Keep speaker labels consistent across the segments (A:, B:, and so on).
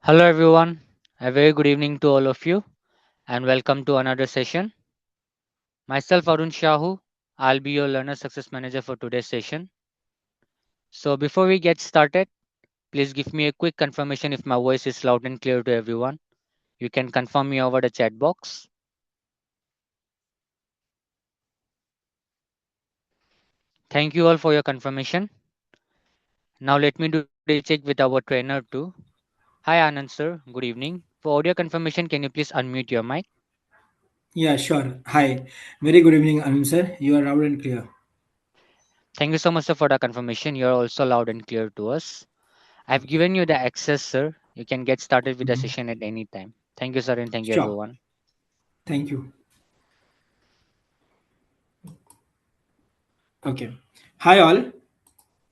A: Hello, everyone. A very good evening to all of you, and welcome to another session. Myself, Arun Shahu. I'll be your Learner Success Manager for today's session. So, before we get started, please give me a quick confirmation if my voice is loud and clear to everyone. You can confirm me over the chat box. Thank you all for your confirmation. Now, let me do a check with our trainer too. Hi, Anand sir. Good evening. For audio confirmation, can you please unmute your mic?
B: Yeah, sure. Hi. Very good evening, Anand sir. You are loud and clear.
A: Thank you so much, sir, for the confirmation. You are also loud and clear to us. I've given you the access, sir. You can get started with the
B: Mhm.
A: session at any time. Thank you, sir, and thank you,
B: Sure.
A: everyone.
B: Thank you. Okay. Hi, all.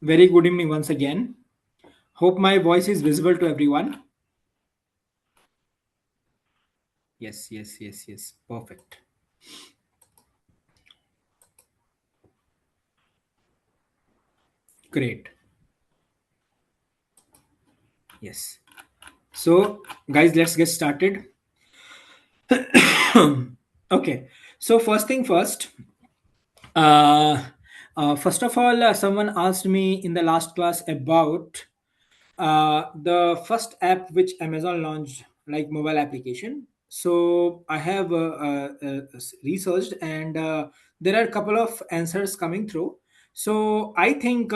B: Very good evening once again. Hope my voice is visible to everyone. Yes, yes, yes, yes. Perfect. Great. Yes. So, guys, let's get started. Okay. So, first thing first, uh, first of all, someone asked me in the last class about the first app which Amazon launched, like mobile application. So I have researched, and there are a couple of answers coming through. So I think,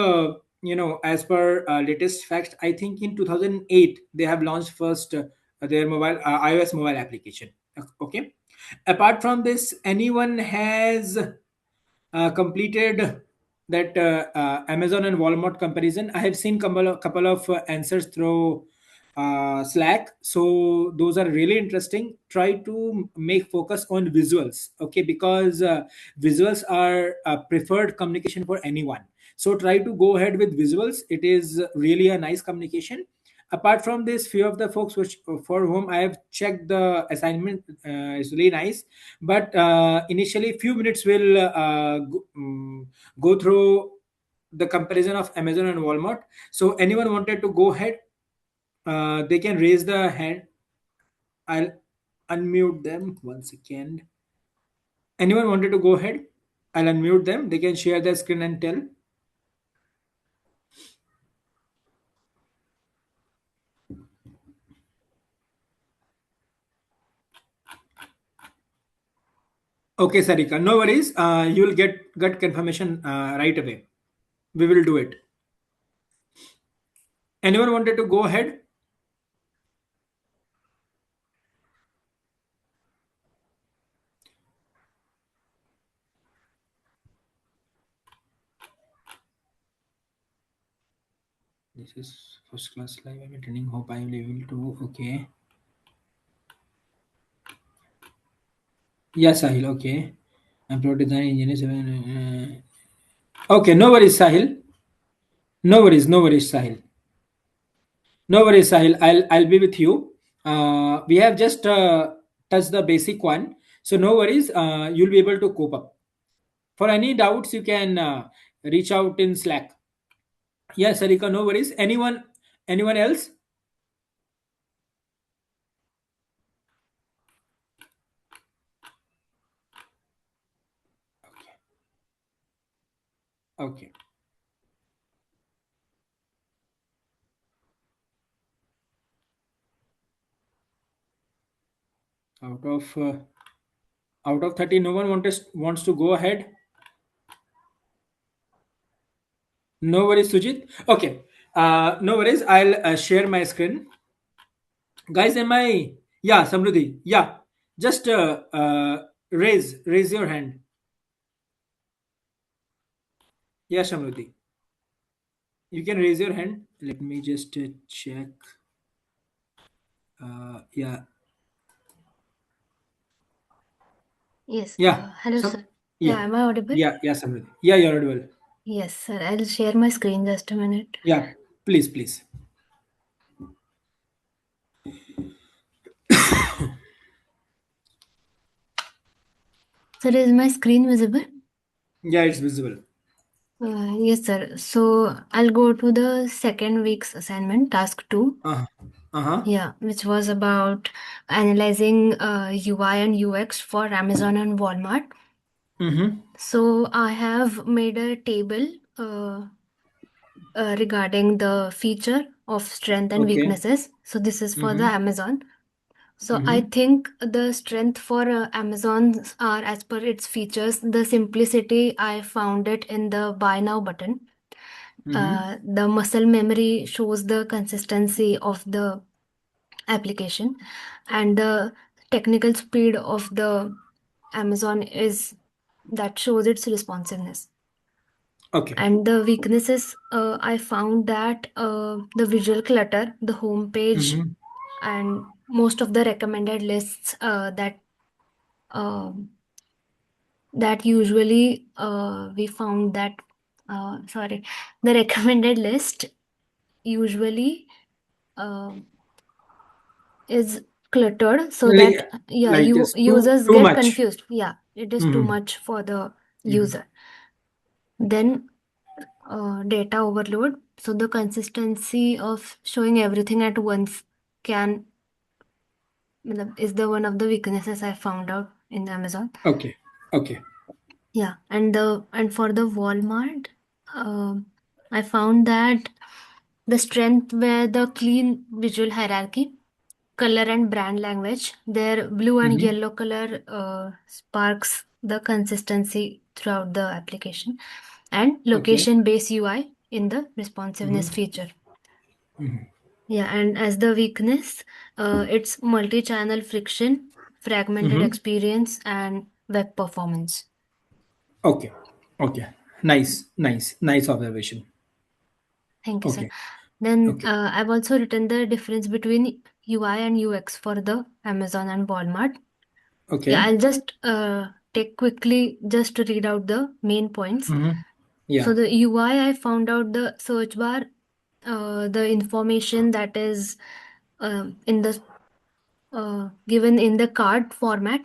B: as per latest facts, I think in 2008 they have launched first their mobile iOS mobile application. Okay. Apart from this, anyone has completed that Amazon and Walmart comparison? I have seen couple of answers through Slack, so those are really interesting. Try to make focus on visuals, okay? Because visuals are preferred communication for anyone. So try to go ahead with visuals. It is really a nice communication. Apart from this, few of the folks which for whom I have checked the assignment is really nice, but initially few minutes will go through the comparison of Amazon and Walmart. So anyone wanted to go ahead, they can raise the hand. I'll unmute them. One second. Anyone wanted to go ahead, I'll unmute them. They can share their screen and tell. Okay, Sarika, no worries. You'll get confirmation right away. We will do it. Anyone wanted to go ahead? This is first class live. I'm attending. Hope I will be able to. Okay. Yeah, Sahil. Okay. I'm product design engineer. Okay, no worries, Sahil. No worries, no worries, Sahil. No worries, Sahil. I'll be with you. We have just touched the basic one, so no worries. You'll be able to cope up. For any doubts, you can reach out in Slack. Yeah, Sarika. No worries. Anyone else? Okay. Out of 30, no one wants to go ahead. No worries, Sujit. Okay. No worries. I'll share my screen. Guys, am I? Yeah, Samruddhi. Yeah. Just raise your hand. Yeah, Samruddhi. You can raise your hand. Let me just check. Yeah.
C: Yes.
B: Yeah.
C: Hello,
B: Some.
C: sir.
B: Yeah.
C: Yeah, am I audible?
B: Yeah, Samruddhi. Yeah, you're audible.
C: Yes, sir. I'll share my screen just a minute.
B: Yeah. Please, please.
C: Sir, is my screen visible?
B: Yeah, it's visible.
C: Yes, sir. So I'll go to the second week's assignment, task 2.
B: Uh-huh. Uh-huh.
C: Yeah, which was about analyzing UI and UX for Amazon and Walmart.
B: Mm-hmm.
C: So I have made a table uh, regarding the feature of strength and
B: Okay.
C: weaknesses. So this is for the
B: Mm-hmm.
C: Amazon. So I
B: Mm-hmm.
C: think the strength for Amazon are as per its features. The simplicity, I found it in the buy now button.
B: Mm-hmm.
C: The muscle memory shows the consistency of the application, and the technical speed of the Amazon is that shows its responsiveness.
B: Okay.
C: And the weaknesses, I found that the visual clutter, the home page,
B: Mm-hmm.
C: and most of the recommended lists um that usually we found that sorry, the recommended list usually uh, is cluttered, so that
B: Like,
C: yeah,
B: like
C: you
B: it's
C: users
B: too
C: get
B: much.
C: confused. Yeah, it is too
B: Mm-hmm.
C: much for the
B: Mm-hmm.
C: user. Then data overload, so the consistency of showing everything at once can is the one of the weaknesses I found out in Amazon.
B: Okay. Okay.
C: Yeah, and for the Walmart, um I found that the strength were the clean visual hierarchy, color and brand language. Their blue and
B: Mm-hmm.
C: yellow color sparks the consistency throughout the application, and
B: Okay.
C: location based UI in the responsiveness
B: Mm-hmm.
C: feature. Yeah, and as the weakness, it's multi channel friction, fragmented
B: Mm-hmm.
C: experience, and web performance.
B: Okay. Okay. Nice. Nice. Nice observation.
C: Thank you, sir.
B: Okay.
C: Then
B: Okay.
C: I've also written the difference between UI and UX for the Amazon and Walmart. Yeah,
B: Okay.
C: I'll just take quickly just to read out the main points.
B: Mm-hmm.
C: So
B: Yeah.
C: the UI, I found out the search bar, the information that is in the given in the card format,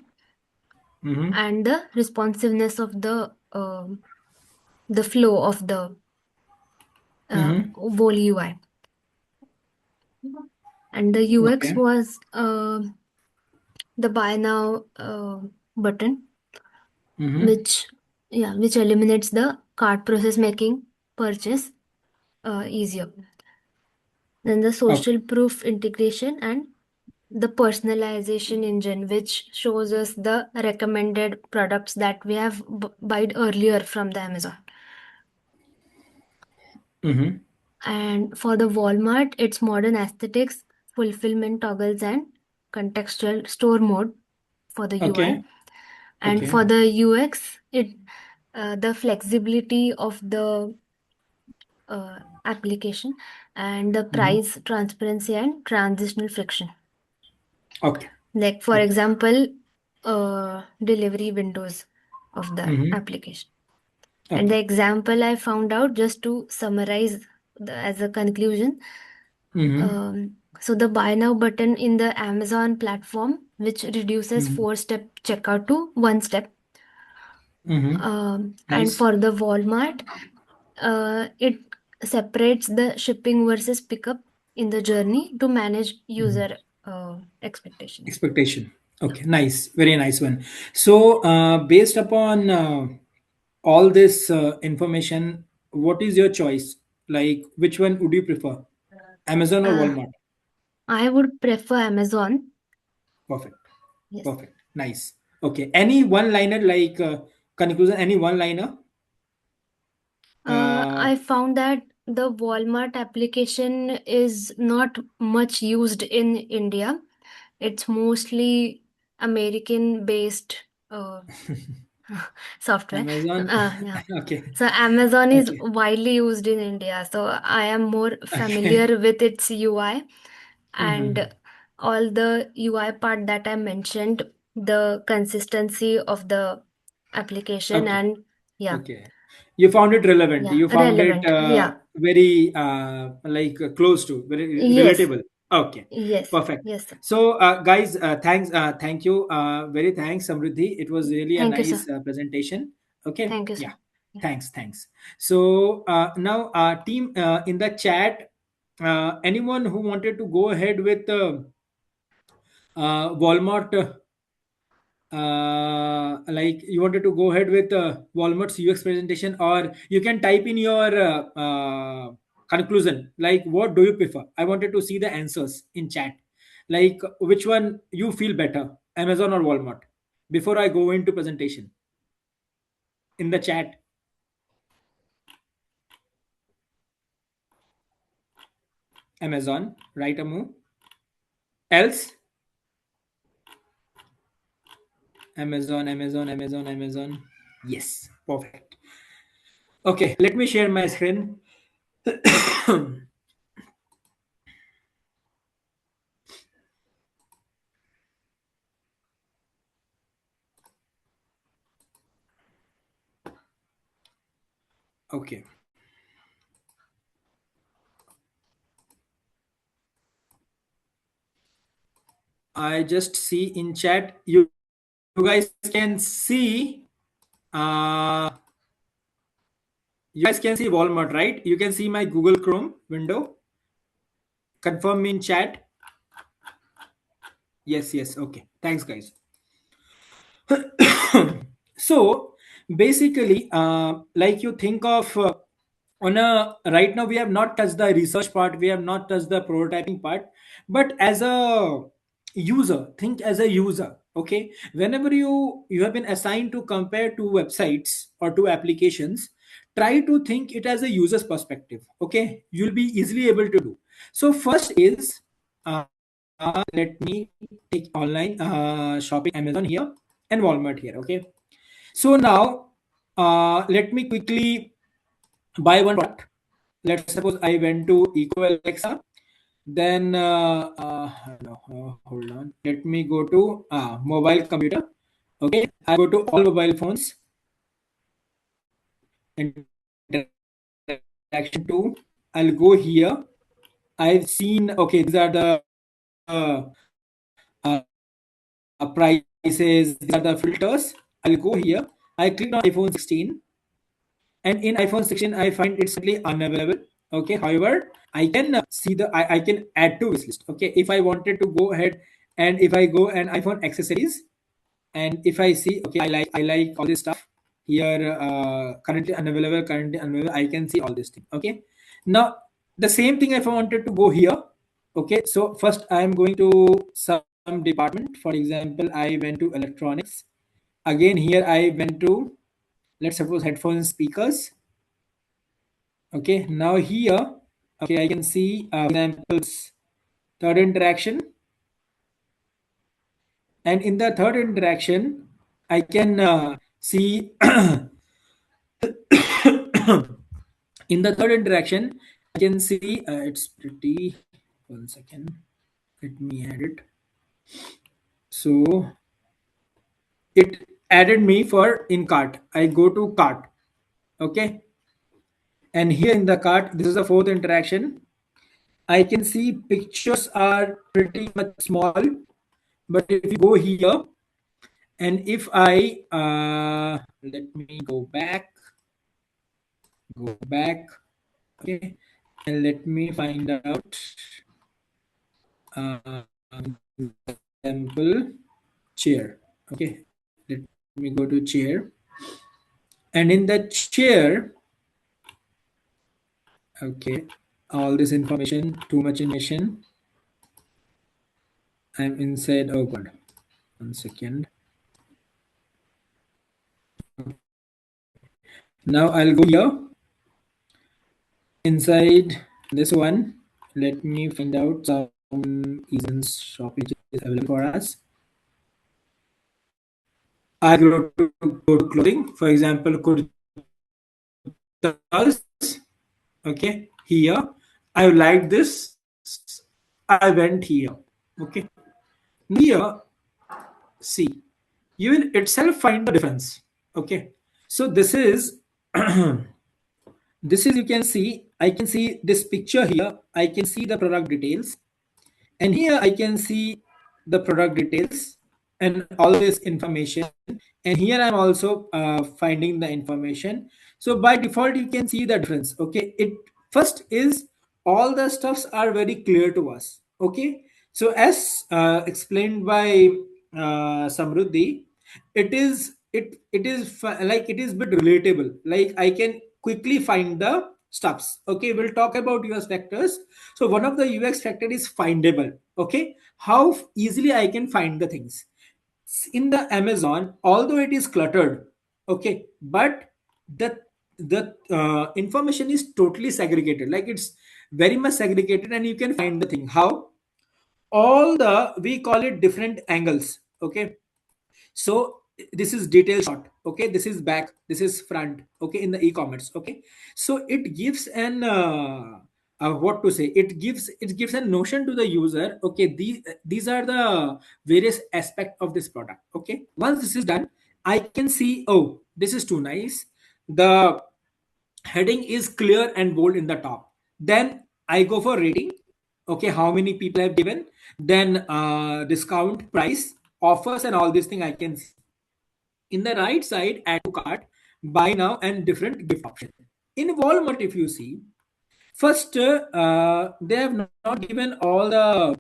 B: Mm-hmm.
C: and the responsiveness of the flow of the
B: Mm-hmm.
C: whole UI. And the UX
B: Okay.
C: was the buy now button,
B: Mm-hmm.
C: which which eliminates the card process, making purchase easier. Then the
B: Okay.
C: social proof integration and the personalization engine, which shows us the recommended products that we have buyed earlier from the Amazon.
B: Mm-hmm.
C: And for the Walmart, it's modern aesthetics, fulfillment toggles, and contextual store mode for the UI.
B: Okay.
C: And
B: Okay.
C: for the UX, it the flexibility of the application, and the
B: Mm-hmm.
C: price transparency and transitional friction.
B: Okay.
C: Like for
B: Okay.
C: example, delivery windows of the
B: Mm-hmm.
C: application. And the
B: Okay.
C: example I found out, just to summarize as a conclusion,
B: Mm-hmm.
C: so the buy now button in the Amazon platform, which reduces
B: Mm-hmm.
C: four-step checkout to one step.
B: Mm-hmm.
C: And
B: Nice.
C: for the Walmart, it separates the shipping versus pickup in the journey to manage
B: Mm-hmm.
C: user expectations.
B: Expectation. Okay. Nice. Very nice one. So, based upon all this information, what is your choice? Like, which one would you prefer? Amazon or
C: Uh,
B: Walmart?
C: I would prefer Amazon.
B: Perfect.
C: Yes.
B: Perfect. Nice. Okay. Any one liner, like conclusion, any one liner? Uh,
C: I found that the Walmart application is not much used in India. It's mostly American based uh, software.
B: Amazon.
C: Yeah.
B: Okay.
C: So Amazon is
B: Okay.
C: widely used in India. So I am more
B: Okay.
C: familiar with its UI,
B: Mhm.
C: and all the UI part that I mentioned, the consistency of the application,
B: Okay.
C: and yeah,
B: Okay. You found it relevant.
C: yeah,
B: You found it
C: relevant. Yeah.
B: very like close to, very
C: Yes.
B: relatable. Okay.
C: Yes.
B: Perfect.
C: Yes, sir.
B: So, guys, thanks. Thank you. Very thanks, Samriddhi. It was really a
C: Thank you, sir.
B: nice presentation. Okay.
C: Thank you, sir.
B: Yeah.
C: Yeah.
B: Thanks. Thanks. So now, team in the chat, Anyone who wanted to go ahead with Walmart, like you wanted to go ahead with Walmart's UX presentation, or you can type in your conclusion, like what do you prefer. I wanted to see the answers in chat, like which one you feel better, Amazon or Walmart, before I go into presentation in the chat. Amazon, right, Amu? Else? Amazon. Yes, perfect. Okay, let me share my screen. Okay. I just see in chat you guys can see uh you guys can see Walmart, right? You can see my Google Chrome window. Confirm me in chat. Yes. Okay. Thanks, guys. So basically, like you think of on a right now, we have not touched the research part, we have not touched the prototyping part, but as a user, think as a user. Okay, whenever you have been assigned to compare two websites or two applications, try to think it as a user's perspective. Okay, you'll be easily able to do. So first is let me take online shopping, Amazon here and Walmart here. Okay, so now let me quickly buy one product. Let's suppose I went to Eco Alexa. Then no, hold on. Let me go to mobile computer. Okay, I go to all mobile phones. Interaction 2. I'll go here. I've seen. Okay, these are the prices. These are the filters. I'll go here. I clicked on iPhone 16. And in iPhone 16 I find it's simply unavailable. Okay, however I can see I can add to wish list. Okay, if I wanted to go ahead, and if I go and iPhone accessories, and if I see, okay, I like all this stuff here, currently unavailable, I can see all this thing. Okay, now the same thing if I wanted to go here. Okay, so first I am going to some department. For example, I went to electronics. Again, here I went to, let's suppose, headphones, speakers. Okay, now here, okay, I can see examples, third interaction. And in the third interaction, I can see in the third interaction, I can see it's pretty, 1 second, let me add it. So it added me for in cart. I go to cart. Okay, and here in the cart, this is the fourth interaction. I can see pictures are pretty much small, but if you go here, and if I let me go back, okay, and let me find out uh, example chair. Okay, let me go to chair, and in the chair, okay, all this information, too much information. I'm inside. Oh god, 1 second. Now I'll go here inside this one. Let me find out some reasons shopping is available for us. I go to clothing, for example, kurtas. Okay, here I like this. I went here. Okay, here, see, you will itself find the difference. Okay, so this is this is, you can see, I can see this picture here. I can see the product details, and here I can see the product details and all this information, and here I'm also finding the information. So by default you can see the difference. Okay, it first is all the stuffs are very clear to us. Okay, so as explained by Samruddhi, like it is bit relatable, like I can quickly find the stuffs. Okay, we'll talk about UX factors. So one of the UX factor is findable. Okay, how easily I can find the things in the Amazon, although it is cluttered. Okay, but the information is totally segregated, like it's very much segregated, and you can find the thing how all the, we call it different angles. Okay, so this is detail shot. Okay, this is back, this is front. Okay, in the e-commerce. Okay, so it gives an what to say, it gives a notion to the user. Okay, these are the various aspect of this product. Okay, once this is done, I can see, oh, this is too nice, the heading is clear and bold in the top. Then I go for rating. Okay, how many people have given, then discount, price, offers, and all these things I can see. In the right side, add to cart, buy now, and different gift option. In Walmart, if you see, first they have not given all the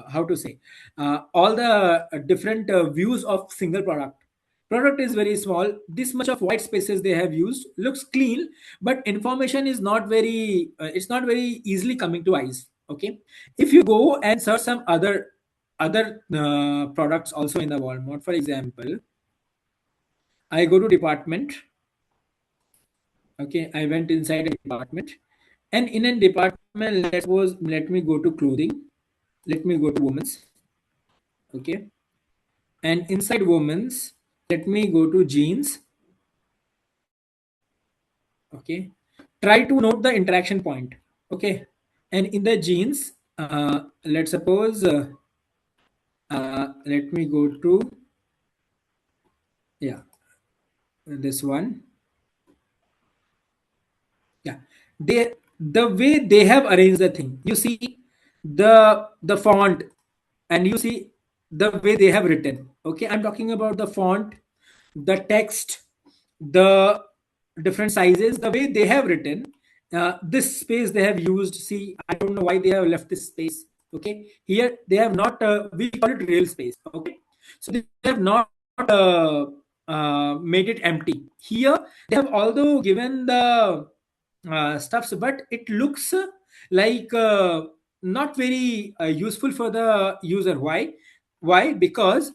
B: how to say, all the different views of single product is very small. This much of white spaces they have used, looks clean, but information is not very it's not very easily coming to eyes. Okay, if you go and search some other products also in the Walmart, for example, I go to department. Okay, I went inside a department, and in a department, let me go to clothing, let me go to women's. Okay, and inside women's, let me go to jeans. Okay, try to note the interaction point. Okay, and in the jeans, let's suppose let me go to, yeah, this one. Yeah, they, the way they have arranged the thing, you see the font, and you see the way they have written. Okay, I'm talking about the font, the text, the different sizes, the way they have written. This space they have used, see, I don't know why they have left this space. Okay, here they have not we call it real space. Okay, so they have not made it empty. Here they have although given the stuffs, but it looks like not very useful for the user. Why? Because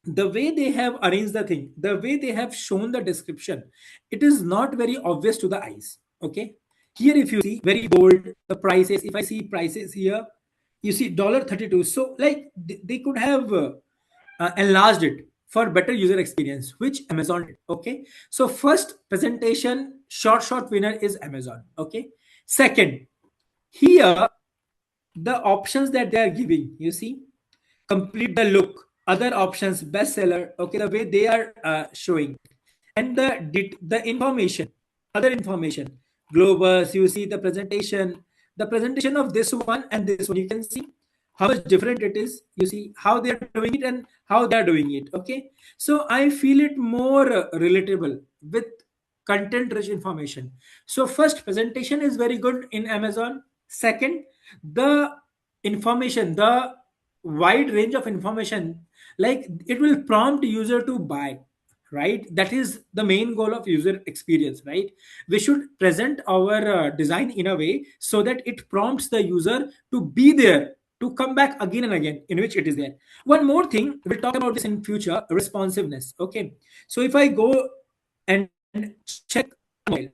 B: the way they have arranged the thing, the way they have shown the description, it is not very obvious to the eyes. Okay, here if you see very bold the prices, if I see prices here, you see $32. So like they could have enlarged it for better user experience, which Amazon did. Okay, so first presentation, short winner is Amazon. Okay, second, here the options that they are giving, you see, complete the look, other options, bestseller. Okay, the way they are showing, and the information, other information, globus, you see the presentation of this one and this one, you can see how much different it is. You see how they are doing it and how they are doing it. Okay, so I feel it more relatable with content rich information. So first, presentation is very good in Amazon. Second, the information, the wide range of information, like it will prompt user to buy, right? That is the main goal of user experience, right? We should present our design in a way so that it prompts the user to be there, to come back again and again, in which it is there. One more thing, we'll talk about this in future, responsiveness. Okay, so if I go and check mobile,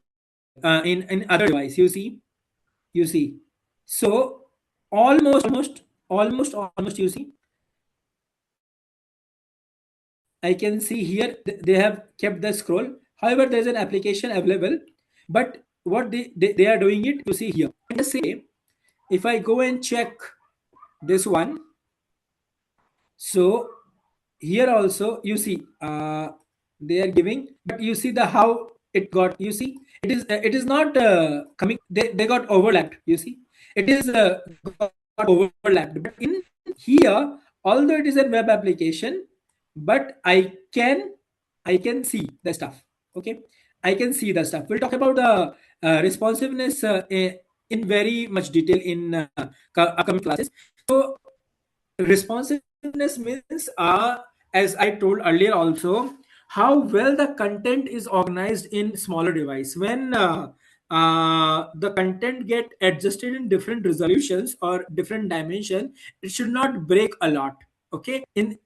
B: in other device, you see, so almost you see, I can see here they have kept the scroll. However, there's an application available, but what they are doing it, you see here. And the same, if I go and check this one, so here also you see they are giving, but you see the how it got. You see it is not coming. They got overlapped. You see it is got overlapped. But in here, although it is a web application, but I can see the stuff. Okay, I can see the stuff. We'll talk about the responsiveness in very much detail in upcoming classes. So responsiveness means, as I told earlier also, how well the content is organized in smaller device. When the content get adjusted in different resolutions or different dimension, it should not break a lot. Okay, in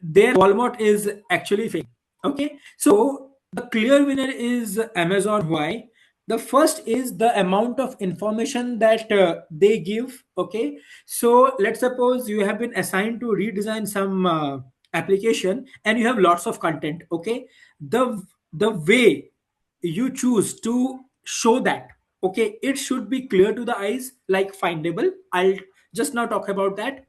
B: there Walmart is actually failing. Okay, so the clear winner is Amazon. Why? The first is the amount of information that they give. Okay, so let's suppose you have been assigned to redesign some application and you have lots of content. Okay, the way you choose to show that, okay, it should be clear to the eyes, like findable. I'll just now talk about that.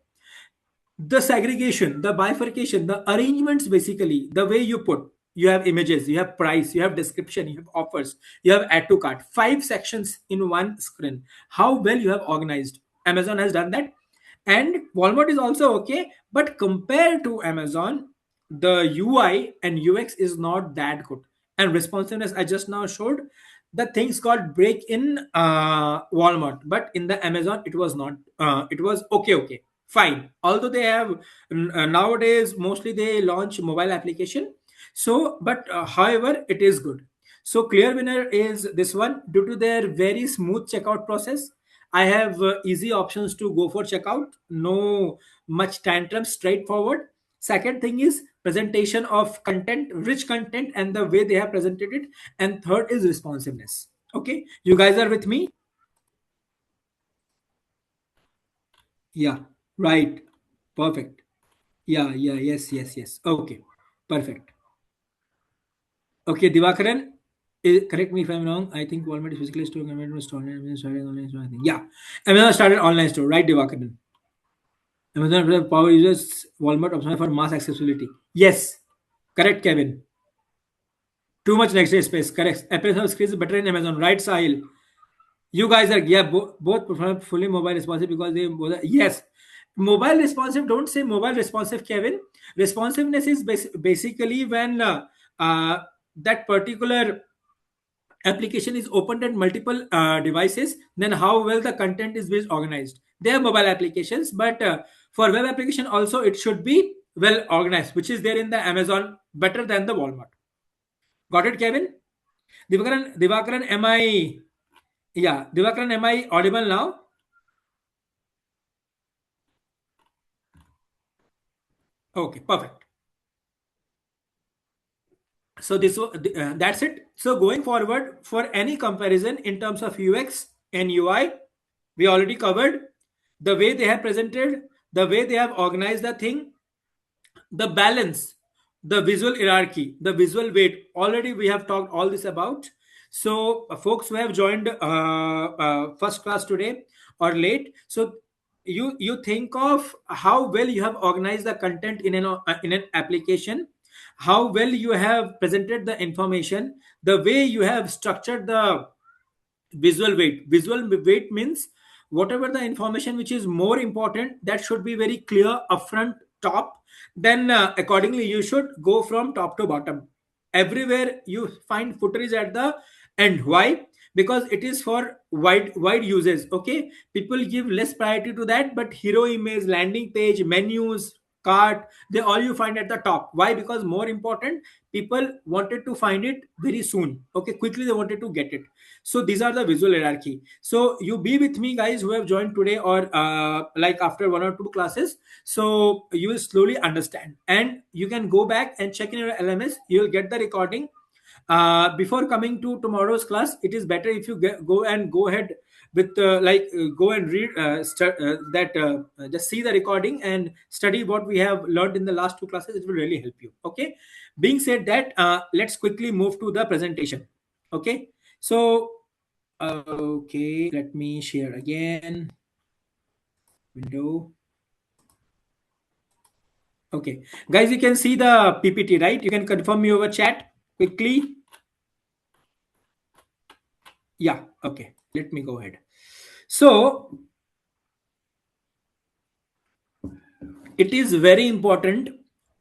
B: The segregation, the bifurcation, the arrangements, basically the way you put, you have images, you have price, you have description, you have offers, you have add to cart, 5 sections in one screen. How well you have organized. Amazon has done that, and Walmart is also okay, but compared to Amazon, the UI and UX is not that good. And responsiveness, I just now showed, the things got break in Walmart, but in the Amazon it was not. It was okay, fine. Although they have nowadays mostly they launch mobile application, so but however it is good. So clear winner is this one, due to their very smooth checkout process. I have easy options to go for checkout, no much tantrums, straightforward. Second thing is presentation of content, rich content, and the way they have presented it. And third is responsiveness. Okay, you guys are with me? Yeah, right. Perfect. Yeah, yeah, yes. Okay, perfect. Okay, Divakaran, correct me if I'm wrong. I think Walmart is physically store, Amazon started online store. I think. Yeah, Amazon started online store, right, Divakaran? Amazon power users, Walmart option for mass accessibility. Yes, correct, Kevin. Too much next day space. Correct. Apple screen is better in Amazon, right, Sahil? You guys are, yeah, both prefer fully mobile responsive because they both are, yes. Mobile responsive, don't say mobile responsive, Kevin. Responsiveness is basically when uh, that particular application is opened at multiple devices, then how well the content is being organized. They are mobile applications, but for web application also it should be well organized, which is there in the Amazon better than the Walmart. Got it, Kevin? Divakaran, am I? Yeah, Divakaran, am I audible now? Okay, perfect. So that's it. So going forward, for any comparison in terms of UX and UI, we already covered the way they have presented, the way they have organized the thing, the balance, the visual hierarchy, the visual weight. Already we have talked all this about. So folks who have joined first class today or late, so you think of how well you have organized the content in an application, how well you have presented the information, the way you have structured the visual weight means whatever the information which is more important, that should be very clear upfront, top. Then accordingly you should go from top to bottom. Everywhere you find footer is at the end. Why? Because it is for wide uses. Okay, people give less priority to that, but hero image, landing page, menus, cart, they all you find at the top. Why? Because more important, people wanted to find it very soon. Okay, quickly they wanted to get it. So these are the visual hierarchy. So you be with me, guys, who have joined today or like after 1 or 2 classes. So you will slowly understand, and you can go back and check in your LMS. You will get the recording. Before coming to tomorrow's class, it is better if you go ahead with go and read that just see the recording and study what we have learned in the last 2 classes. It will really help you. Okay, being said that, let's quickly move to the presentation. Okay, so okay, let me share again. Window. Okay, guys, you can see the PPT, right? You can confirm me over chat quickly. Yeah, okay. Let me go ahead. So it is very important.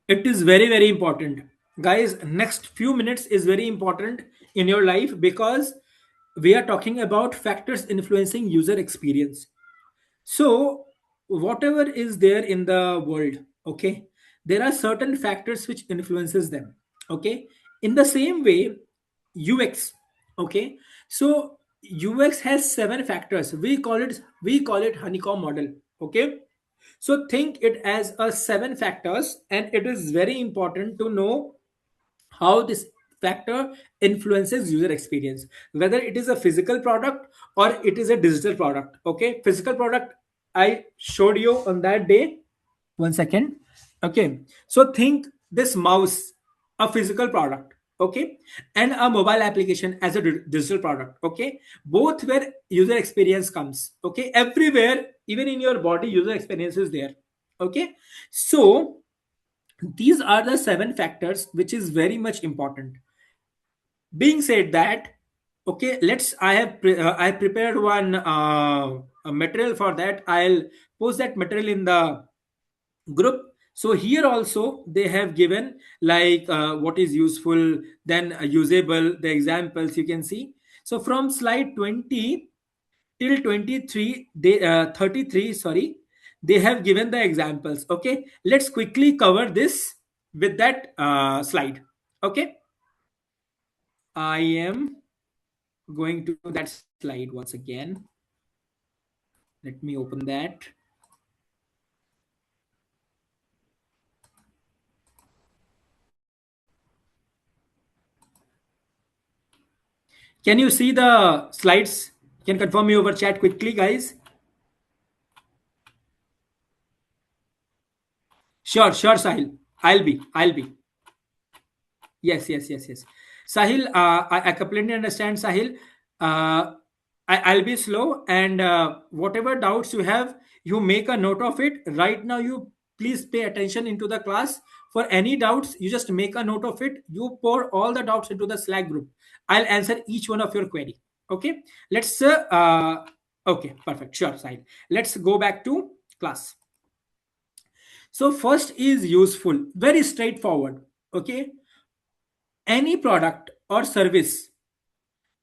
B: It is very important. Guys, next few minutes is very important in your life because we are talking about factors influencing user experience. So, whatever is there in the world, okay, there are certain factors which influences them. Okay, in the same way, UX. Okay, so UX has seven factors. We call it honeycomb model. Okay, so think it as a seven factors, and it is very important to know how this factor influences user experience, whether it is a physical product or it is a digital product. Okay, physical product I showed you on that day. One second. Okay, so think this mouse, a physical product. Okay, and a mobile application as a digital product. Okay, both where user experience comes. Okay, everywhere, even in your body, user experience is there. Okay, so these are the seven factors which is very much important. Being said that, okay, I prepared one a material for that. I'll post that material in the group. So here also they have given like what is useful, then usable, the examples you can see. So from slide 20 till 23, they 33, sorry, they have given the examples. Okay, let's quickly cover this with that slide. Okay, I am going to that slide once again. Let me open that. Can you see the slides? Can confirm me over chat quickly, guys. Sure, sure, Sahil. I'll be. Yes. Sahil, I completely understand, Sahil. Uh, I'll be slow, and whatever doubts you have, you make a note of it. Right now, you please pay attention into the class. For any doubts, you just make a note of it. You pour all the doubts into the Slack group. I'll answer each one of your query. Okay. Let's. Okay, perfect. Sure, Sahil. Let's go back to class. So first is useful, very straightforward. Okay, any product or service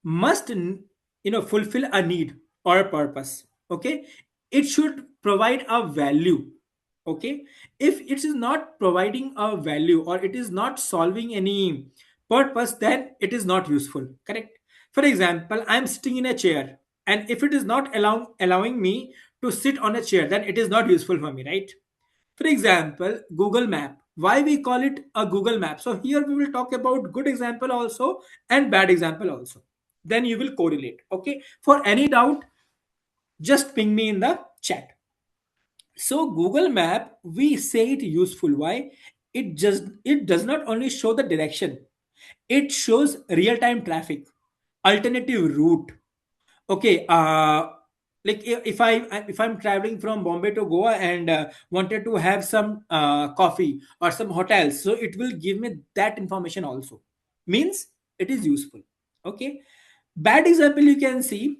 B: must fulfill a need or a purpose. Okay, it should provide a value. Okay, if it is not providing a value or it is not solving any purpose, then it is not useful. Correct. For example, I am sitting in a chair, and if it is not allowing me to sit on a chair, then it is not useful for me, right? For example, Google Map. Why we call it a Google Map? So here we will talk about good example also and bad example also. Then you will correlate. Okay. For any doubt, just ping me in the chat. So Google Map, we say it useful. Why? It does not only show the direction, it shows real-time traffic, alternative route. Okay, like if I'm traveling from Bombay to Goa and wanted to have some coffee or some hotels, so it will give me that information also. Means it is useful. Okay, bad example you can see,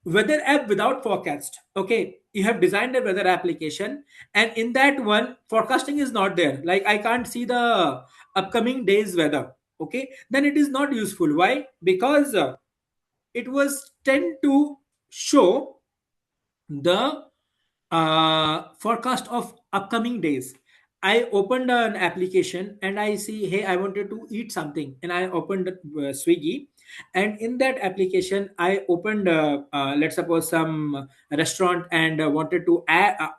B: weather app without forecast. Okay, you have designed a weather application, and in that one forecasting is not there. Like I can't see the upcoming day's weather. Okay, then it is not useful. Why? Because it was tend to show the forecast of upcoming days. I opened an application and I see, hey, I wanted to eat something, and I opened Swiggy, and in that application, I opened, let's suppose, some restaurant and wanted to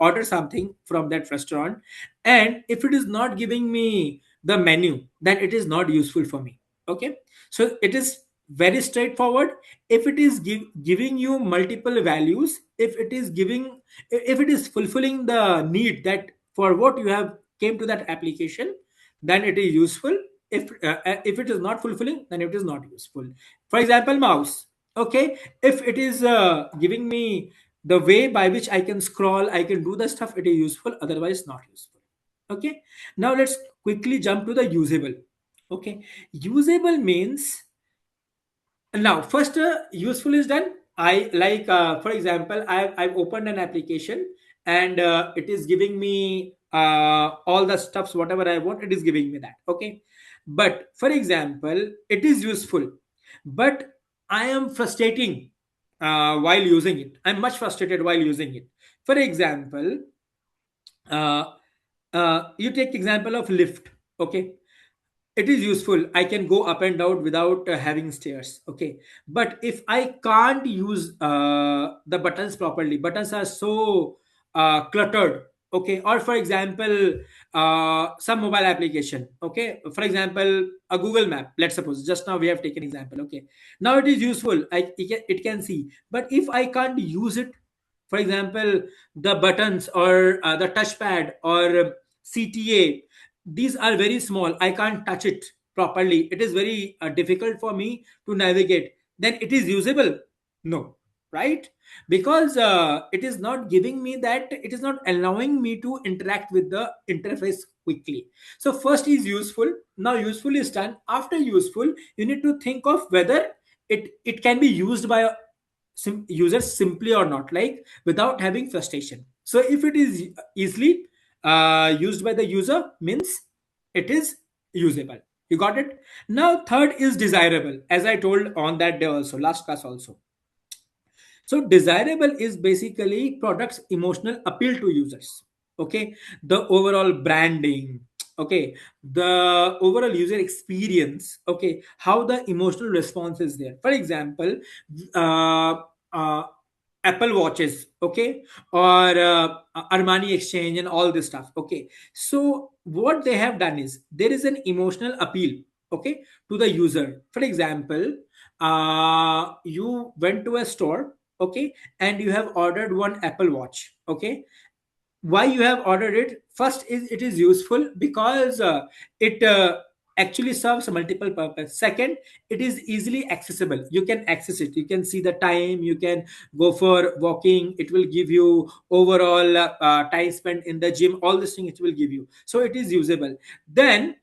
B: order something from that restaurant, and if it is not giving me the menu, then it is not useful for me. Okay, so it is very straightforward. If it is giving you multiple values, if it is fulfilling the need that for what you have came to that application, then it is useful. If it is not fulfilling, then it is not useful. For example, mouse. Okay, if it is giving me the way by which I can scroll, I can do the stuff, it is useful, otherwise not useful. Okay, now let's quickly jump to the usable. Okay, usable means, now first useful is done. I like, for example, I've opened an application, and it is giving me all the stuffs whatever I want, it is giving me that. Okay, but for example, it is useful, but I am frustrating while using it. I'm much frustrated while using it. For example, uh, you take example of lift. Okay, it is useful. I can go up and down without having stairs. Okay, but if I can't use the buttons properly, buttons are so cluttered. Okay, or for example, some mobile application. Okay, for example, a Google Map, let's suppose. Just now we have taken example. Okay, now it is useful. It can see, but if I can't use it, for example, the buttons or the touchpad or CTA, these are very small. I can't touch it properly. It is very difficult for me to navigate. Then it is usable? No, right? Because it is not giving me that, it is not allowing me to interact with the interface quickly. So first is useful. Now useful is done. After useful, you need to think of whether it can be used by users simply or not, like without having frustration. So if it is easily used by the user, means it is usable. You got it. Now third is desirable, as I told on that day also, last class also. So desirable is basically products emotional appeal to users. Okay, the overall branding. Okay, the overall user experience. Okay, how the emotional response is there. For example, uh, uh, Apple watches. Okay, or Armani exchange and all this stuff. Okay, so what they have done is there is an emotional appeal. Okay, to the user. For example, you went to a store, okay, and you have ordered one Apple watch. Okay, why you have ordered it? First is it is useful because it actually serves multiple purpose. Second, it is easily accessible. You can access it, you can see the time, you can go for walking, it will give you overall time spent in the gym, all this thing it will give you. So it is usable. Then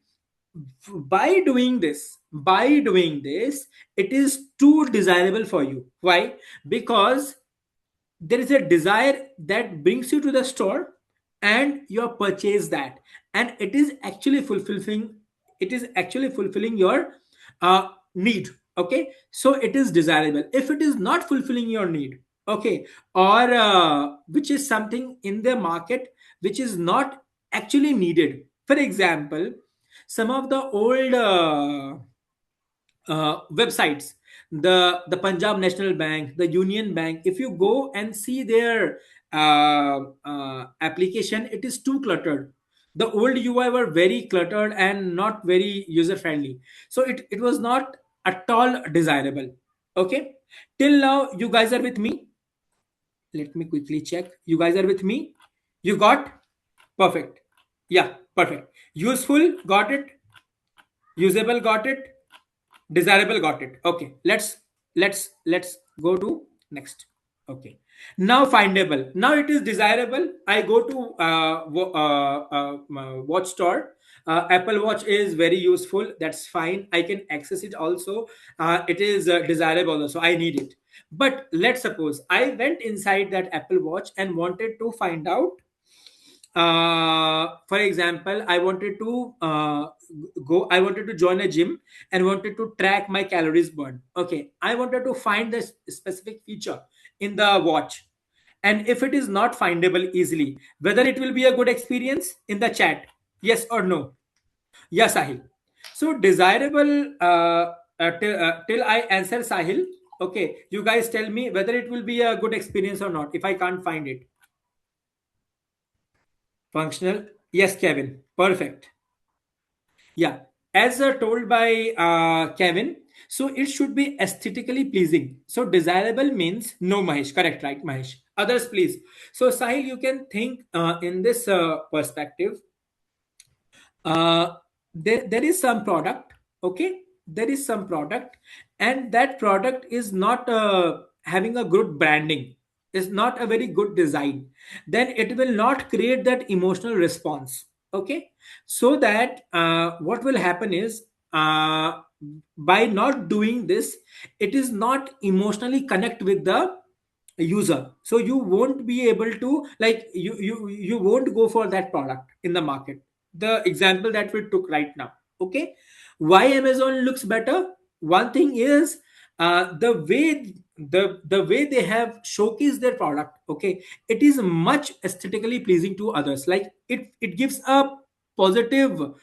B: by doing this, it is too desirable for you. Why? Because there is a desire that brings you to the store and you purchase that, and it is actually fulfilling your need. Okay, so it is desirable. If it is not fulfilling your need, okay, or which is something in the market which is not actually needed. For example, some of the old websites, the Punjab National Bank, the Union Bank, if you go and see their application, it is too cluttered. The old UI were very cluttered and not very user friendly, so it was not at all desirable. Okay, till now you guys are with me? Let me quickly check. You guys are with me? You got? Perfect. Yeah, perfect. Useful, got it. Usable, got it. Desirable, got it. Okay, let's go to next. Okay, now findable. Now it is desirable. I go to watch store. Apple watch is very useful, that's fine, I can access it also. It is desirable also, I need it. But let's suppose I went inside that Apple watch and wanted to find out, for example, I wanted to join a gym and wanted to track my calories burned. Okay, I wanted to find this specific feature in the watch, and if it is not findable easily, whether it will be a good experience in the chat, yes or no? Yes, Sahil. So desirable, till I answer Sahil. Okay, you guys tell me whether it will be a good experience or not if I can't find it. Functional, yes, Kevin. Perfect. Yeah. As told by Kevin, so it should be aesthetically pleasing. So desirable means no, Mahesh. Correct, right, Mahesh? Others, please. So Sahil, you can think in this perspective. There is some product. Okay, there is some product, and that product is not having a good branding, is not a very good design. Then it will not create that emotional response. Okay, so that what will happen is, by not doing this, it is not emotionally connect with the user, so you won't be able to, like, you won't go for that product in the market. The example that we took right now. Okay, why Amazon looks better? One thing is, The way they have showcased their product, okay, it is much aesthetically pleasing to others. Like it gives a positive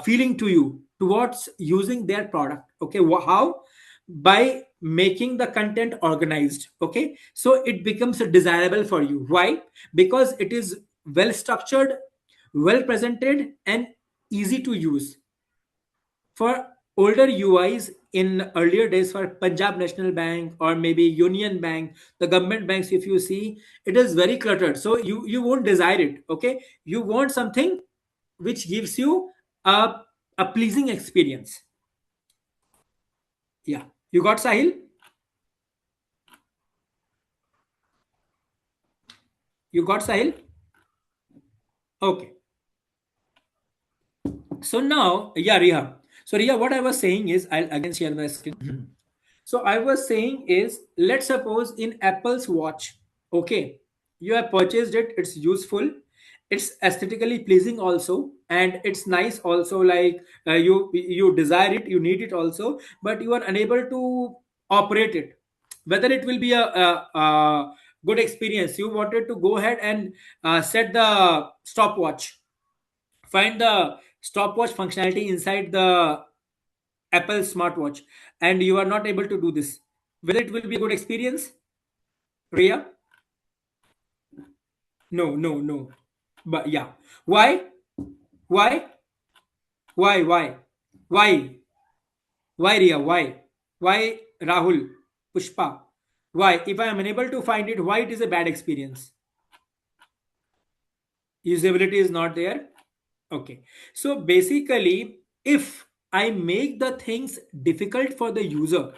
B: feeling to you towards using their product. Okay, how? By making the content organized. Okay, so it becomes desirable for you. Why? Because it is well structured, well presented, and easy to use. For older UIs in earlier days, for Punjab National Bank or maybe Union Bank, the government banks, if you see, it is very cluttered. So you won't desire it. Okay, you want something which gives you a a pleasing experience. Yeah, you got Sahil? You got Sahil? Okay. So now, yeah, Riha. So Riha, what I was saying is, I'll again share my screen. So I was saying is, let's suppose in Apple's watch, okay, you have purchased it, it's useful, it's aesthetically pleasing also, and it's nice also. Like you desire it, you need it also, but you are unable to operate it. Whether it will be a good experience, you wanted to go ahead and set the stopwatch, find the stopwatch functionality inside the Apple smartwatch, and you are not able to do this. Whether it will be a good experience, Ria? No, no, no. But yeah, why? Why? Why? Why? Why? Why, Ria? Why? Why, Rahul? Pushpa? Why? If I am unable to find it, why it is a bad experience? Usability is not there. Okay. So basically, if I make the things difficult for the user,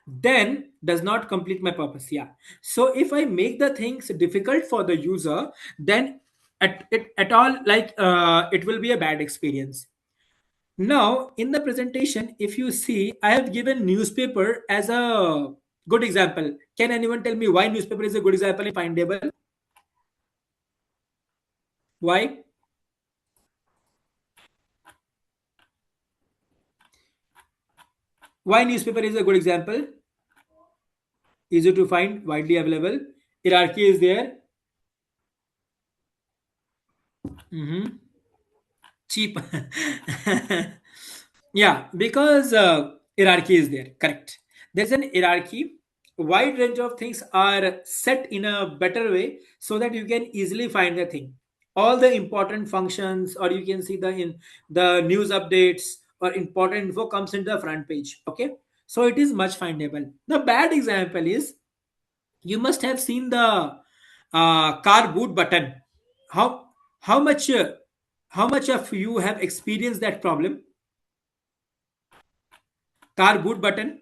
B: then does not complete my purpose. Yeah. So if I make the things difficult for the user, then at all, like it will be a bad experience. Now in the presentation, if you see, I have given newspaper as a good example. Can anyone tell me why newspaper is a good example in findable? Why? Why newspaper is a good example? Easy to find, widely available. Hierarchy is there. Mhm. Cheap. Yeah, because hierarchy is there. Correct. There's an hierarchy. Wide range of things are set in a better way so that you can easily find the thing. All the important functions, or you can see the news updates or important info comes into the front page. Okay, so it is much findable. The bad example is, you must have seen the car boot button. How how much uh, how much of you have experienced that problem? Car boot button,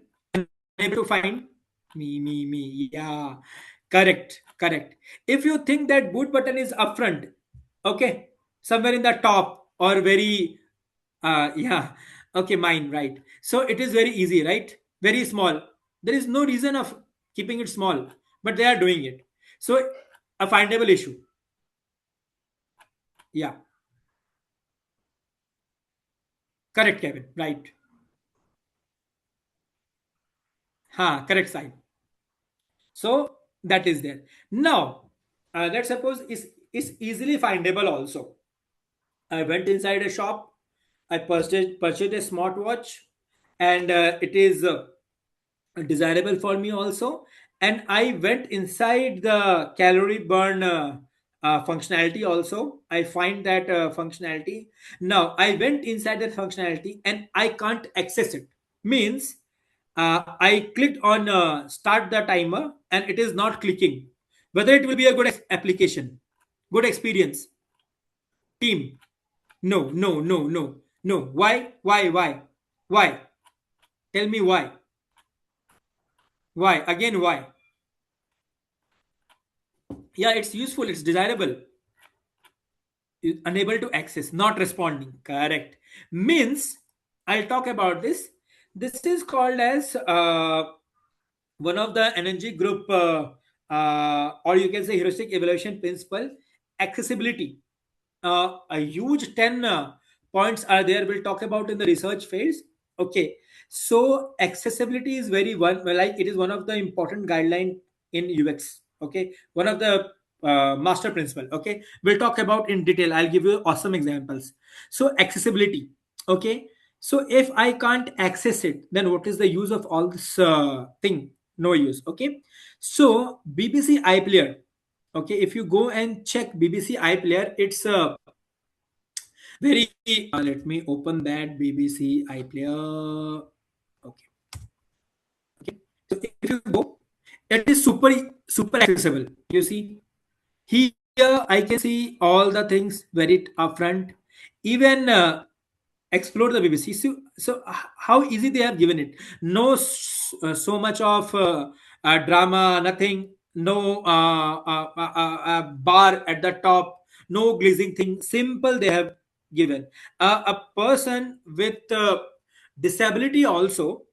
B: unable to find. Me, yeah, correct, correct. If you think that boot button is upfront, okay, somewhere in the top or very yeah, okay, mine, right. So it is very easy, right? Very small. There is no reason of keeping it small, but they are doing it. So a findable issue. Yeah, correct, Kevin, right. Correct side. So that is there. Now, let's suppose is easily findable also. I went inside a shop. I purchased a smartwatch, and it is desirable for me also. And I went inside the calorie burn functionality also. I find that functionality. Now I went inside that functionality and I can't access it. Means I clicked on start the timer and it is not clicking. Whether it will be a good application, good experience, team. No, no, no, no, no. Why? Why? Why? Why? Tell me why. Why? Again, why? Yeah, it's useful, it's desirable. Unable to access, not responding. Correct. Means, I'll talk about this. This is called as one of the energy group, or you can say heuristic evaluation principle, accessibility. A huge 10 points are there, we'll talk about in the research phase. Okay, So accessibility is very one, well, like it is one of the important guideline in UX. Okay, one of the master principle. Okay, we'll talk about in detail. I'll give you awesome examples. So accessibility. Okay, so if I can't access it, then what is the use of all this thing? No use. Okay, so BBC iPlayer. Okay, if you go and check BBC iPlayer, it's a very let me open that BBC iPlayer. Okay, so if you go, it is super accessible. You see, here I can see all the things very upfront. Even explore the BBC. So how easy they have given it. No so much of drama, nothing. No bar at the top. No glazing thing. Simple they have given. A person with disability also,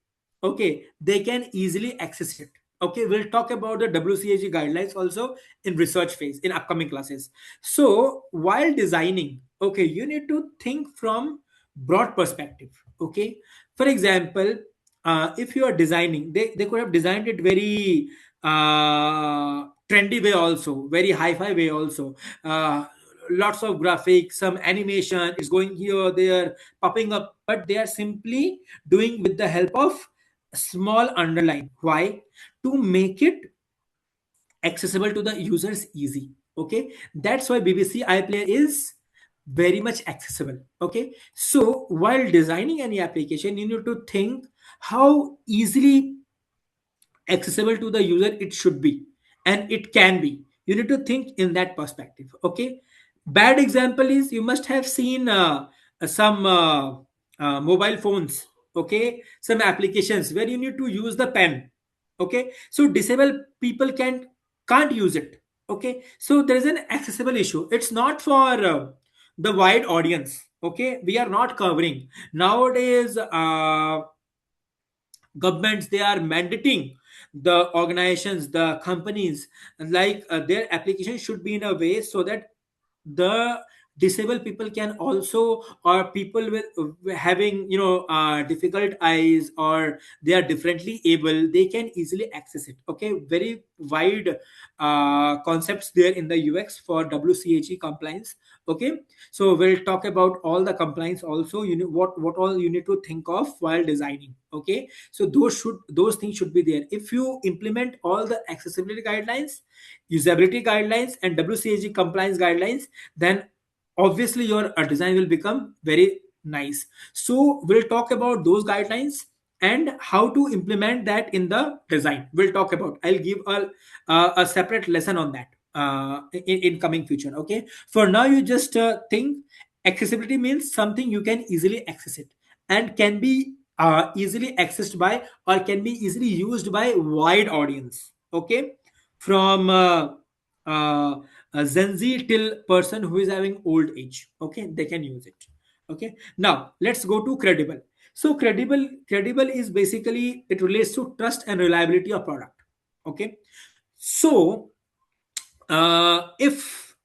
B: okay, they can easily access it. Okay, we'll talk about the WCAG guidelines also in research phase in upcoming classes. So while designing, okay, you need to think from broad perspective. Okay, for example, if you are designing, they could have designed it very trendy way also, very hi-fi way also. Lots of graphics, some animation is going here there, popping up, but they are simply doing with the help of small underline. Why? To make it accessible to the users easy. Okay, that's why BBC iPlayer is very much accessible. Okay, so while designing any application, you need to think how easily accessible to the user it should be, and it can be. You need to think in that perspective. Okay, bad example is you must have seen some mobile phones. Okay, some applications where you need to use the pen. Okay, so disabled people can't use it. Okay, so there is an accessible issue. It's not for the wide audience. Okay, we are not covering nowadays. Governments, they are mandating the organizations, the companies, like their application should be in a way so that the disabled people can also, or people with having difficult eyes, or they are differently able, they can easily access it. Okay, very wide concepts there in the UX for WCAG compliance. Okay, so we'll talk about all the compliance also. You know what all you need to think of while designing. Okay, so those things should be there. If you implement all the accessibility guidelines, usability guidelines, and WCAG compliance guidelines, then obviously your design will become very nice. So we'll talk about those guidelines and how to implement that in the design. We'll talk about, I'll give a separate lesson on that in coming future. Okay, for now you just think accessibility means something you can easily access it, and can be easily accessed by, or can be easily used by wide audience. Okay, from uh, a Gen Z till person who is having old age. Okay, they can use it. Okay, now let's go to credible. So credible is basically, it relates to trust and reliability of product. Okay, so if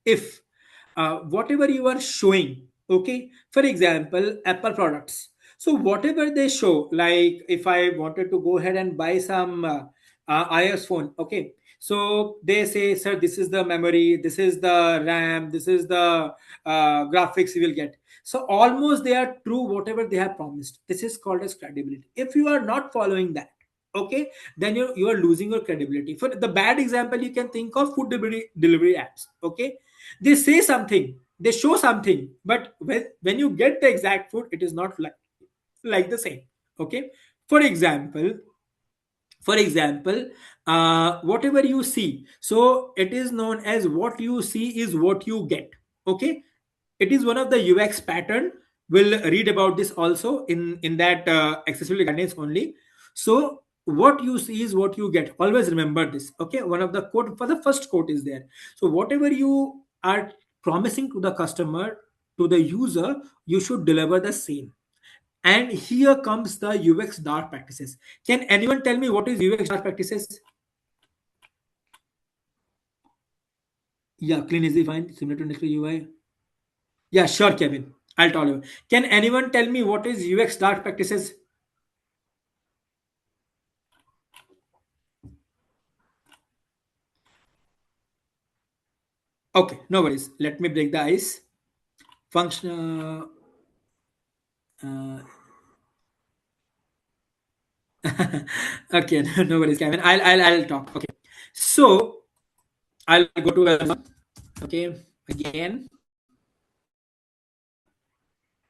B: whatever you are showing, okay, for example Apple products, so whatever they show, like if I wanted to go ahead and buy some iOS phone. Okay, so they say, sir, this is the memory, this is the RAM, this is the graphics you will get. So almost they are true whatever they have promised. This is called as credibility. If you are not following that, okay, then you are losing your credibility. For the bad example, you can think of food delivery apps. Okay, they say something, they show something, but when you get the exact food, it is not like the same. Okay, for example, whatever you see, so it is known as what you see is what you get. Okay, it is one of the UX pattern. We'll read about this also in that accessibility guidance only. So what you see is what you get, always remember this. Okay, one of the quote for the first quote is there. So whatever you are promising to the customer, to the user, you should deliver the same. And here comes the UX dark practices. Can anyone tell me what is UX dark practices? Yeah, clean, easy, fine, similar to natural UI. Yeah, sure, Kevin. I'll tell you. Can anyone tell me what is UX dark practices? Okay, no worries. Let me break the ice. Function. Uh, okay, no worries, Kevin. I'll talk. Okay, so I'll go to Amazon. Okay, again.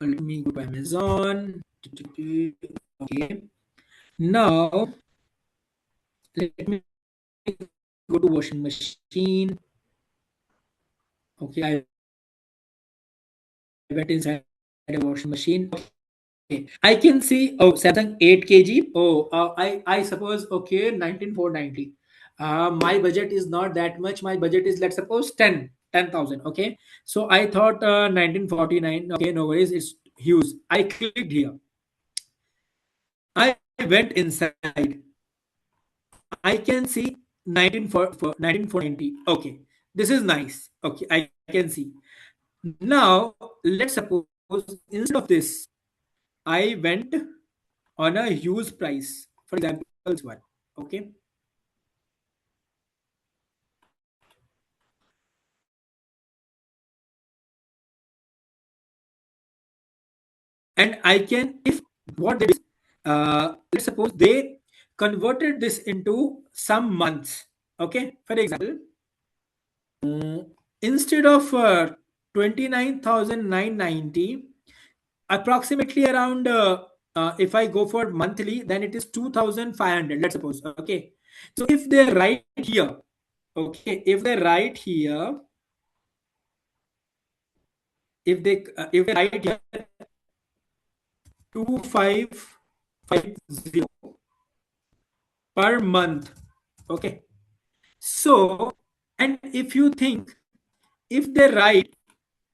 B: Let me go to Amazon. Okay, now let me go to washing machine. Okay, I went inside a washing machine. Okay, I can see. Oh, Samsung 8 kg. Oh, I suppose. Okay, 19,490. My budget is not that much. My budget is, let's suppose, 10,000. Okay, so I thought 1949. Okay, no worries. It's huge. I clicked here. I went inside. I can see 19,490. Okay, this is nice. Okay, I can see. Now let's suppose instead of this, I went on a huge price. For example, this one. Okay, and I can, if what they do is, let's suppose they converted this into some months. Okay, for example, instead of 29,990, approximately around, if I go for monthly, then it is 2,500, let's suppose. Okay, so if they write here, okay, if they write here, if they write here 2,550 per month. Okay, so, and if you think, if they write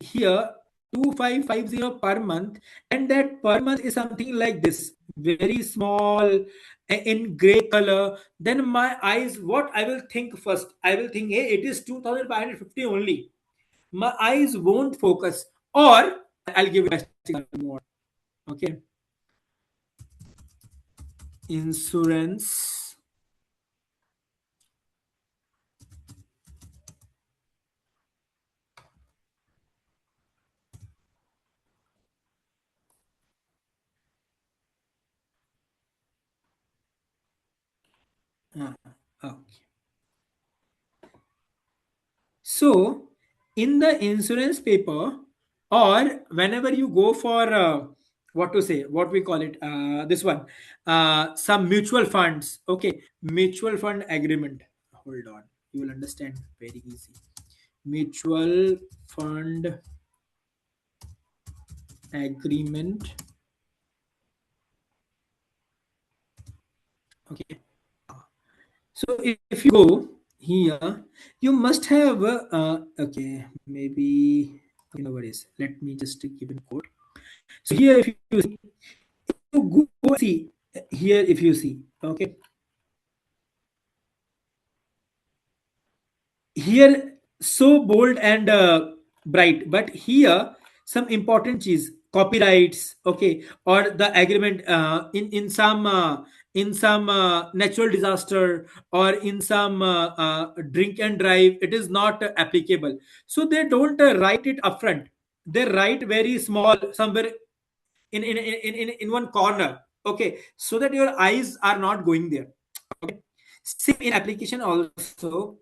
B: here 2,550 per month, and that per month is something like this, very small, in gray color, then my eyes, what I will think first, I will think, hey, it is 2,550 only. My eyes won't focus. Or I'll give you more. Okay, insurance. uh, okay. So, in the insurance paper, or whenever you go for, what to say, what we call it, this one, some mutual funds, okay, mutual fund agreement. Hold on, you will understand very easy. Mutual fund agreement. Okay, so if you go here, you must have, okay, maybe, okay, no worries. Let me just give a code. So here, if you see, you go see here, if you see, okay, here so bold and bright, but here some important cheese, copyrights, okay, or the agreement, in some natural disaster, or in some drink and drive, it is not applicable. So they don't write it upfront. They write very small somewhere in one corner. Okay, so that your eyes are not going there. Okay, same in application also.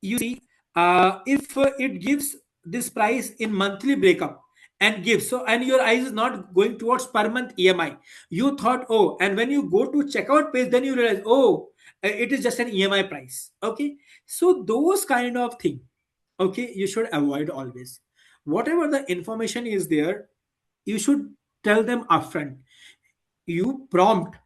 B: You see, if it gives this price in monthly breakup, and gives, so, and your eyes is not going towards per month EMI, you thought, oh, and when you go to checkout page, then you realize, oh, it is just an EMI price. Okay, so those kind of thing, okay, you should avoid always. Whatever the information is there, you should tell them upfront. You prompt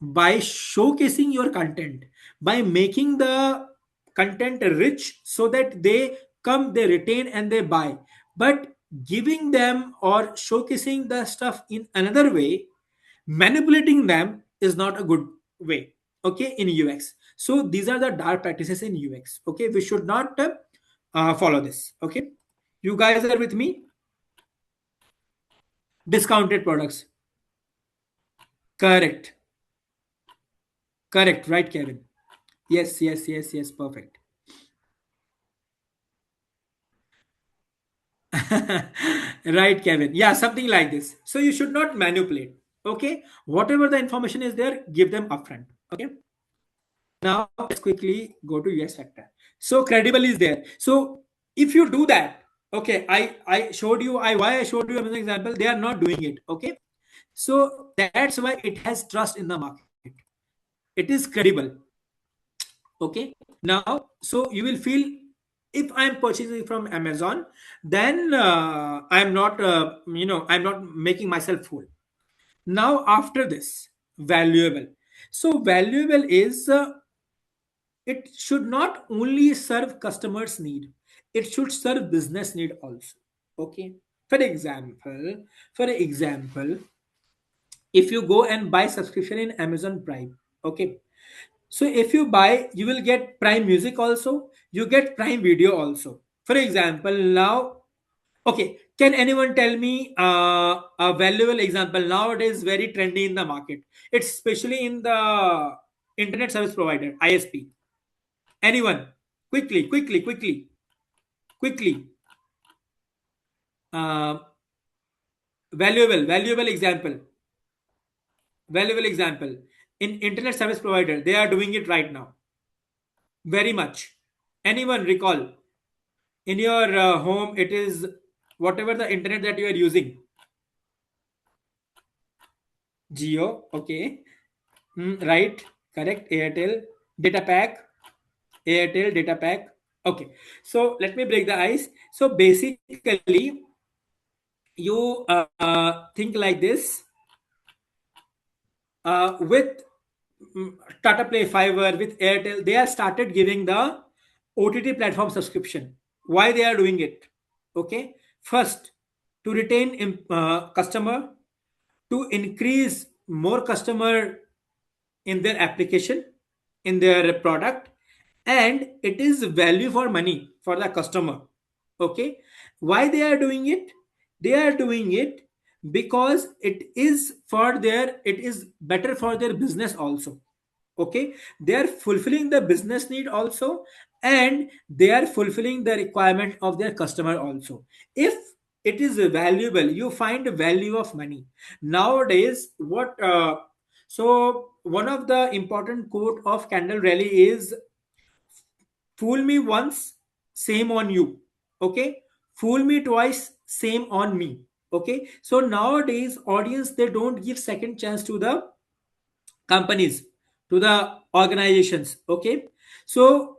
B: by showcasing your content, by making the content rich, so that they come, they retain, and they buy. But giving them or showcasing the stuff in another way, manipulating them, is not a good way, okay, in UX. So these are the dark practices in UX. Okay, we should not follow this. Okay, you guys are with me? Discounted products. Correct. Correct, right, Kevin? Yes, yes, yes, yes, perfect. Right, Kevin. Yeah, something like this. So you should not manipulate. Okay, whatever the information is there, give them upfront. Okay. Now let's quickly go to US factor. So credible is there. So if you do that, okay, I showed you I why I showed you as an example. They are not doing it. Okay, so that's why it has trust in the market. It is credible. Okay, now so you will feel if I'm purchasing from Amazon, then I'm not I'm not making myself fool. Now after this, valuable. So valuable is it should not only serve customers need, it should serve business need also. Okay, for example, if you go and buy subscription in Amazon Prime, okay, so if you buy, you will get Prime Music also, you get Prime Video also. For example, now, okay, can anyone tell me a valuable example nowadays very trendy in the market? It's especially in the internet service provider, ISP. Anyone? Quickly, quickly, quickly, quickly. Uh, valuable example. Valuable example. In internet service provider, they are doing it right now. Very much. Anyone recall? In your home, it is whatever the internet that you are using. Geo, okay. Right, correct. Airtel data pack. Okay, so let me break the ice. So basically, you think like this with Tata Play Fiber, with Airtel, they have started giving the OTT platform subscription. Why they are doing it? Okay, first to retain customer, to increase more customer in their application, in their product, and it is value for money for the customer. Okay, why they are doing it? They are doing it because it is better for their business also. Okay, they are fulfilling the business need also, and they are fulfilling the requirement of their customer also. If it is valuable, you find value of money nowadays. What so one of the important quote of Candle Rally is, fool me once, same on you. Okay, fool me twice, same on me. Okay, so nowadays audience, they don't give second chance to the companies, to the organizations. Okay, so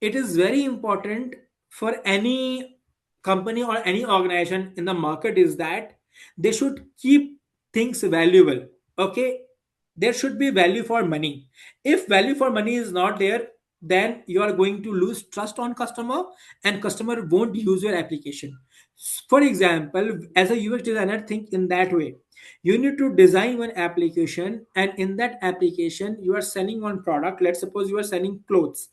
B: it is very important for any company or any organization in the market is that they should keep things valuable. Okay, there should be value for money. If value for money is not there, then you are going to lose trust on customer, and customer won't use your application. For example, as a UX designer, think in that way. You need to design one application, and in that application you are selling one product. Let's suppose you are selling clothes.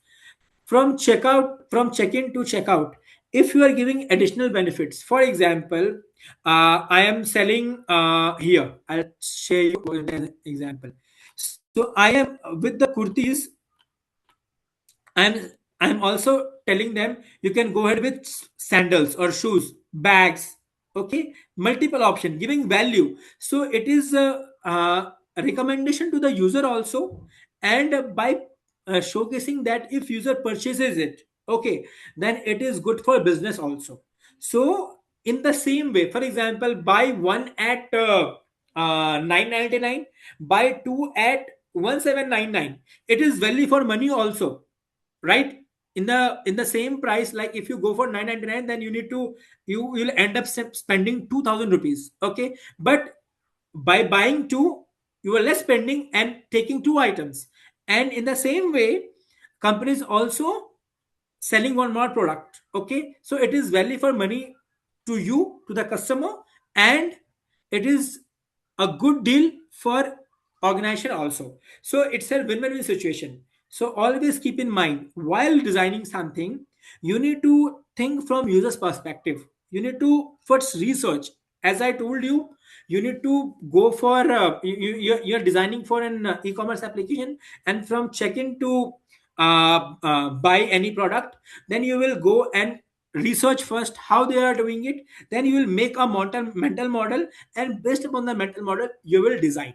B: From check-in to checkout, if you are giving additional benefits, for example, I am selling here, I'll share you an example. So I am with the kurtis, I'm I'm also telling them you can go ahead with sandals or shoes, bags. Okay, multiple option, giving value. So it is a recommendation to the user also, and by showcasing that if user purchases it, okay, then it is good for business also. So in the same way, for example, buy one at 999, buy two at 1799. It is value for money also, right? In the same price, like if you go for 999, then you will end up spending 2000 rupees. Okay, but by buying two, you are less spending and taking two items. And in the same way, companies also selling one more product. Okay, so it is value for money to you, to the customer, and it is a good deal for organization also. So it's a win-win situation. So always keep in mind, while designing something, you need to think from user's perspective. You need to first research. As I told you, you need to go for you're designing for an e-commerce application, and from check-in to buy any product, then you will go and research first how they are doing it, then you will make a mental model, and based upon the mental model you will design.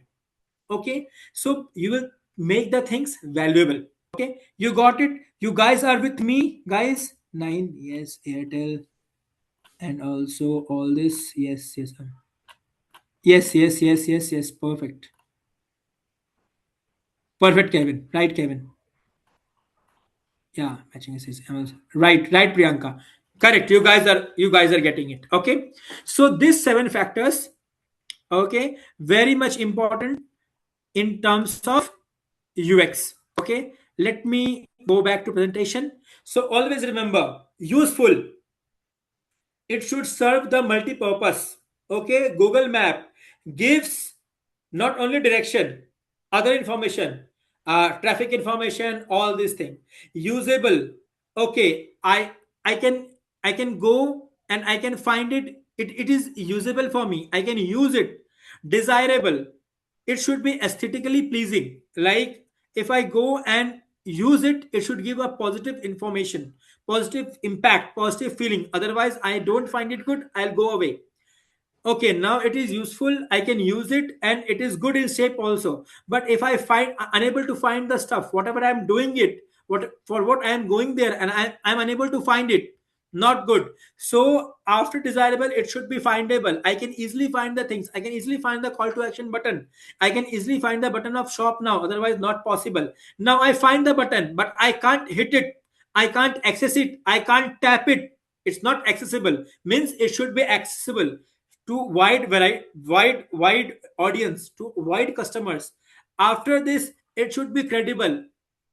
B: Okay, so you will make the things valuable. Okay, you got it? You guys are with me, guys? 9, yes, Airtel, and also all this, yes, yes, yes, yes, yes, yes, yes, perfect. Perfect, Kevin. Right, Kevin. Yeah, matching is right, right, Priyanka. Correct. You guys are getting it. Okay. So these seven factors, okay, very much important in terms of UX. Okay. Let me go back to presentation. So always remember, useful, it should serve the multi-purpose. Okay, Google Map gives not only direction, other information, traffic information, all these things. Usable. Okay, I can go and I can find it. It is usable for me. I can use it. Desirable. It should be aesthetically pleasing. Like if I go and use it, it should give a positive information, positive impact, positive feeling. Otherwise, I don't find it good, I'll go away. Okay, now it is useful, I can use it, and it is good in shape also. But if I find unable to find the stuff, whatever I'm doing it, what I am going there, and I'm unable to find it, not good. So after desirable, it should be findable. I can easily find the things, I can easily find the call to action button, I can easily find the button of shop now, otherwise not possible. Now I find the button, but I can't hit it, I can't access it, I can't tap it. It's not accessible, means it should be accessible to wide variety, wide audience, to wide customers. After this, it should be credible.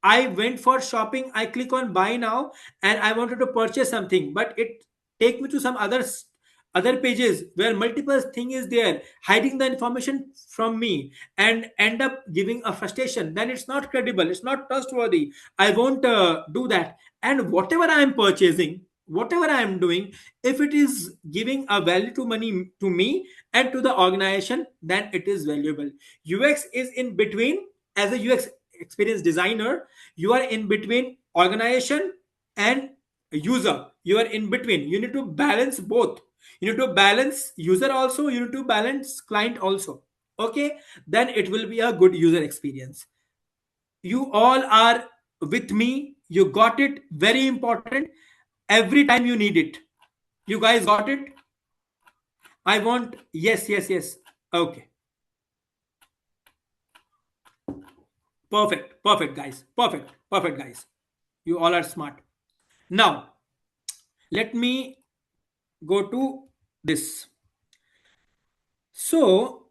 B: I went for shopping, I click on buy now, and I wanted to purchase something, but it take me to some other pages where multiple thing is there hiding the information from me, and end up giving a frustration. Then it's not credible, it's not trustworthy. I won't do that. And whatever I am purchasing, whatever I am doing, if it is giving a value to money to me and to the organization, then it is valuable. UX is in between. As a UX experience designer, you are in between organization and user. You are in between, you need to balance both. You need to balance user also, you need to balance client also. Okay, then it will be a good user experience. You all are with me, you got it, very important. Every time you need it, you guys got it. I want, yes, yes, yes. Okay, perfect, perfect, guys, perfect, perfect, guys. You all are smart. Now let me go to this. So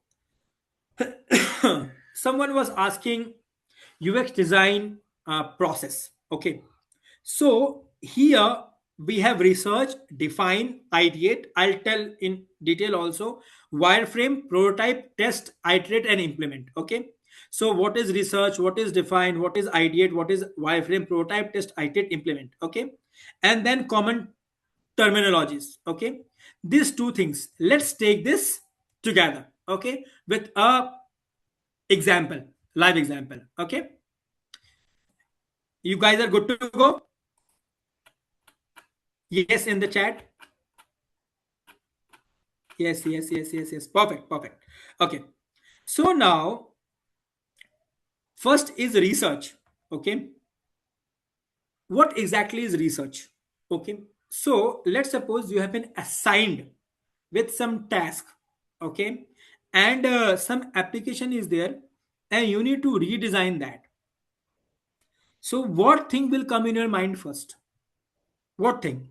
B: someone was asking UX design process. Okay, so here we have research, define, ideate. I'll tell in detail also. Wireframe, prototype, test, iterate, and implement. Okay. So what is research? What is define? What is ideate? What is wireframe, prototype, test, iterate, implement? Okay. And then common terminologies. Okay. These two things. Let's take this together. Okay. With a example, live example. Okay. You guys are good to go? Yes, in the chat. Yes, yes, yes, yes, yes. Perfect, perfect. Okay. So now, first is research. Okay. What exactly is research? Okay. So let's suppose you have been assigned with some task. Okay. And some application is there, and you need to redesign that. So, what thing will come in your mind first? What thing?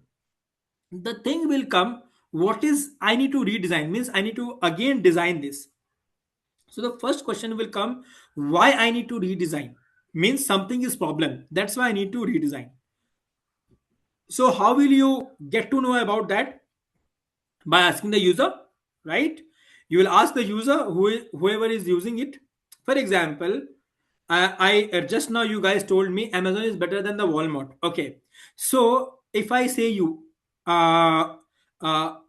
B: The thing will come. What is I need to redesign? Means I need to again design this. So the first question will come, why I need to redesign? Means something is problem. That's why I need to redesign. So how will you get to know about that? By asking the user, right? You will ask the user whoever is using it. For example, I just now you guys told me Amazon is better than the Walmart. Okay, so if I say uh,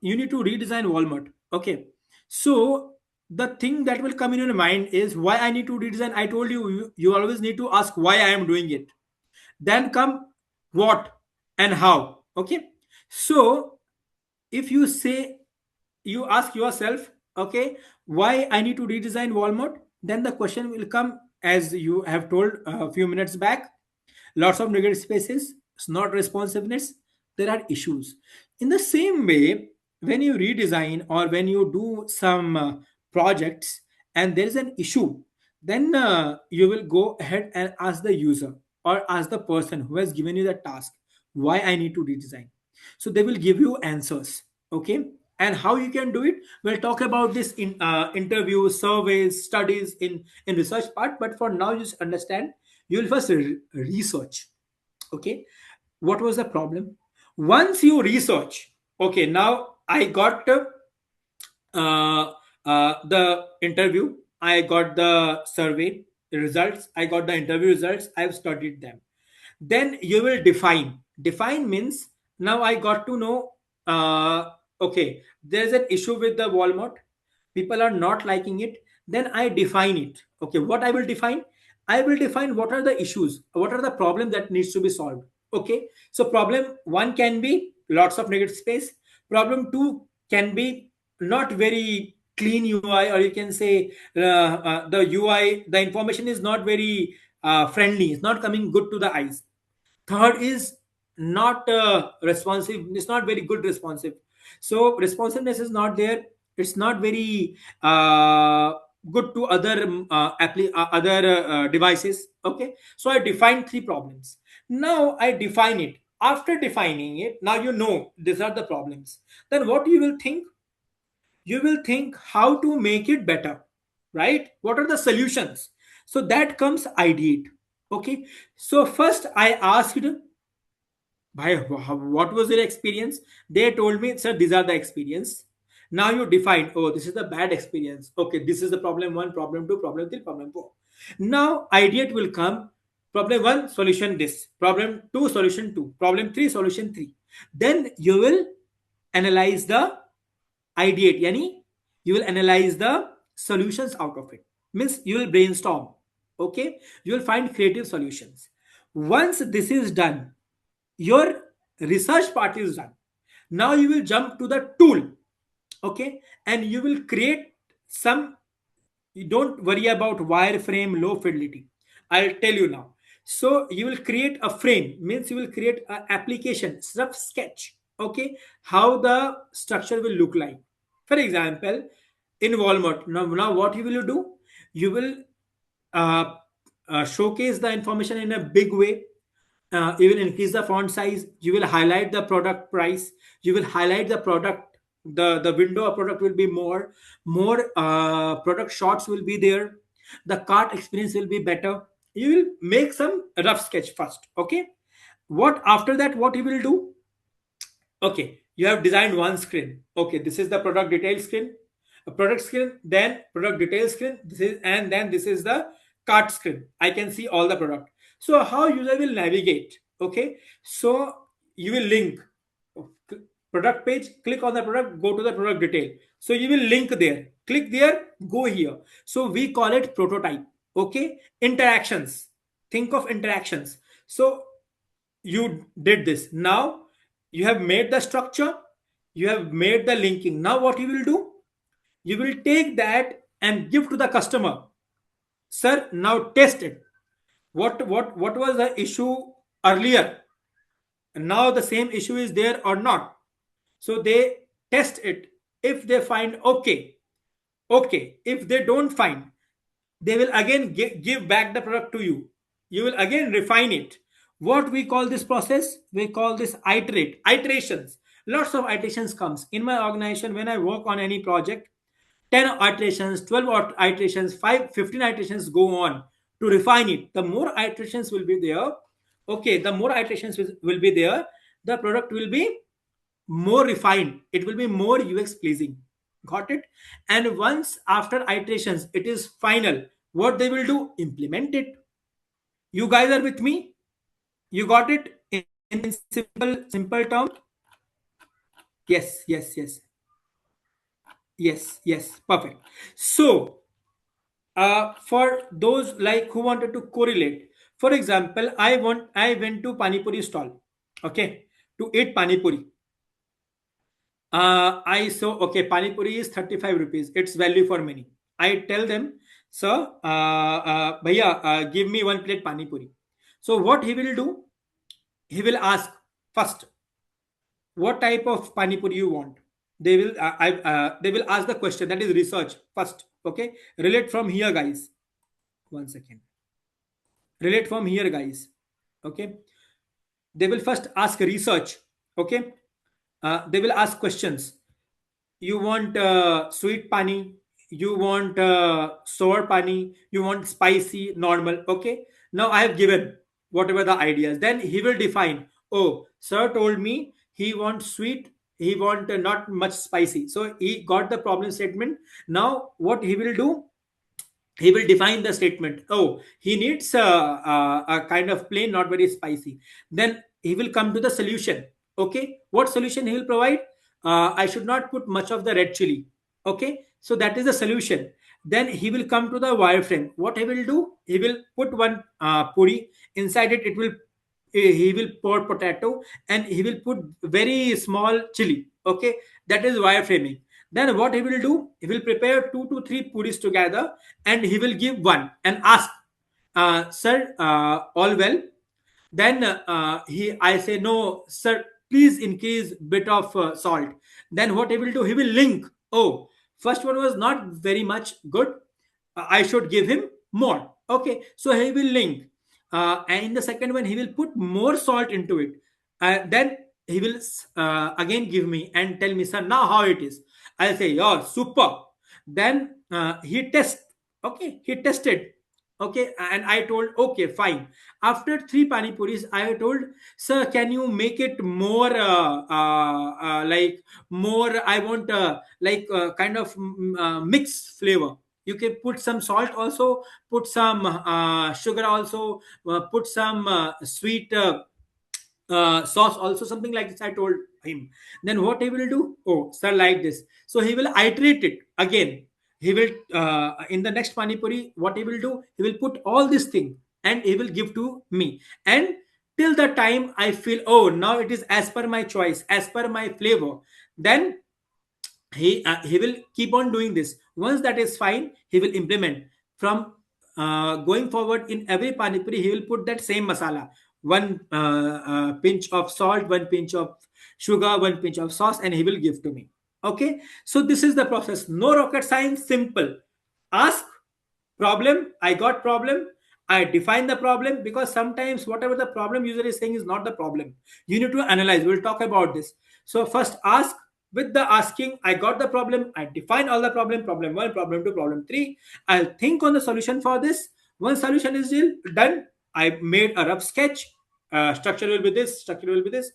B: you need to redesign Walmart. Okay, so the thing that will come in your mind is why I need to redesign. I told you, you always need to ask why I am doing it. Then come what and how. Okay, So if you say, you ask yourself, okay, why I need to redesign Walmart, then the question will come, as you have told a few minutes back, lots of negative spaces, it's not responsiveness, there are issues. In the same way, when you redesign or when you do some projects and there is an issue, then you will go ahead and ask the user or ask the person who has given you the task, why I need to redesign. So they will give you answers. Okay, and how you can do it, we'll talk about this in interviews, surveys, studies in research part. But for now, just understand, you will first research. Okay, what was the problem? Once you research, okay, now I got uh, the interview, I got the survey results, I got the interview results, I've studied them. Then you will define means, now I got to know, okay, there's an issue with the Walmart, people are not liking it, then I define it. Okay, what I will define, I will define what are the issues, what are the problems that needs to be solved. Okay, so problem one can be lots of negative space, problem two can be not very clean UI, or you can say the UI, the information is not very friendly, it's not coming good to the eyes. Third is not responsive, it's not very good responsive. So responsiveness is not there, it's not very good to other other devices. Okay, so I defined three problems. Now I define it. After defining it, now you know these are the problems. Then what you will think, you will think how to make it better, right? What are the solutions? So that comes ideate. Okay, so first I asked, what was your experience? They told me, sir, these are the experience. Now you define, oh, this is the bad experience. Okay, this is the problem one, problem two, problem three, problem four. Now ideate will come. Problem one, solution this. Problem two, solution two. Problem three, solution three. Then you will analyze the ideate. Yani, you will analyze the solutions out of it. Means you will brainstorm. Okay, you will find creative solutions. Once this is done, your research part is done. Now you will jump to the tool. Okay, and you will create some, you don't worry about wireframe low fidelity, I'll tell you now. So you will create a frame, means you will create an application rough sketch. Okay, how the structure will look like. For example, in Walmart, now what you will do, you will uh, showcase the information in a big way. You will increase the font size, you will highlight the product price, you will highlight the product, the window of product will be more product shots will be there, the cart experience will be better. You will make some rough sketch first. Okay, what after that, what you will do, okay, you have designed one screen. Okay, this is the product detail screen, a product screen, then product detail screen, this is, and then this is the cart screen, I can see all the product. So how user will navigate? Okay, so you will link product page, click on the product, go to the product detail, so you will link there, click there, go here. So we call it prototype. Okay, interactions, think of interactions. So you did this, now you have made the structure, you have made the linking. Now what you will do, you will take that and give to the customer, sir, now test it. What was the issue earlier, and now the same issue is there or not. So they test it. If they find okay, okay, if they don't find, they will again give back the product to you. You will again refine it. What we call this process, we call this iterations. Lots of iterations comes in my organization. When I work on any project, 10 iterations, 12 iterations, 5 15 iterations go on to refine it. The more iterations will be there, okay, the more iterations will be there, the product will be more refined, it will be more UX pleasing. Got it? And once after iterations it is final, what they will do, implement it. You guys are with me? You got it in simple term? Yes, perfect. So for those like who wanted to correlate, for example, I went to pani puri stall, okay, to eat pani puri. I so okay, pani puri is 35 rupees. It's value for many. I tell them, sir, bhaiya, give me one plate pani puri. So what he will do? He will ask first, what type of pani puri you want. They will ask the question, that is research first. Okay, relate from here, guys. One second. Relate from here, guys. Okay, they will first ask research. Okay, they will ask questions. You want sweet pani, you want sour pani, you want spicy, normal. Okay, now I have given whatever the ideas, then he will define. Oh, sir told me he wants sweet, he want not much spicy, so he got the problem statement. Now what he will do, he will define the statement. Oh, he needs a kind of plain, not very spicy. Then he will come to the solution. Okay, what solution he will provide? I should not put much of the red chili. Okay, so that is the solution. Then he will come to the wireframe. What he will do, he will put one puri inside it. It will he will pour potato and he will put very small chili. Okay, that is wireframing. Then what he will do, he will prepare two to three puris together and he will give one and ask, sir, all well? Then I say, no sir, please increase bit of salt. Then what he will do, he will link. Oh, first one was not very much good, I should give him more. Okay, so he will link. And in the second one, he will put more salt into it. Then he will again give me and tell me, sir, now how it is. I'll say, oh, super. Then he test. Okay, he tested. Okay, and I told, okay, fine. After three pani puris, I told, sir, can you make it more like more? I want like kind of mixed flavor. You can put some salt also, put some sugar also, put some sweet sauce also, something like this. I told him. Then what he will do? Oh, sir, like this. So he will iterate it again. He will in the next pani puri. What he will do? He will put all this thing and he will give to me. And till the time I feel, oh, now it is as per my choice, as per my flavor. Then he will keep on doing this. Once that is fine, he will implement from going forward. In every pani puri he will put that same masala, one pinch of salt, one pinch of sugar, one pinch of sauce, and he will give to me. Okay, so this is the process. No rocket science, simple. Ask, problem, I got problem, I define the problem, because sometimes whatever the problem user is saying is not the problem. You need to analyze. We'll talk about this. So first ask. With the asking, I got the problem, I define all the problem one, problem two, problem three. I'll think on the solution for this. One solution is still done. I made a rough sketch. Structure will be this, structure will be this.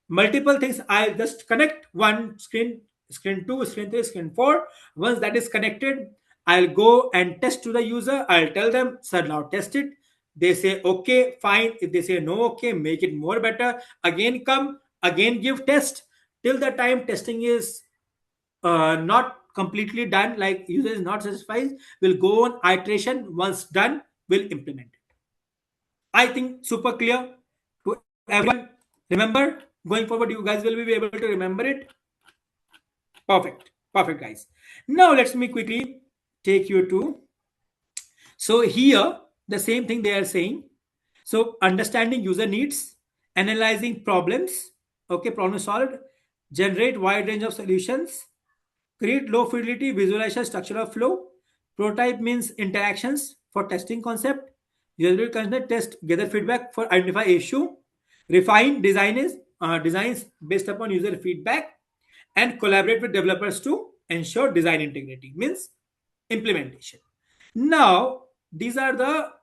B: Multiple things. I just connect one screen, screen 2, screen 3, screen 4. Once that is connected, I'll go and test to the user. I'll tell them, sir, now test it. They say okay, fine. If they say no, okay, make it more better. Again come, again give test. Till the time testing is not completely done, like user is not satisfied, we'll go on iteration. Once done, we'll implement it. I think super clear to everyone. Remember, going forward, you guys will be able to remember it. Perfect. Perfect, guys. Now, let me quickly take you to. So, here, the same thing they are saying. So, understanding user needs, analyzing problems, okay, problem solved, generate wide range of solutions, create low fidelity visualization structural flow. Prototype means interactions for testing concept. User will consider test, gather feedback for identify issue. Refine designs based upon user feedback, and collaborate with developers to ensure design integrity. Means implementation. Now these are the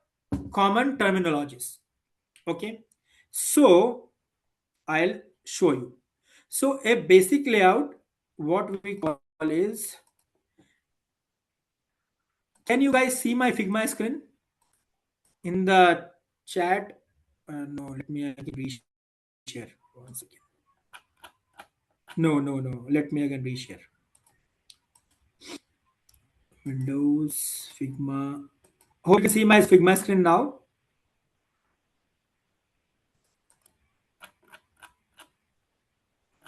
B: common terminologies. Okay, so I'll show you. So a basic layout, what we call is, can you guys see my Figma screen in the chat? No, let me again reshare. One second. No. Let me again reshare. Windows, Figma. Hope you can see my Figma screen now.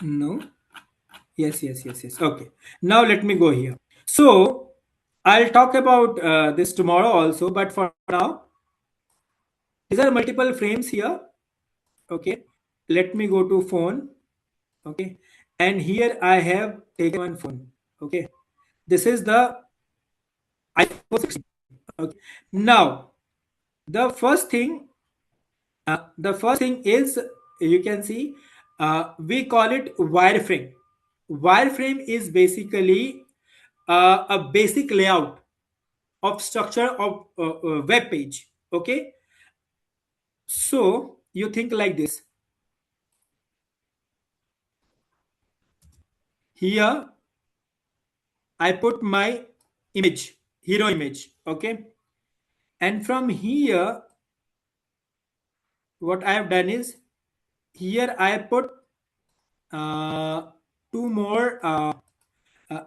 B: No. Yes. Okay. Now let me go here. So I'll talk about this tomorrow also, but for now, these are multiple frames here. Okay. Let me go to phone. Okay. And here I have taken one phone. Okay. This is the iPhone 16. Okay. Now, the first thing, is you can see we call it wireframe. Wireframe is basically a basic layout of structure of web page. Okay, so you think like this. Here I put my image, hero image. Okay, and from here what I have done is here I put uh, two more.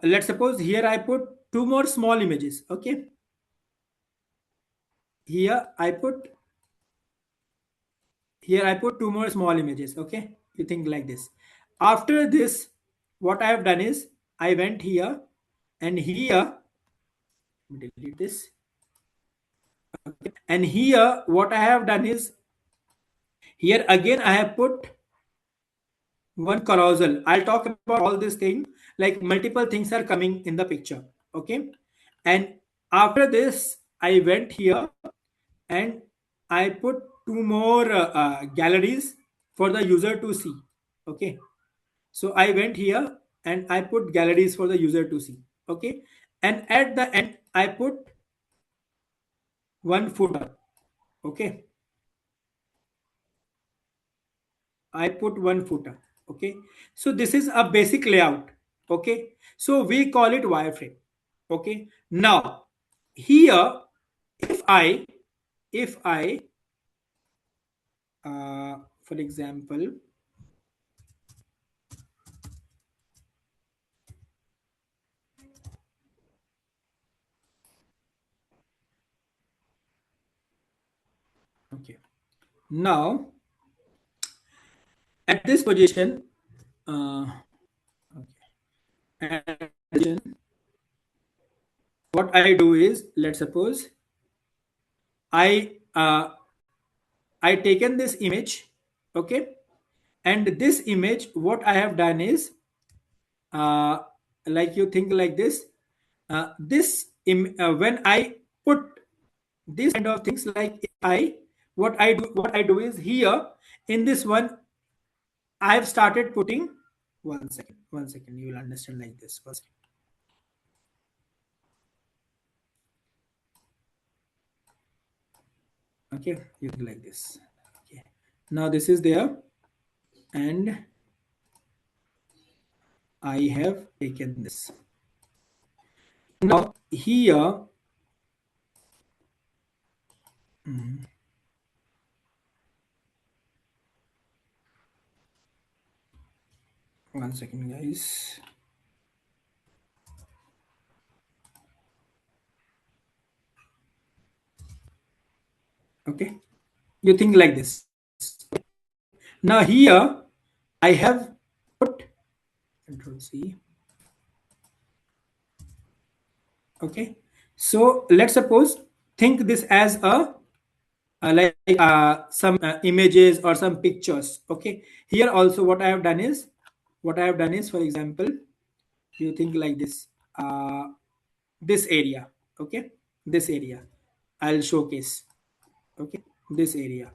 B: Let's suppose here I put two more small images. Okay, here I put two more small images. Okay, you think like this. After this, what I have done is I went here and here delete this. Okay. And here what I have done is here again I have put one carousel. I'll talk about all this thing, like multiple things are coming in the picture. Okay, and after this I went here and I put two more galleries for the user to see. Okay, so I went here and I put galleries for the user to see. Okay, and at the end I put one footer. Okay, I put one footer. Okay, so this is a basic layout. Okay, so we call it wireframe. Okay, now here if I if I for example, okay, now at this position, okay, at this position, what I do is, let's suppose I taken this image. Okay, and this image what I have done is uh, like you think like this. When I put this kind of things, like if I what I do is here in this one I have started putting one second, you will understand like this. One second. Okay, you think like this. Okay, now this is there and I have taken this. Now here, mhm, one second, guys. Okay, you think like this. Now here I have put Control C. Okay, so let's suppose think this as a like some images or some pictures. Okay, here also what I have done is, for example, you think like this. This area. Okay, this area I'll showcase. Okay, this area.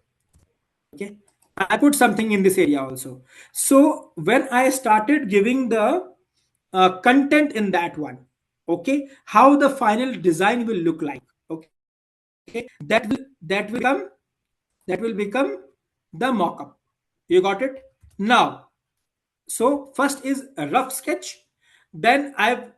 B: Okay, I put something in this area also. So when I started giving the content in that one, okay, how the final design will look like. Okay, that will become the mock-up. You got it now. So first is a rough sketch, then I've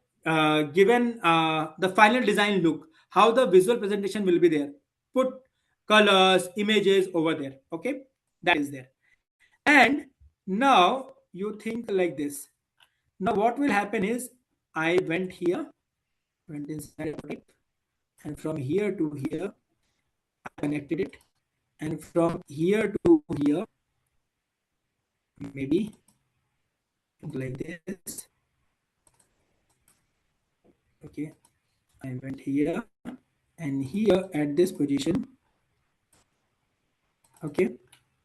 B: given the final design look, how the visual presentation will be there, put colors, images over there. Okay, that is there. And now you think like this. Now what will happen is I went here, went inside type, and from here to here I connected it, and from here to here maybe like this. Okay, I went here and here at this position. Okay,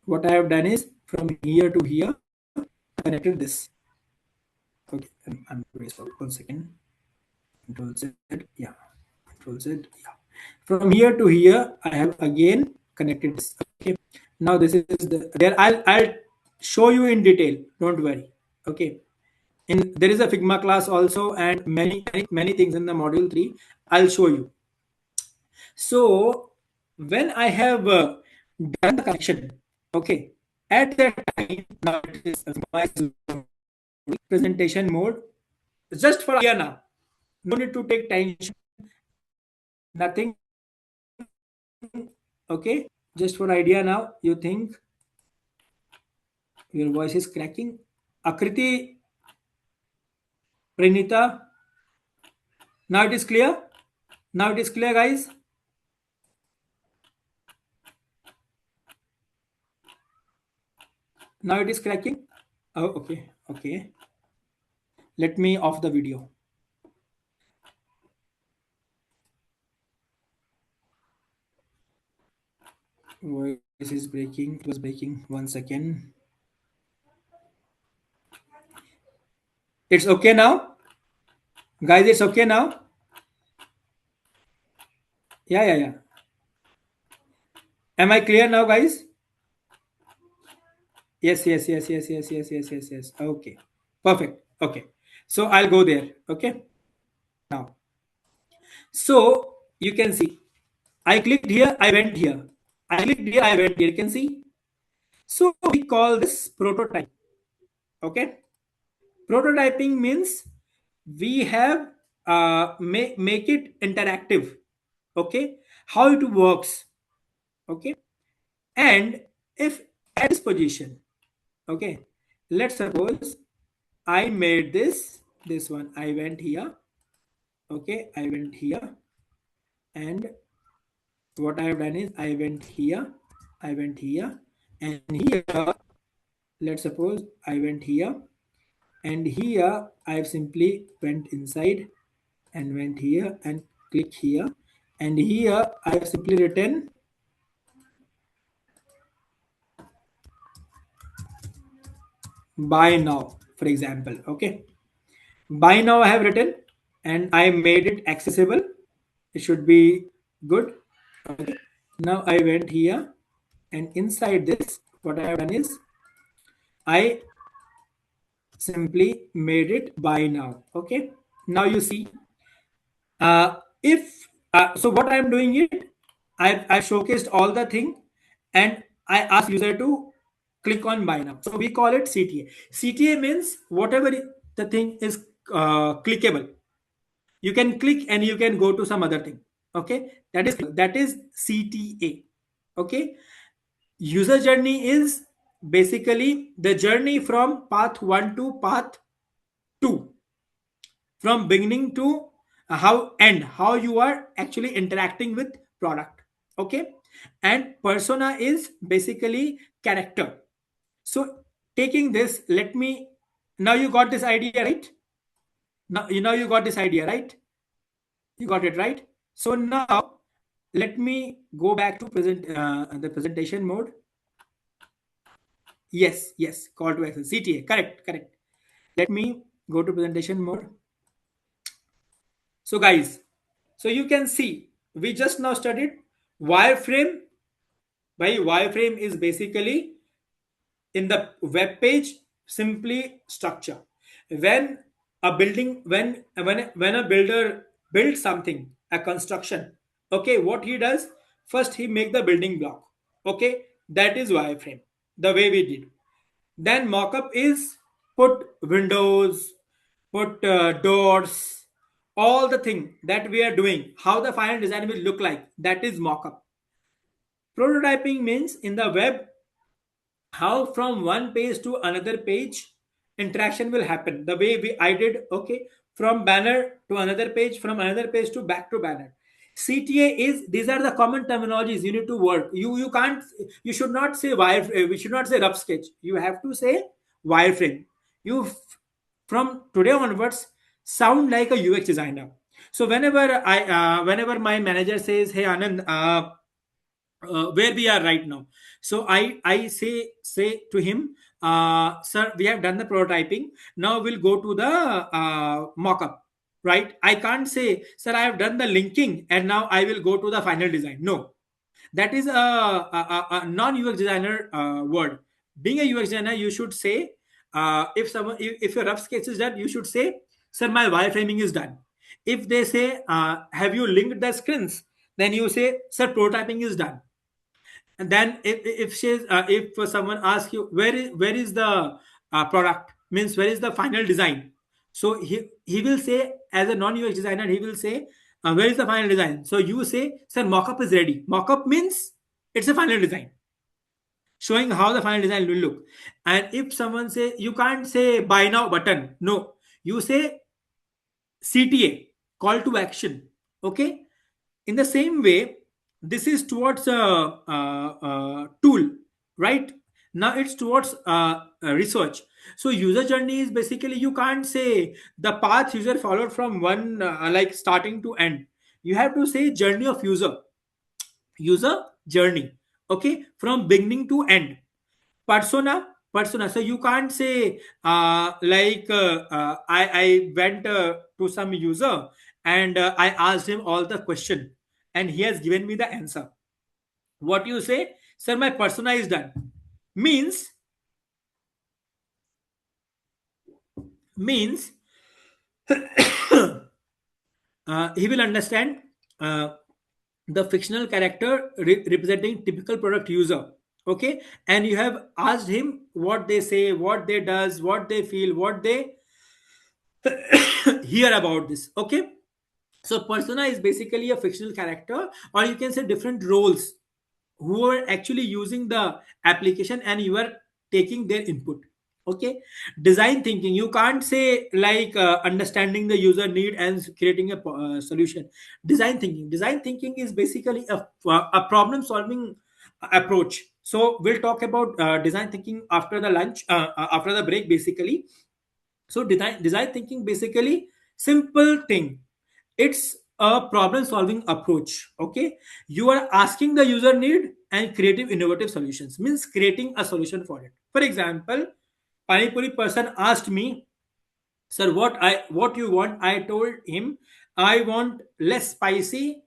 B: what I have done is from here to here connected this. Okay, I'm very sorry. 1 second. Control Z. Yeah. Control Z. Yeah. From here to here, I have again connected this. Okay. Now this is the there. I'll show you in detail. Don't worry. Okay. In there is a Figma class also and many things in the module 3. I'll show you. So when I have done the connection, okay, at that time now it is my presentation mode. Just for idea now. No need to take tension. Nothing. Okay. Just for idea now. You think your voice is cracking. Akriti, Pranita. Now it is clear. Now it is clear, guys. Now it is cracking. Oh, okay. Okay. Let me off the video. Voice is breaking. It was breaking. 1 second. It's okay now, guys. It's okay now. Yeah, yeah, yeah. Am I clear now, guys? Yes, yes, yes, yes, yes, yes, yes, yes, yes. Okay. Perfect. Okay. So I'll go there. Okay. Now. So you can see I clicked here, I went here. I clicked here, I went here. You can see. So we call this prototype. Okay. Prototyping means we have make it interactive. Okay. How it works. Okay. And if at this position, okay, let's suppose I made this one. I went here. Okay. I went here. And what I have done is I went here. I went here. And here, let's suppose I went here. And here I simply went inside and went here and click here. And here I have simply written buy now, for example. Okay. Buy now I have written and I made it accessible. It should be good. Okay. Now I went here and inside this, what I have done is I simply made it buy now. Okay. Now you see if so what I'm doing it, I showcased all the thing and I asked user to click on buy now. So we call it CTA. CTA means whatever the thing is clickable. You can click and you can go to some other thing. Okay, that is CTA. Okay, user journey is basically the journey from path 1 to path 2, from beginning to how end, how you are actually interacting with product. Okay, and persona is basically character. So taking this, let me, now you got this idea, right? Now you know you got this idea, right? You got it right. So now let me go back to the presentation mode. Yes, yes, call to action, CTA, correct, correct. Let me go to presentation mode. So guys, so you can see we just now studied wireframe. By wireframe is basically in the web page simply structure. When a building, when a builder builds something, a construction, okay, what he does, first he make the building block. Okay, that is wireframe, the way we did. Then mockup is put windows, put doors, all the thing that we are doing, how the final design will look like, that is mockup. Prototyping means in the web, how from one page to another page interaction will happen, the way I did. Okay, from banner to another page, from another page to back to banner. CTA is, these are the common terminologies you need to work. You can't, you should not say wire, we should not say rough sketch, you have to say wireframe. You from today onwards sound like a UX designer. So whenever my manager says, "Hey Anand, where we are right now," so I say to him, "Sir, we have done the prototyping. Now we'll go to the mock-up." Right? I can't say, "Sir, I have done the linking and now I will go to the final design." No, that is a non UX designer word. Being a UX designer, you should say, if your rough sketch is done, you should say, "Sir, my wireframing is done." If they say, "Have you linked the screens?" then you say, "Sir, prototyping is done." And then if someone asks you, where is the product, means where is the final design, so he will say, as a non UX designer, he will say, "Where is the final design?" So you say, "Sir, mockup is ready." Mockup means it's a final design, showing how the final design will look. And if someone say, you can't say "buy now" button, no, you say CTA, call to action. Okay. In the same way, this is towards a tool, right? Now it's towards research. So user journey is basically, you can't say the path user followed from one like starting to end. You have to say journey of user journey. Okay, from beginning to end. Persona, so you can't say I went to some user and I asked him all the question and he has given me the answer. What you say, "Sir, my persona is done," means means he will understand uh, the fictional character representing typical product user. Okay, and you have asked him what they say, what they does, what they feel, what they hear about this. Okay, so persona is basically a fictional character, or you can say different roles who are actually using the application and you are taking their input. Okay, design thinking, you can't say understanding the user need and creating a solution. Design thinking is basically a problem solving approach. So we'll talk about design thinking after the lunch, after the break basically. So design thinking basically, simple thing, it's a problem solving approach. Okay, you are asking the user need and creative innovative solutions, means creating a solution for it. For example, pani puri person asked me, "Sir, what you want?" I told him, "I want less spicy,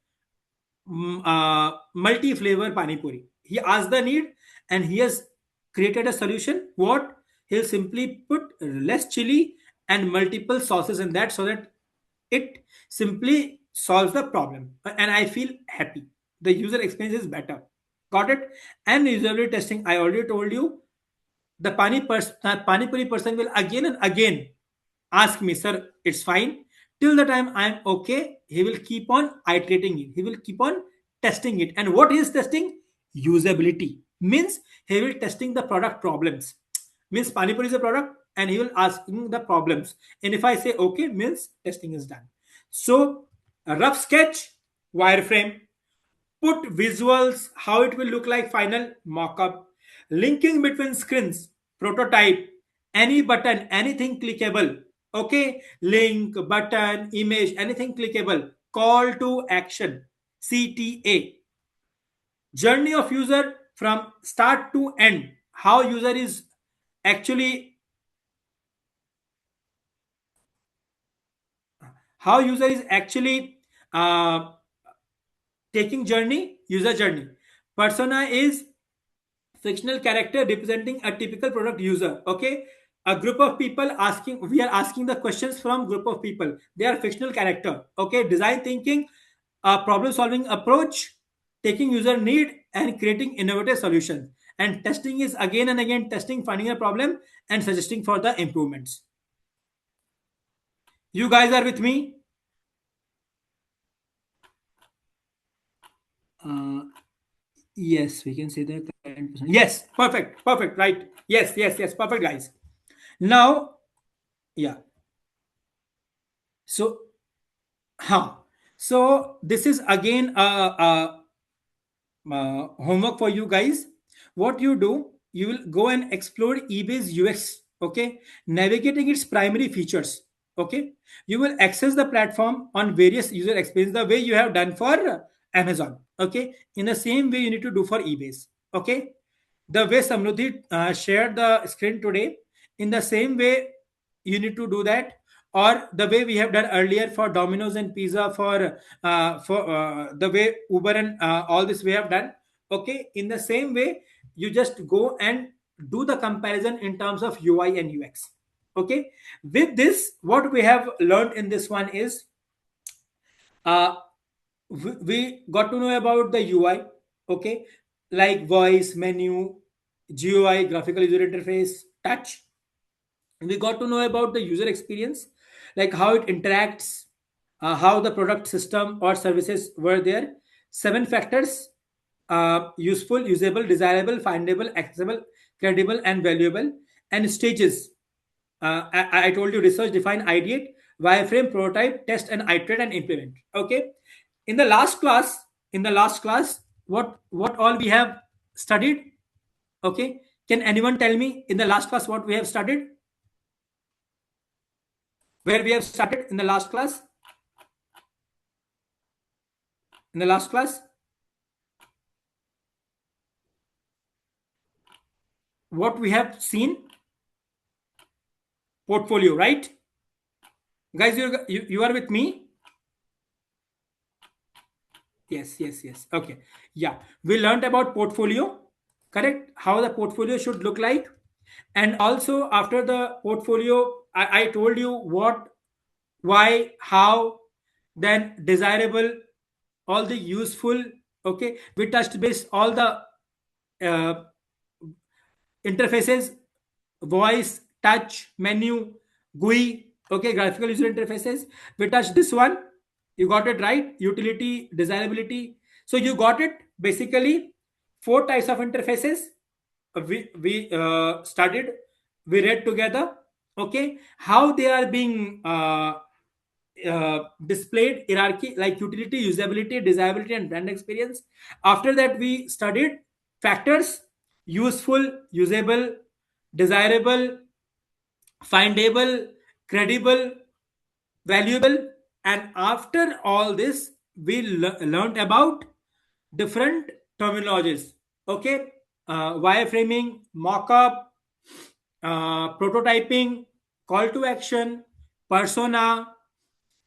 B: multi flavor pani puri." He asked the need and he has created a solution. What? He'll simply put less chili and multiple sauces in that, so that it simply solves the problem. And I feel happy. The user experience is better. Got it? And usability testing, I already told you, the pani puri person will again and again ask me, "Sir, it's fine." Till the time I'm okay, he will keep on iterating it. He will keep on testing it. And what he is testing? Usability. Means he will testing the product problems. Means Panipur is a product and he will asking the problems. And if I say okay, means testing is done. So a rough sketch, wireframe, put visuals, how it will look like, final mockup, linking between screens, prototype, any button, anything clickable. Okay, link, button, image, anything clickable, call to action, CTA, journey of user from start to end, how user is actually, uh, taking journey, user journey. Persona is fictional character representing a typical product user. Okay, a group of people asking, we are asking the questions from group of people, they are fictional character. Okay, design thinking, a problem solving approach, taking user need and creating innovative solutions. And testing is again and again testing, finding a problem and suggesting for the improvements. You guys are with me? uh, yes, we can say the current person. Yes, perfect, right. Yes, perfect, guys. Now, yeah. So, huh. So this is again homework for you guys. What you do, you will go and explore eBay's UX. Okay, navigating its primary features. Okay, you will access the platform on various user experience the way you have done for Amazon. Okay, in the same way you need to do for eBay's. Okay, the way Samruddhi shared the screen today, in the same way you need to do that, or the way we have done earlier for Domino's and Pizza, for the way Uber and all this we have done. Okay, in the same way you just go and do the comparison in terms of UI and UX. Okay, with this what we have learned in this one is uh, we got to know about the UI. Okay, like voice, menu, GUI, graphical user interface, touch. We got to know about the user experience, like how it interacts, how the product system or services were there. Seven factors: useful, usable, desirable, findable, accessible, credible, and valuable. And stages: I told you, research, define, ideate, wireframe, prototype, test, and iterate and implement. Okay. In the last class, what all we have studied? Okay. Can anyone tell me in the last class what we have studied? Where we have started in the last class? In the last class, what we have seen? Portfolio, right? Guys, you are with me? Yes, yes, yes. Okay. Yeah. We learned about portfolio, correct? How the portfolio should look like. And also, after the portfolio, I told you what, why, how, then desirable, all the useful. Okay. We touched base all the uh, interfaces: voice, touch, menu, GUI, okay, graphical user interfaces. We touched this one. You got it right. Utility, desirability. So you got it. Basically, four types of interfaces. We studied. We read together. Okay, how they are being displayed hierarchy, like utility, usability, desirability, and brand experience. After that, we studied factors: useful, usable, desirable, findable, credible, valuable. And after all this, we learned about different terminologies. Okay, wireframing, mock-up, prototyping, call to action, persona.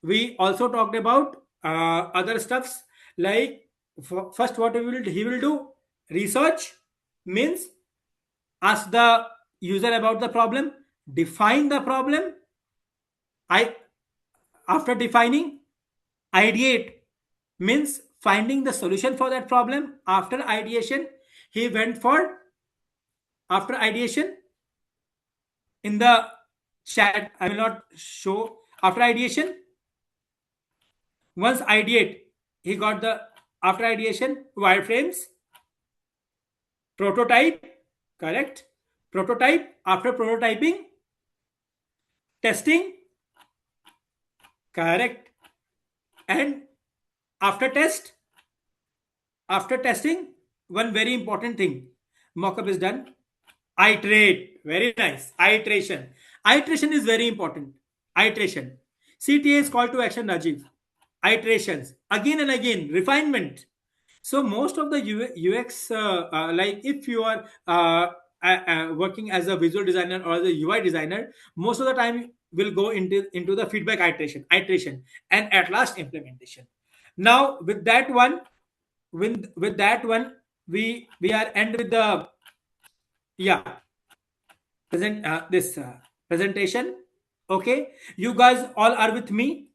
B: We also talked about other stuffs, like first what he will do: research, means ask the user about the problem, define the problem. I After defining, ideate, means finding the solution for that problem. After ideation, he went for, after ideation, in the chat I will not show. After ideation, once ideate, he got the, after ideation, wireframes, prototype, correct, prototype. After prototyping, testing, correct, and after test, after testing, one very important thing: mockup is done. Iterate, very nice. Iteration is very important. Iteration. CTA is call to action, Rajiv. Iterations, again and again, refinement. So most of the UX, like if you are working as a visual designer or as a UI designer, most of the time will go into the feedback, iteration, and at last implementation. Now with that one, with that one, we are end with the, yeah, this presentation. Okay, you guys all are with me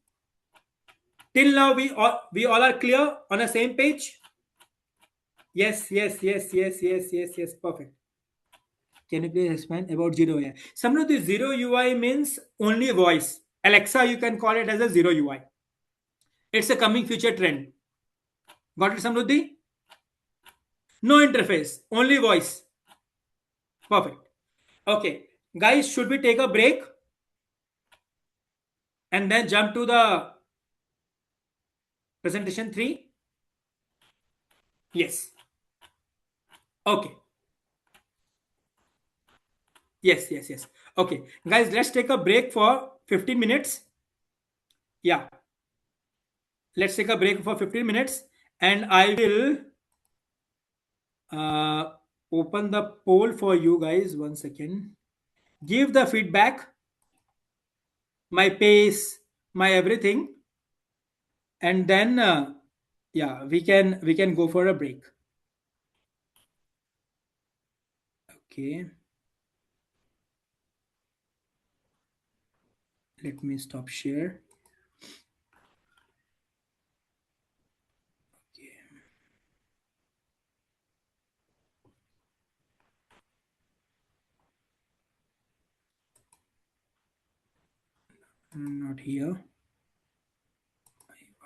B: till now. We all are clear on the same page. Yes, yes, yes, yes, yes, yes, yes. Perfect. Can you please explain about zero UI? Samruddhi, zero UI means only voice. Alexa, you can call it as a zero UI. It's a coming future trend. Got it, Samruddhi? No interface, only voice. Perfect. Okay, guys, should we take a break and then jump to the presentation three? Yes. Okay. Yes, yes, yes. Okay, guys, let's take a break for 15 minutes. Yeah, let's take a break for 15 minutes and I will uh, open the poll for you guys. One second. Give the feedback, my pace, my everything, and then yeah, we can go for a break. Okay, let me stop share. Okay, not here.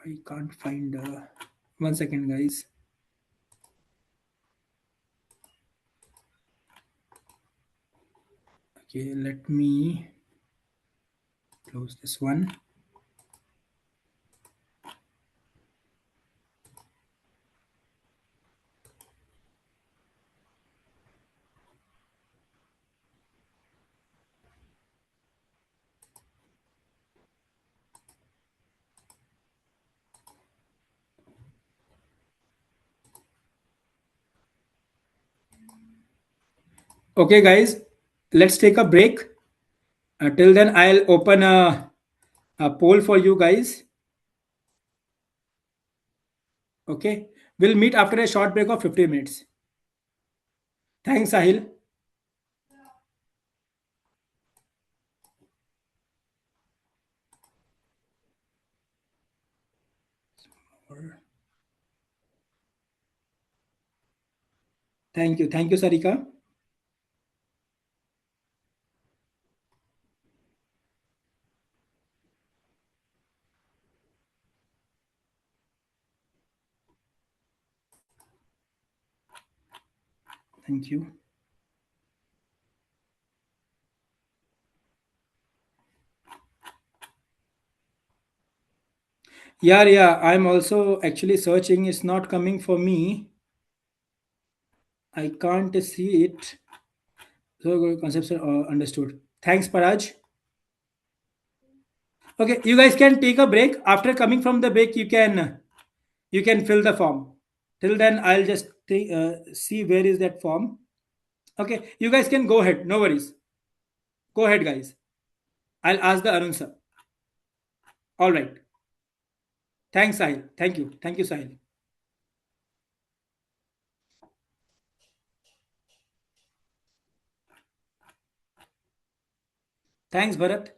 B: I can't find. One second, guys. Okay, let me close this one. Okay, guys, let's take a break. Till then, I'll open a poll for you guys. Okay, we'll meet after a short break of 15 minutes. Thanks, Sahil. Thank you, Sarika. Thank you. Yeah, yeah. I'm also actually searching. It's not coming for me. I can't see it. So concepts are understood. Thanks, Paraj. Okay, you guys can take a break. After coming from the break, you can fill the form. Till then, I'll just see where is that form. Okay, you guys can go ahead. No worries. Go ahead, guys. I'll ask the Arun sir. All right. Thanks, Sahil. Thank you. Thank you, Sahil. Thanks, Bharat.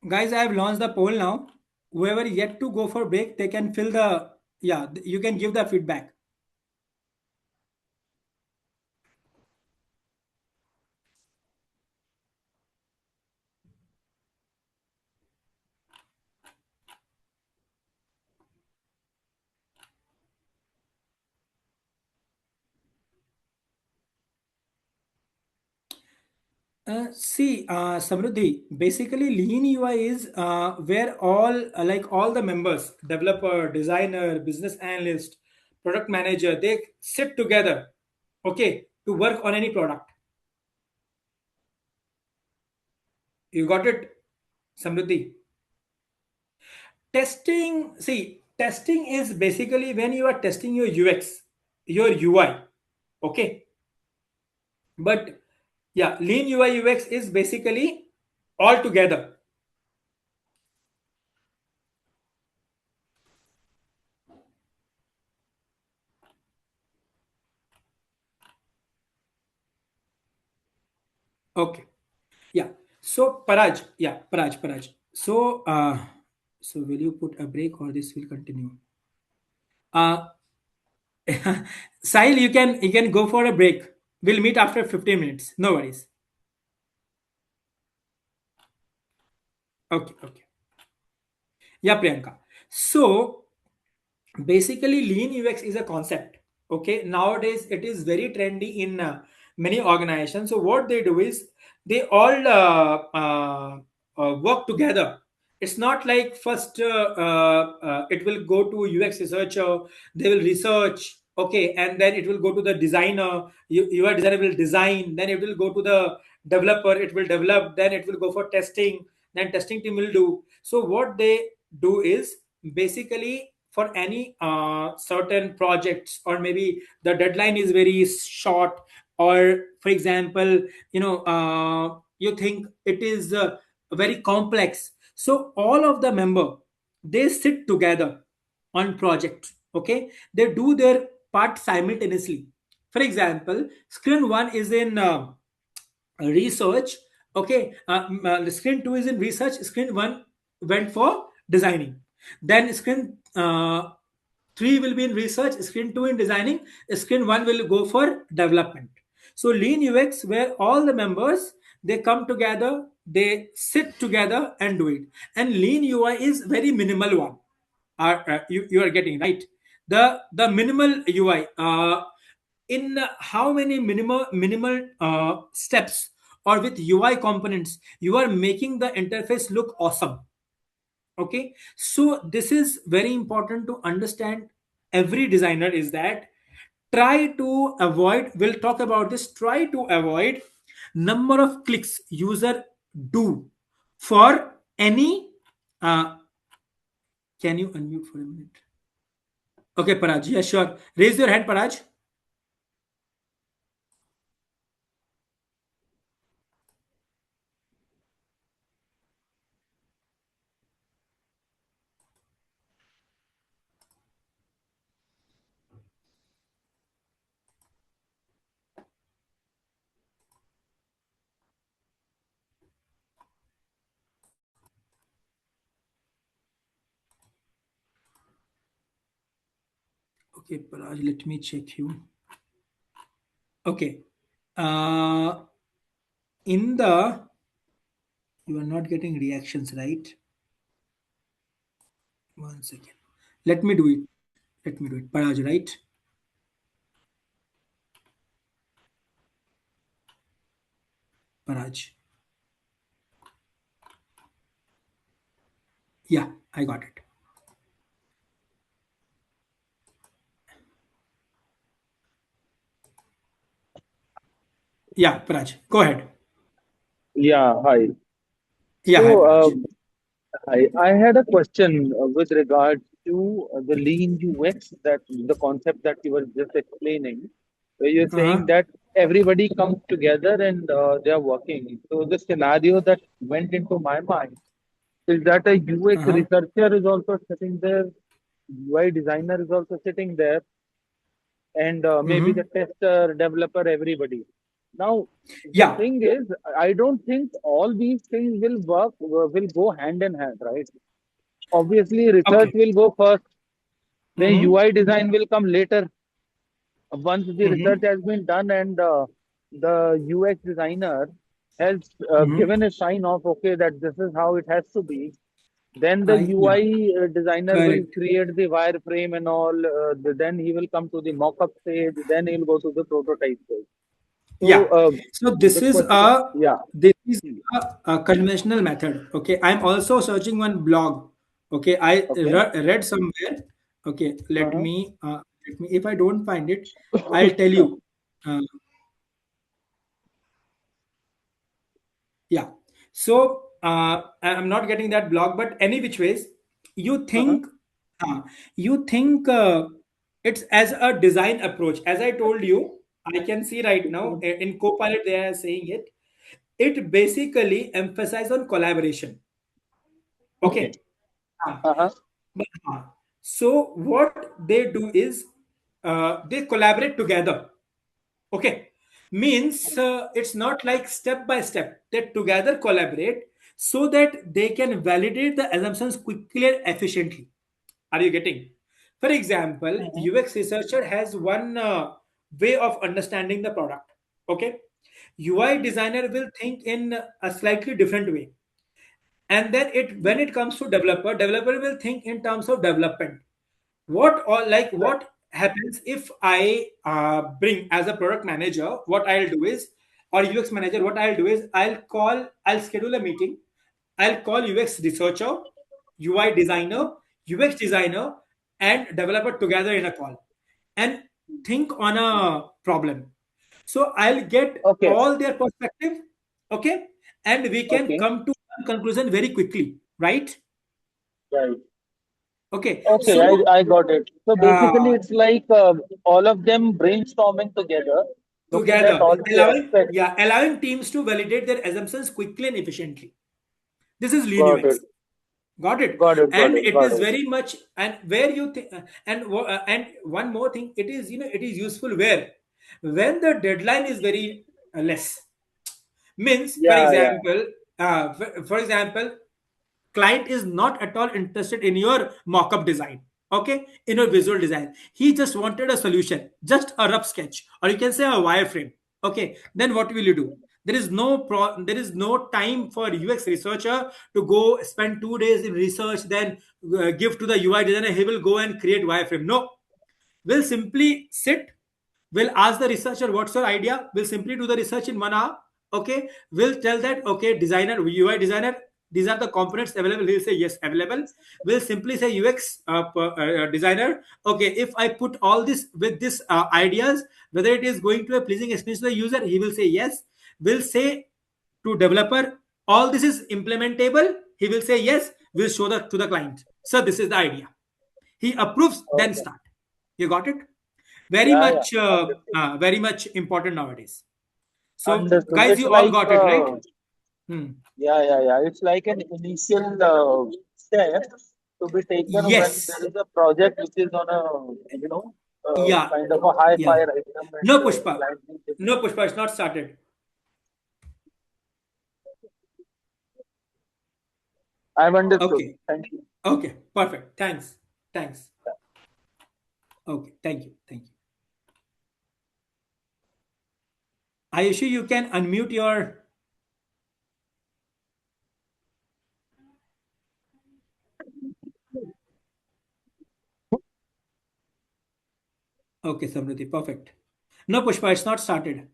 B: Guys, I have launched the poll now. Whoever yet to go for break, they can fill the, yeah, you can give the feedback. Samruddhi, basically Lean UI is where all the members, developer, designer, business analyst, product manager, they sit together, okay, to work on any product. You got it, Samruddhi? Testing, see, testing is basically when you are testing your UX, your UI. Okay. But yeah, lean UI UX is basically all together. Okay. Yeah. So Paraj. So will you put a break or this will continue? Uh, Sahil, you can go for a break. We'll meet after 15 minutes. No worries. Okay, okay. Yeah, Priyanka. So basically lean UX is a concept. Okay, nowadays it is very trendy in many organizations. So what they do is they all work together. It's not like first it will go to UX researcher, they will research, okay, and then it will go to the designer. UI designer will design, then it will go to the developer, it will develop, then it will go for testing, then testing team will do. So what they do is basically for any certain projects, or maybe the deadline is very short, or for example, you think it is very complex, so all of the member, they sit together on project. Okay, they do their part simultaneously. For example, screen 1 is in research. Okay, the screen 2 is in research, screen 1 went for designing, then screen 3 will be in research, screen 2 in designing, screen 1 will go for development. So lean UX, where all the members, they come together, they sit together and do it. And lean UI is very minimal one. You are getting right, the minimal UI, in how many minimal steps, or with UI components, you are making the interface look awesome. Okay, so this is very important to understand. Every designer is that, try to avoid, we'll talk about this, try to avoid number of clicks user do for any uh, can you unmute for a minute? Okay, Paraj, yeah, sure, raise your hand, Paraj. Okay, Paraj, let me check you. Okay, uh in the, you are not getting reactions, right? One second, let me do it, Paraj, right? Paraj, yeah, I got it. Yeah, Paraj, go ahead.
D: Yeah, hi.
B: Yeah, hi,
D: So,
B: Paraj.
D: I had a question with regard to the lean UX, that the concept that you were just explaining, where you're saying
B: Uh-huh.
D: that everybody comes together and they are working. So, the scenario that went into my mind is that a UX
B: Uh-huh.
D: researcher is also sitting there, UI designer is also sitting there, and maybe the
B: Mm-hmm.
D: tester, developer, everybody. Now, the
B: Yeah.
D: thing is, I don't think all these things will work, will go hand in hand, right? Obviously, research
B: Okay.
D: will go first, then
B: Mm-hmm.
D: UI design will come later. Once the research
B: Mm-hmm.
D: has been done and the UX designer has
B: Mm-hmm.
D: given a sign off, okay, that this is how it has to be, then the
B: Yeah,
D: UI designer will
B: correct.
D: create the wireframe and all. Then he will come to the mock-up stage. Then he'll go to the prototype stage. So
B: Yeah. So
D: the question, yeah,
B: this is a conventional method. Okay. I'm also searching one blog. Okay. I
D: okay.
B: read somewhere. Okay.
D: Uh-huh.
B: Let me, if I don't find it, I'll tell you. Uh, yeah. So I'm not getting that block, but any which ways, you
D: Uh-huh.
B: think uh, you think it's as a design approach. As I told you, I can see right now
D: Okay.
B: in Copilot they are saying it. It basically emphasizes on collaboration.
D: Okay.
B: Okay. Ah,
D: Uh-huh.
B: but, so what they do is they collaborate together. Okay. Means it's not like step by step. They together collaborate so that they can validate the assumptions quickly and efficiently. Are you getting? For example,
D: Mhm.
B: UX researcher has one way of understanding the product. Okay. UI designer will think in a slightly different way. And then it when it comes to developer will think in terms of development.
D: Right.
B: What happens if I bring as a product manager, what I'll do is, or UX manager, what I'll do is I'll schedule a meeting. I'll call UX researcher, UI designer, UX designer, and developer together in a call and think on a problem. So I'll get
D: Okay.
B: all their perspective, okay, and we can
D: Okay.
B: come to one conclusion very quickly, right?
D: Right.
B: Okay,
D: Okay,
B: so
D: I got it. So basically,
B: uh,
D: it's like all of them brainstorming together, looking at
B: together,
D: all the aspects.
B: allowing teams to validate their assumptions quickly and efficiently. This is lean
D: Got it.
B: UX. Got it.
D: Got it. Got
B: And
D: it.
B: it
D: Got
B: is
D: it.
B: very much, and where you think, and one more thing, it is, it is useful where when the deadline is very less. Means,
D: Yeah. Yeah.
B: for example, client is not at all interested in your mock-up design, okay, in your visual design. He just wanted a solution, just a rough sketch, or you can say a wireframe. Okay, then what will you do? There is no time for UX researcher to go spend 2 days in research, then give to the UI designer. He will go and create wireframe. No, we'll simply sit. We'll ask the researcher, what's your idea? We'll simply do the research in 1 hour. Okay. We'll tell that, okay, designer, UI designer, these are the components available. He'll say, yes, available. We'll simply say, UX designer, okay, if I put all this with this ideas, whether it is going to a pleasing experience to the user, he will say, yes. We'll say to developer, all this is implementable. He will say, yes. We'll show that to the client. So this is the idea. He approves, then
D: Okay.
B: start. You got it?
D: Yeah. Yeah. Understood.
B: Very much important nowadays. So
D: Understood.
B: guys,
D: It's
B: you all
D: like
B: got it, right? Hmm.
D: yeah. Yeah. Yeah. It's like an initial step to be taken when
B: Yes.
D: there is a project which is on a
B: Yeah.
D: kind of a high
B: Yeah.
D: fire item and
B: No,
D: the
B: Pushpa.
D: client needs.
B: No, Pushpa, it's not started.
D: I've understood.
B: Okay.
D: Thank you.
B: Okay, perfect. Thanks. Thanks. Okay, thank you. Thank you. Ayushi, you can unmute your. Okay, Samriti, perfect. No, Pushpa, it's not started.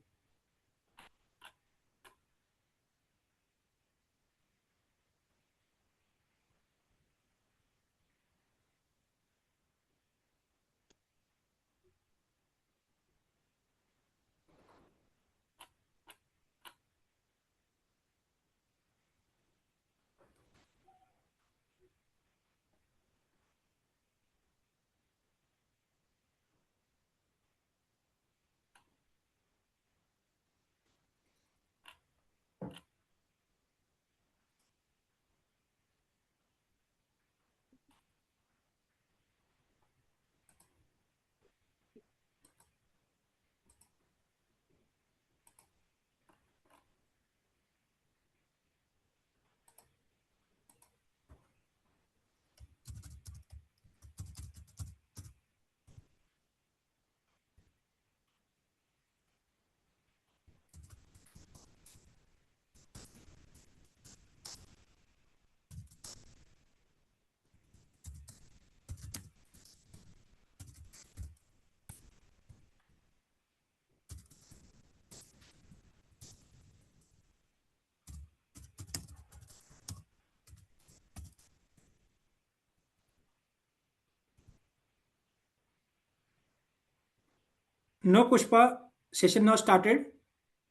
B: No, Pushpa, session now started.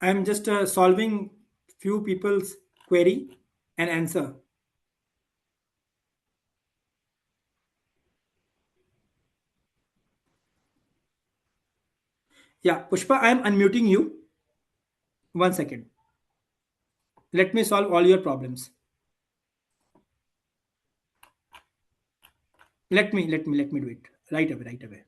B: I'm just solving few people's query. an answer. Yeah, Pushpa, I am unmuting you. 1 second. Let me solve all your problems. Let me do it right away, right away.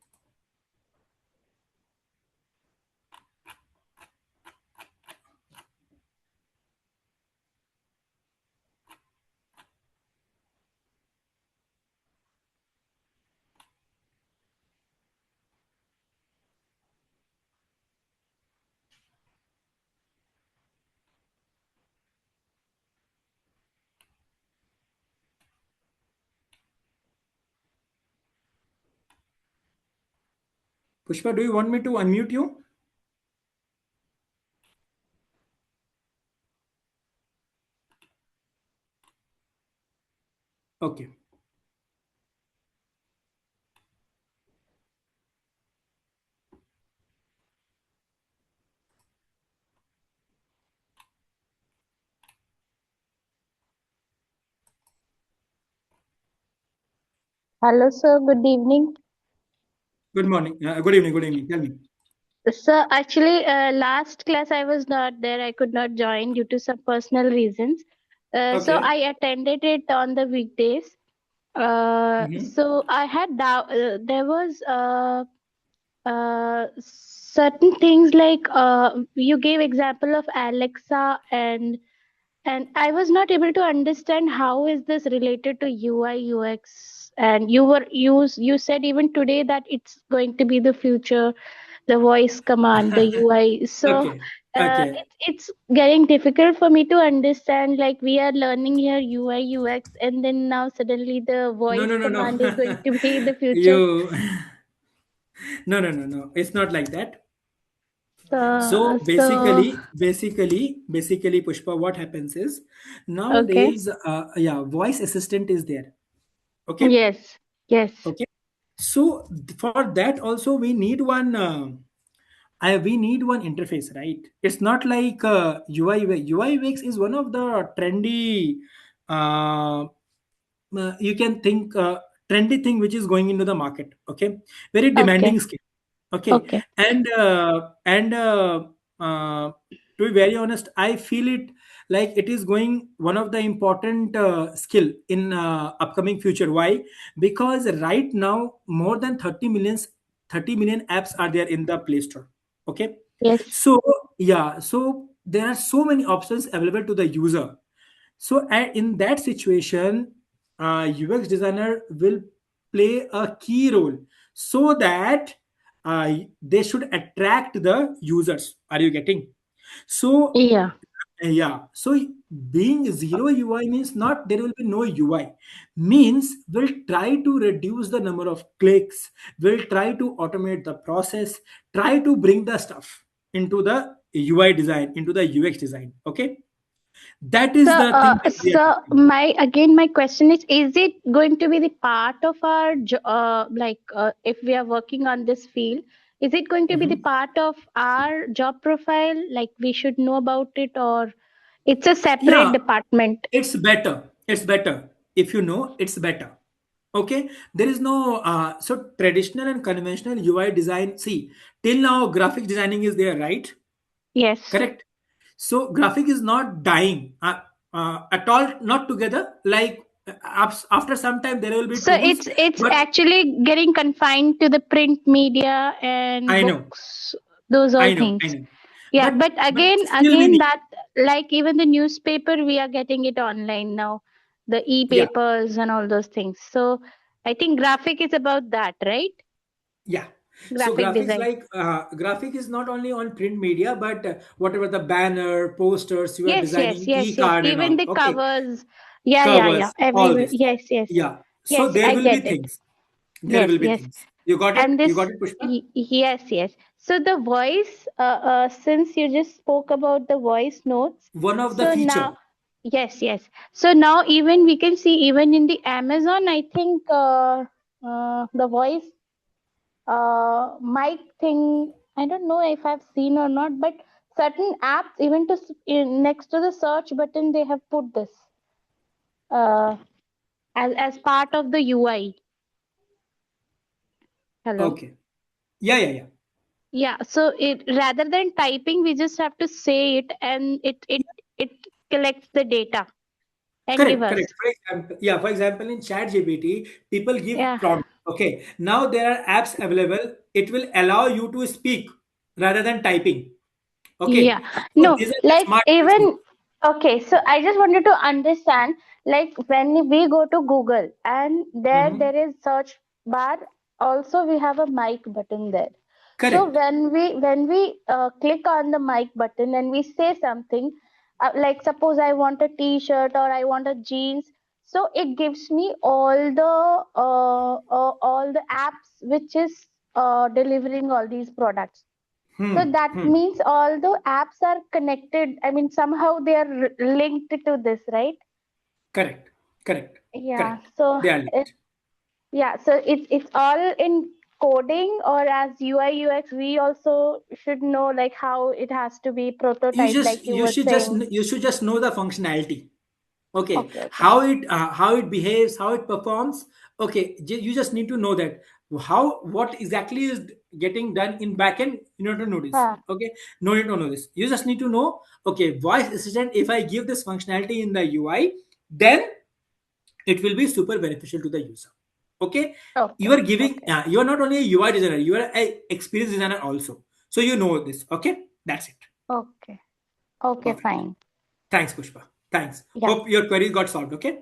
B: Pushpa, do you want me to unmute you? Okay.
E: Hello, sir. Good evening.
B: Good morning. Good evening. Good evening. Tell me.
E: Sir, actually, last class I was not there. I could not join due to some personal reasons. So
B: Okay.
E: I attended it on the weekdays.
B: Mm-hmm.
E: So I had doubt. There was certain things like you gave example of Alexa and I was not able to understand how is this related to UI UX. And you said even today that it's going to be the future, the voice command, the UI. So
B: Okay. Okay.
E: it's getting difficult for me to understand. Like we are learning here UI UX, and then now suddenly the
B: No,
E: voice
B: no, no,
E: command is going
B: no.
E: to be the future.
B: You. No, no, no, no. It's not like that.
E: So
B: So
E: so
B: basically, Pushpa, what happens is
E: okay.
B: nowadays, yeah, voice assistant is there. Okay.
E: Yes. Yes.
B: Okay. So for that also we need one. We need one interface, right? It's not like UI UX. UI UX is one of the trendy. Uh, you can think trendy thing which is going into the market. Okay, very
E: Okay.
B: demanding skill. Okay,
E: Okay.
B: and to be very honest, I feel it like it is going one of the important skill in upcoming future. Why? Because right now more than 30 million apps are there in the Play Store. Okay,
E: Yes.
B: so yeah, so there are so many options available to the user. So in that situation, UX designer will play a key role so that they should attract the users. Are you getting? So
E: Yeah.
B: yeah, so being zero UI means not there will be no UI. Means we'll try to reduce the number of clicks, we'll try to automate the process, try to bring the stuff into the UI design, into the UX design. Okay, that
E: So,
B: is the thing that we are talking.
E: my question is it going to be the part of our if we are working on this field, is it going to be the
B: Mhm.
E: part of our job profile? Like we should know about it, or it's a separate
B: Yeah,
E: department?
B: it's better. It's better. If you know, it's better. Okay, there is no so traditional and conventional UI design. See, till now, graphic designing is there, right?
E: Yes.
B: Correct. So graphic is not dying at all, not together. Like after some time, there will be
E: So
B: tools,
E: it's
B: but
E: actually getting confined to the print media and
B: I know,
E: books, those all
B: I
E: things.
B: know,
E: Yeah, but
B: but
E: again,
B: still we need.
E: that like even the newspaper, we are getting it online now, the
B: Yeah,
E: e-papers and all those things. So I think graphic is about that, right?
B: yeah. So
E: Graphic design.
B: graphic is not only on print media, but whatever the banner, posters, you are
E: Yes, yes,
B: designing,
E: yes, yes.
B: e-card and
E: Even
B: all.
E: the
B: Okay,
E: covers. Yeah, yeah, yeah.
B: covers, all
E: Everywhere.
B: this.
E: Yes, yes,
B: Yeah. So
E: yes.
B: there
E: I
B: will be
E: get it.
B: things. There
E: Yes,
B: will be
E: yes.
B: things. You got it?
E: And
B: You
E: this,
B: got it, Pushpa?
E: yes, yes. So the voice, since you just spoke about the voice notes,
B: One of the
E: so
B: feature.
E: now, yes, yes. So now even we can see even in the Amazon, I think the voice mic thing. I don't know if I've seen or not, but certain apps even next to the search button they have put this. uh, as part of the UI. Hello.
B: Okay. Yeah, yeah, yeah.
E: Yeah, so it rather than typing, we just have to say it, and it collects the data and give
B: Correct, correct.
E: us.
B: For example, yeah, for example, in ChatGPT, people give
E: Yeah,
B: prompt. Okay, now there are apps available. It will allow you to speak rather than typing.
E: yeah.
B: Okay, so
E: No,
B: these are the
E: like
B: smart techniques.
E: even okay. So I just wanted to understand, like when we go to Google and
B: Mhm.
E: there is search bar. Also, we have a mic button there. So
B: Correct.
E: when we click on the mic button and we say something, like suppose I want a T-shirt or I want a jeans, so it gives me all the apps which is delivering all these products. So that
B: Hmm.
E: means all the apps are connected. I mean somehow they are linked to this, right?
B: Correct. Correct.
E: Yeah.
B: Correct.
E: So
B: They are
E: it,
B: linked.
E: yeah, so it's all in coding, or as UI UX we also should know like how it has to be prototyped, like you
B: You
E: were
B: should just
E: saying.
B: you should just know the functionality. Okay,
E: Okay, okay.
B: how it behaves, how it performs. Okay, you just need to know that how what exactly is getting done in backend. You need to know this.
E: Huh.
B: Okay, no need to know this. You just need to know. Okay, voice assistant. If I give this functionality in the UI, then it will be super beneficial to the user. Okay, you
E: Okay,
B: are giving.
E: okay,
B: You are not only a UI designer. You are a experience designer also. So you know this. Okay, that's it.
E: okay, okay,
B: Perfect.
E: fine.
B: Thanks, Pushpa. Thanks.
E: Yeah.
B: Hope your queries got solved. Okay.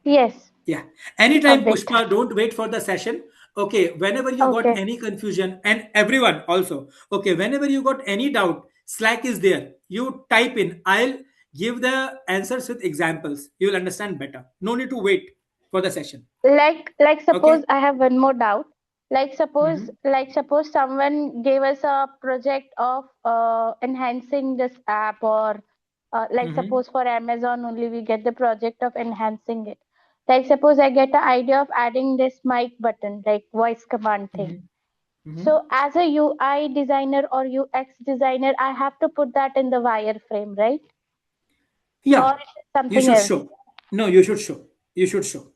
E: Yes,
B: Yeah.
E: a
B: Anytime,
E: bit.
B: Pushpa, don't wait for the session. Okay. Whenever you got
E: Okay.
B: any confusion, and everyone also, okay, whenever you got any doubt, Slack is there. You type in, I'll give the answers with examples. You will understand better. No need to wait for the session.
E: Like
B: Okay.
E: suppose I have one more doubt.
B: Mm-hmm.
E: Like suppose someone gave us a project of enhancing this app, or like
B: Mm-hmm.
E: suppose for Amazon only we get the project of enhancing it. Like suppose I get the idea of adding this mic button, like voice command thing.
B: Mm-hmm. Mm-hmm.
E: So as a UI designer or UX designer, I have to put that in the wireframe, right? Or
B: Yeah.
E: it is
B: You
E: something
B: should
E: else.
B: show. No, you should show. You should show.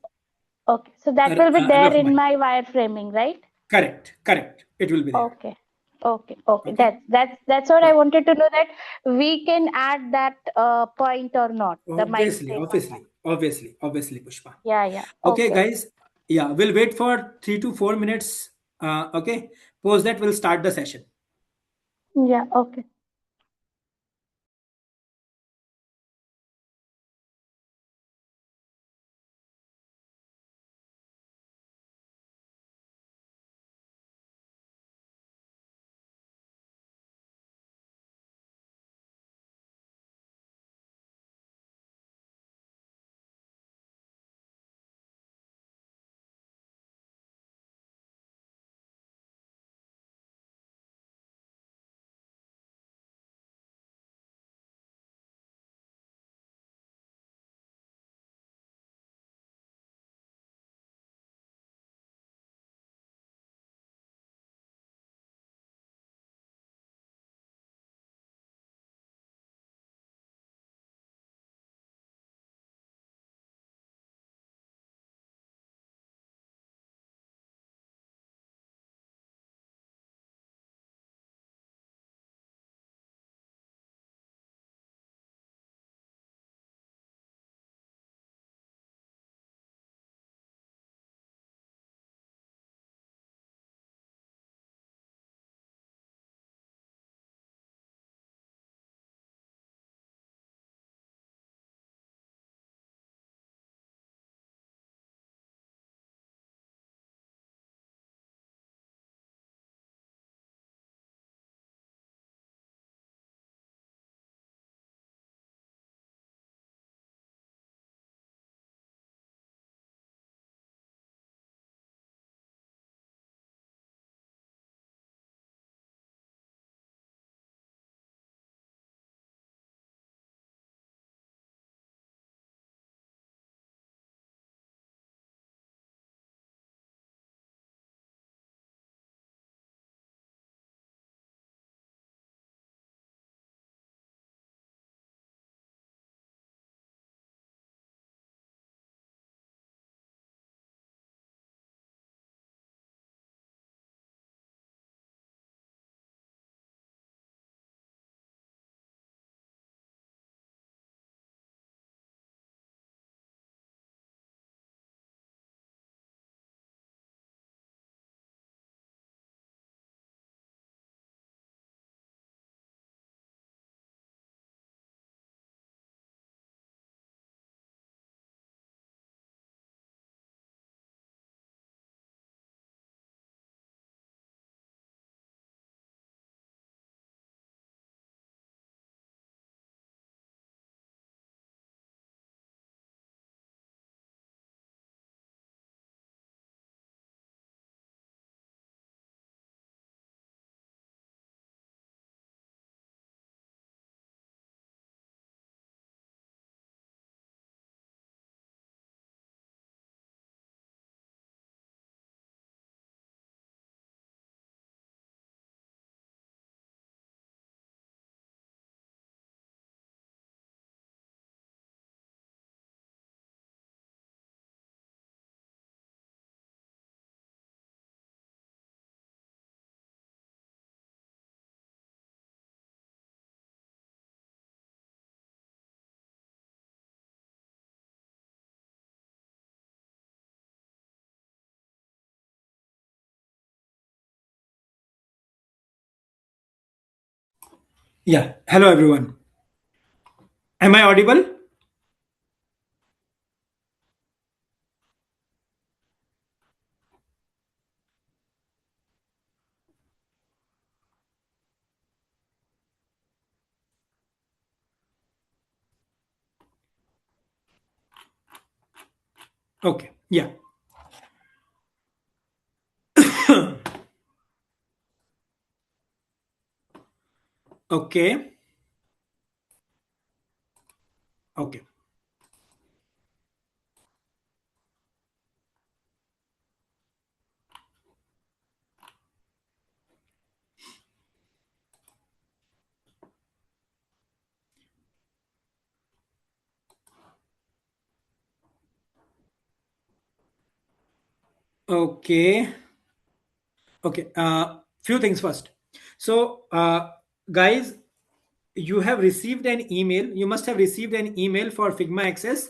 E: Okay, so that will be
B: A
E: there
B: rough
E: in
B: mind.
E: my wireframing, right?
B: Correct. Correct. It will be there.
E: Okay. Okay. Okay.
B: Okay.
E: That's what I
B: Perfect.
E: wanted to know, that we can add that point or not, the mic
B: Obviously,
E: signal point.
B: obviously, Pushpa.
E: Yeah. Yeah.
B: Okay,
E: Okay. Okay.
B: guys. Yeah, we'll wait for 3 to 4 minutes. Okay. Post that, we'll start the session.
E: Yeah. Okay.
B: Yeah. Hello, everyone. Am I audible? Okay. Yeah. Okay. Okay. Okay. Okay. Few things first. So, guys, you have received an email. You must have received an email for Figma Access.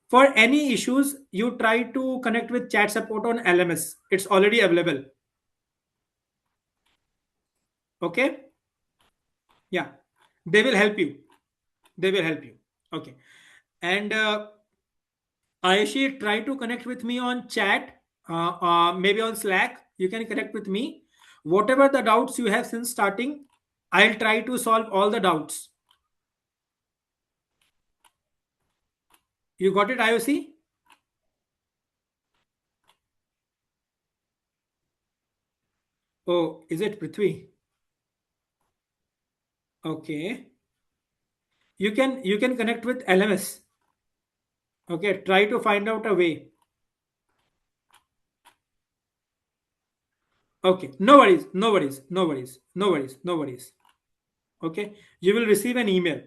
B: For any issues, you try to connect with chat support on LMS. It's already available. Okay. Yeah. They will help you. They will help you. Okay. And Ayushi, try to connect with me on chat, maybe on Slack. You can connect with me. Whatever the doubts you have since starting, I'll try to solve all the doubts. You got it, IOC? Oh, is it Prithvi? Okay. You can connect with LMS. Okay, try to find out a way. Okay, no worries, no worries, no worries, no worries, no worries. Okay, you will receive an email.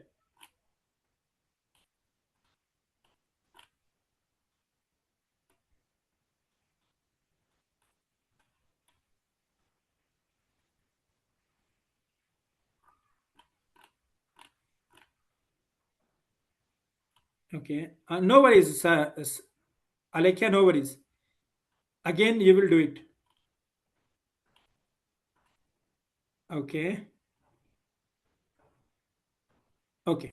B: Okay, no worries, Alekia, no worries. Again, you will do it. Okay, okay.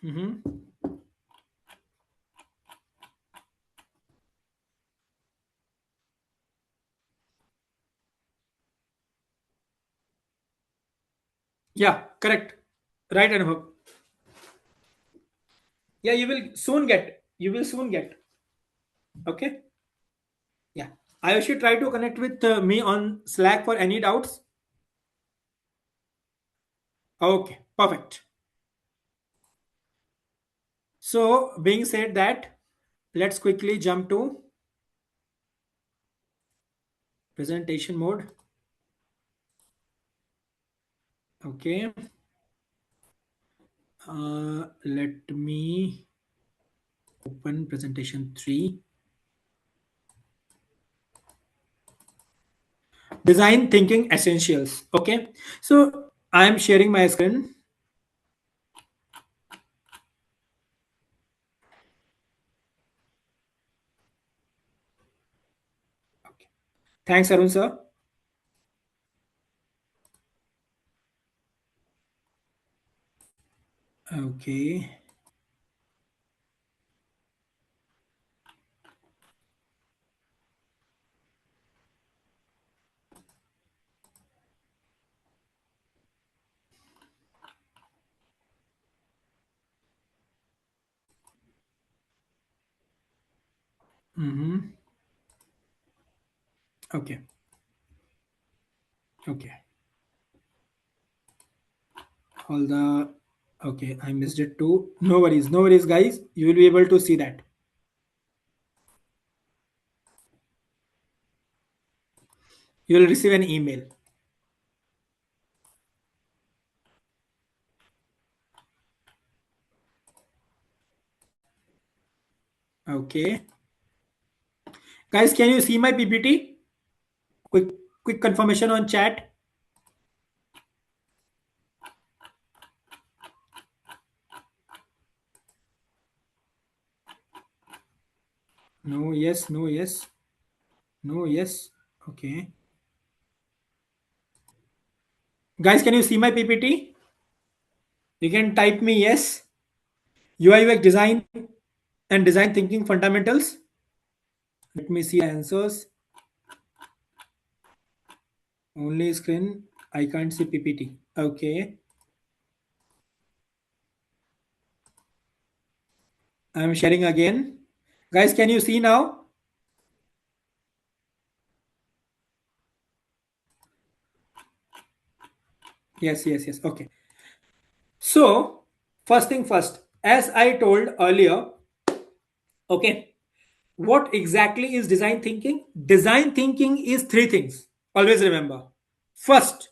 B: Mm-hmm. Yeah, correct. Right, Anubhav. Yeah, you will soon get. You will soon get. Okay. Yeah. I should try to connect with me on Slack for any doubts. Okay, perfect. So, being said that, let's quickly jump to presentation mode. Okay. Let me open presentation 3. Design thinking essentials. Okay. So, I'm sharing my screen. Okay. Thanks, Arun sir. Okay. Mm-hmm. Okay. Okay. All the okay, I missed it too. No worries, guys. You will be able to see that. You will receive an email. Okay. Guys, can you see my PPT? Quick quick confirmation on chat. No, yes, no, yes. No, yes. Okay. Guys, can you see my PPT? You can type me yes. UI UX design and design thinking fundamentals. Let me see the answers. Only screen. I can't see PPT. Okay. I'm sharing again. Guys, can you see now? Yes, yes, yes. Okay. So, first thing first, as I told earlier, okay, what exactly is design thinking? Design thinking is three things. Always remember. First,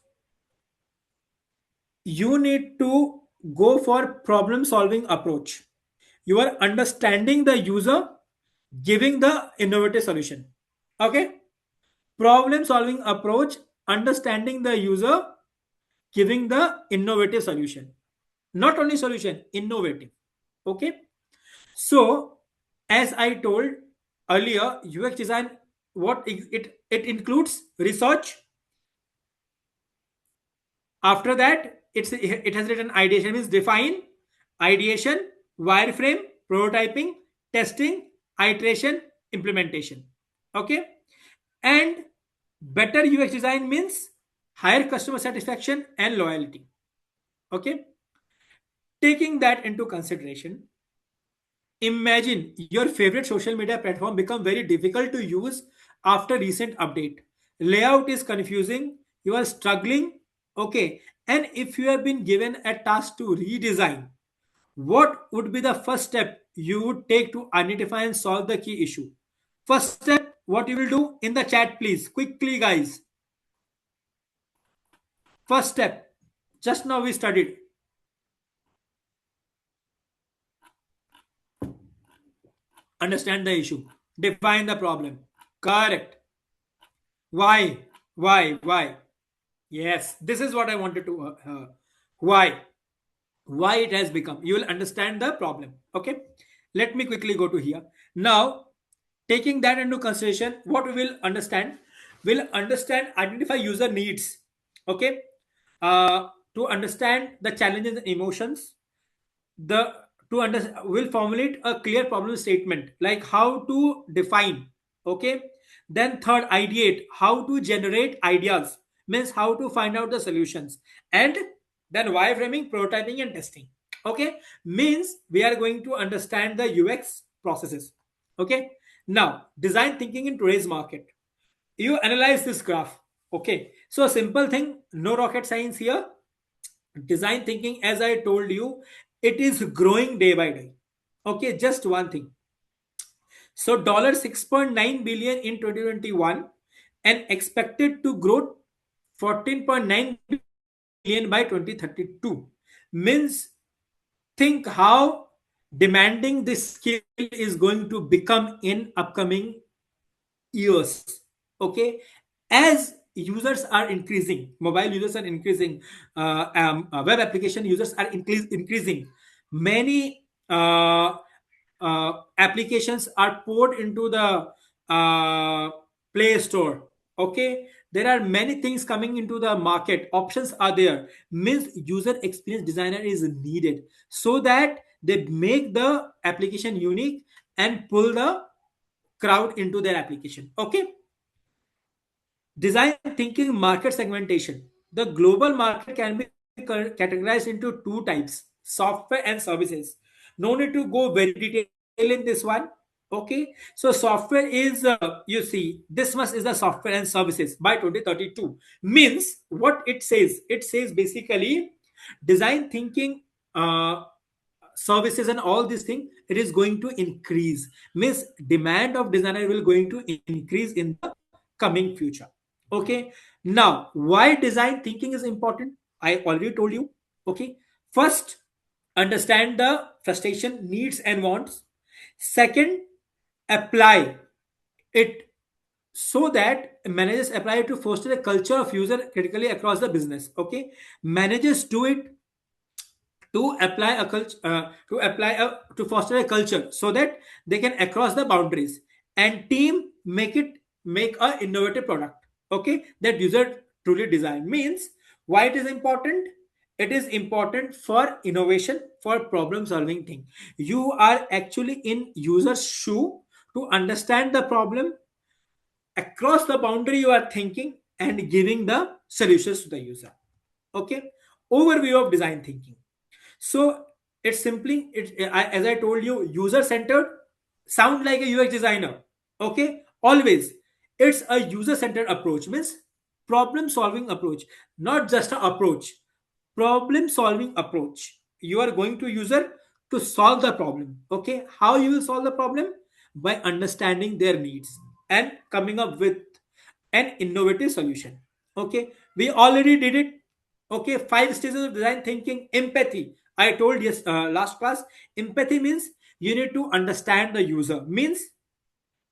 B: you need to go for problem solving approach. You are understanding the user, giving the innovative solution. Okay? Problem solving approach, understanding the user, giving the innovative solution. Not only solution, innovative. Okay? So, as I told earlier, UX design, it includes research. After that, it has written ideation, means define, ideation, wireframe, prototyping, testing, iteration, implementation. Okay, and better UX design means higher customer satisfaction and loyalty. Okay, taking that into consideration, imagine your favorite social media platform become very difficult to use after recent update. Layout is confusing, you are struggling, okay, and if you have been given a task to redesign, what would be the first step you would take to identify and solve the key issue? First step, what you will do in the chat, please, quickly, guys. First step, just now we studied. Understand the issue, define the problem. Correct. Why? Why? Yes, this is what I wanted to. Why? Why it has become? You will understand the problem. Okay. Let me quickly go to here. Now, taking that into consideration, what we will understand? We'll understand, identify user needs. Okay. To understand the challenges and emotions, the to understand, will formulate a clear problem statement like how to define. Okay, then third, ideate, how to generate ideas, means how to find out the solutions, and then wireframing, prototyping, and testing. Okay, means we are going to understand the UX processes. Okay, now design thinking in today's market, you analyze this graph. Okay, so a simple thing, no rocket science here. Design thinking, as I told you, it is growing day by day. Okay, just one thing. So $6.9 billion in 2021 and expected to grow 14.9 billion by 2032. Means, think how demanding this skill is going to become in upcoming years. Okay, as users are increasing, mobile users are increasing, web application users are increasing, many applications are poured into the play store. Okay, there are many things coming into the market, options are there, means user experience designer is needed so that they make the application unique and pull the crowd into their application. Okay, design thinking, market segmentation. The global market can be categorized into two types: software and services. No need to go very detailed in this one. Okay, so software is, you see, this much is the software and services by 2032. Means what it says? It says basically design thinking, services and all these things, it is going to increase. Means demand of designer will going to increase in the coming future. Okay, now why design thinking is important, I already told you. Okay, first, understand the frustration, needs, and wants. Second, apply it so that managers apply it to foster a culture of user critically across the business. Okay, managers do it to apply a culture, to foster a culture so that they can across the boundaries, and team make it make a innovative product, okay, that user truly design. Means why it is important? It is important for innovation, for problem solving thing. You are actually in user's shoe to understand the problem. Across the boundary you are thinking and giving the solutions to the user. Okay, overview of design thinking. So it's simply as I told you, user centered. Sound like a UX designer. Okay, always it's a user centered approach. Means problem solving approach, not just an approach. Problem solving approach. You are going to user to solve the problem. Okay, how you will solve the problem? By understanding their needs and coming up with an innovative solution. Okay, we already did it. Okay, 5 stages of design thinking. Empathy, I told yes last class. Empathy means you need to understand the user. Means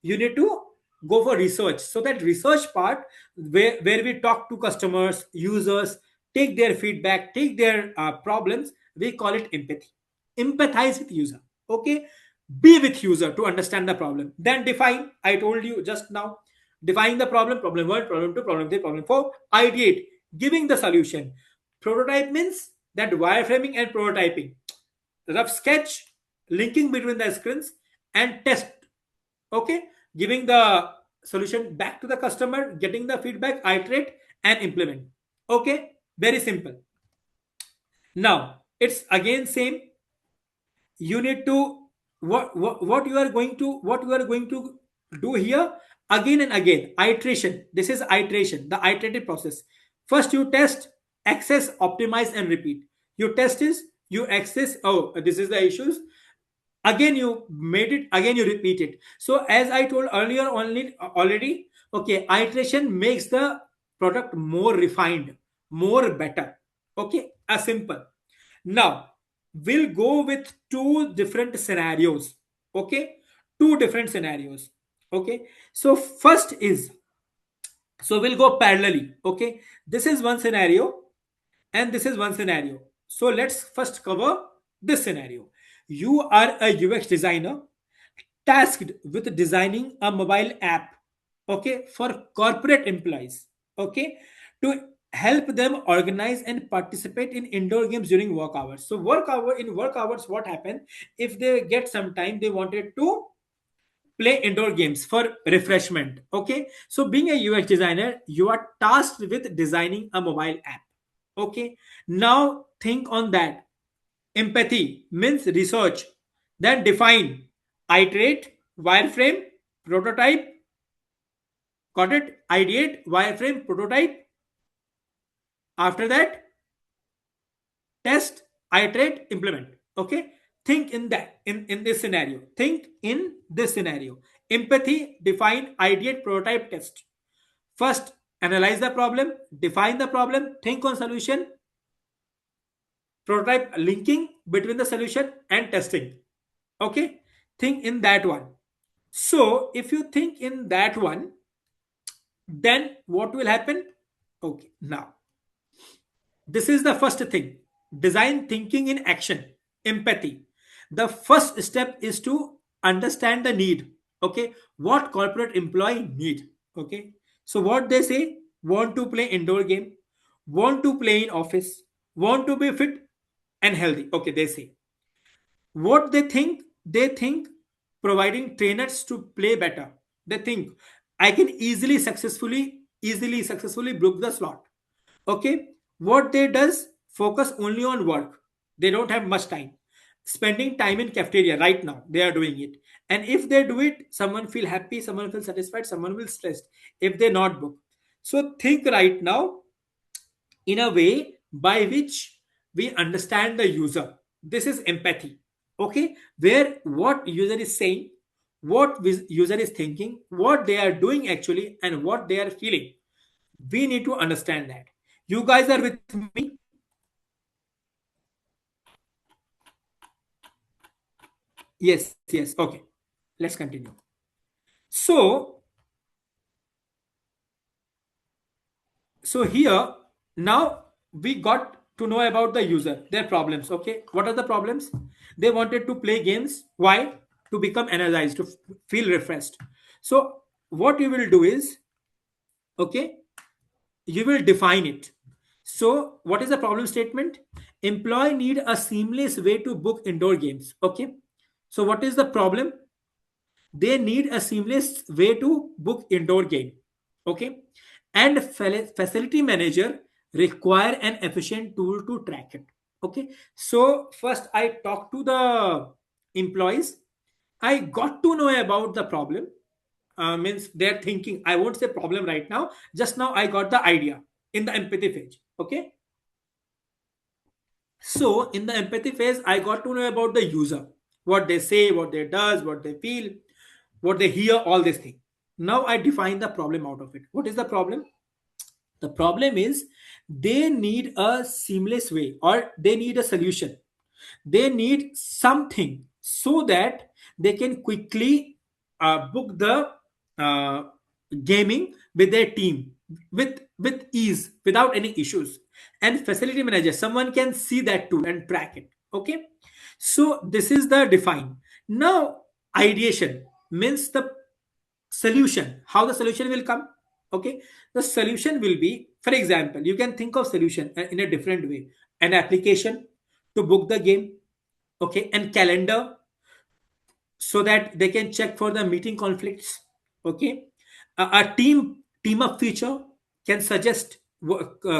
B: you need to go for research. So that research part, where we talk to customers, users, take their feedback, take their problems, we call it empathy. Empathize with user. Okay, be with user to understand the problem. Then define, I told you just now. Define the problem. Problem 1, problem 2, problem 3, problem 4. Ideate, giving the solution. Prototype means that wireframing and prototyping. Rough sketch, linking between the screens, and test. Okay, giving the solution back to the customer, getting the feedback, iterate and implement. Okay, very simple. Now it's again same. You need to what you are going to do here, again and again. Iteration. This is iteration, the iterative process. First you test, access, optimize and repeat. You test is, you access, oh this is the issues, again you made it, again you repeat it. So as I told earlier only already, okay, iteration makes the product more refined, more better. Okay, a simple. Now we'll go with two different scenarios. Okay, two different scenarios. Okay, so first is, so we'll go parallelly. Okay, this is one scenario and this is one scenario. So let's first cover this scenario. You are a UX designer tasked with designing a mobile app, okay, for corporate employees, okay, to help them organize and participate in indoor games during work hours. So work hours, what happened? If they get some time, they wanted to play indoor games for refreshment. Okay, so being a UX designer, you are tasked with designing a mobile app. Okay, now think on that. Empathy means research, then define, iterate, wireframe, prototype. Got it? Ideate, wireframe, prototype. After that, test, iterate, implement. Okay, think in that, in this scenario. Think in this scenario. Empathy, define, ideate, prototype, test. First, analyze the problem, define the problem, think on solution, prototype, linking between the solution and testing. Okay, think in that one. So if you think in that one, then what will happen? Okay, now this is the first thing. Design thinking in action. Empathy. The first step is to understand the need. Okay, what corporate employee need. Okay, so what they say: want to play indoor game, want to play in office, want to be fit and healthy. Okay, they say what they think. They think providing trainers to play better. They think I can easily successfully book the slot. Okay, what they does, focus only on work. They don't have much time, spending time in cafeteria. Right now they are doing it, and if they do it, someone feel happy, someone feel satisfied, someone will stressed if they not book. So think right now in a way by which we understand the user. This is empathy. Okay, where what user is saying, what user is thinking, what they are doing actually, and what they are feeling. We need to understand that. You guys are with me? Yes, okay, let's continue. So here now we got to know about the user, their problems. Okay, what are the problems? They wanted to play games. Why? To become energized, to feel refreshed. So what you will do is, okay, you will define it. So what is the problem statement? Employee need a seamless way to book indoor games. Okay, so what is the problem? They need a seamless way to book indoor game. Okay, and facility manager require an efficient tool to track it. Okay, so first I talk to the employees. I got to know about the problem. Means they're thinking, I won't say problem right now, just now I got the idea in the empathy phase. Okay, so in the empathy phase I got to know about the user, what they say, what they does, what they feel, what they hear, all these things. Now I define the problem out of it. What is the problem? The problem is they need a seamless way, or they need a solution. They need something so that they can quickly book the uh, gaming with their team with ease without any issues. And facility manager, someone can see that tool and track it. Okay, so this is the define. Now ideation means the solution, how the solution will come. Okay, the solution will be, for example, you can think of solution in a different way. An application to book the game, okay, and calendar so that they can check for the meeting conflicts. Okay, a team up feature can suggest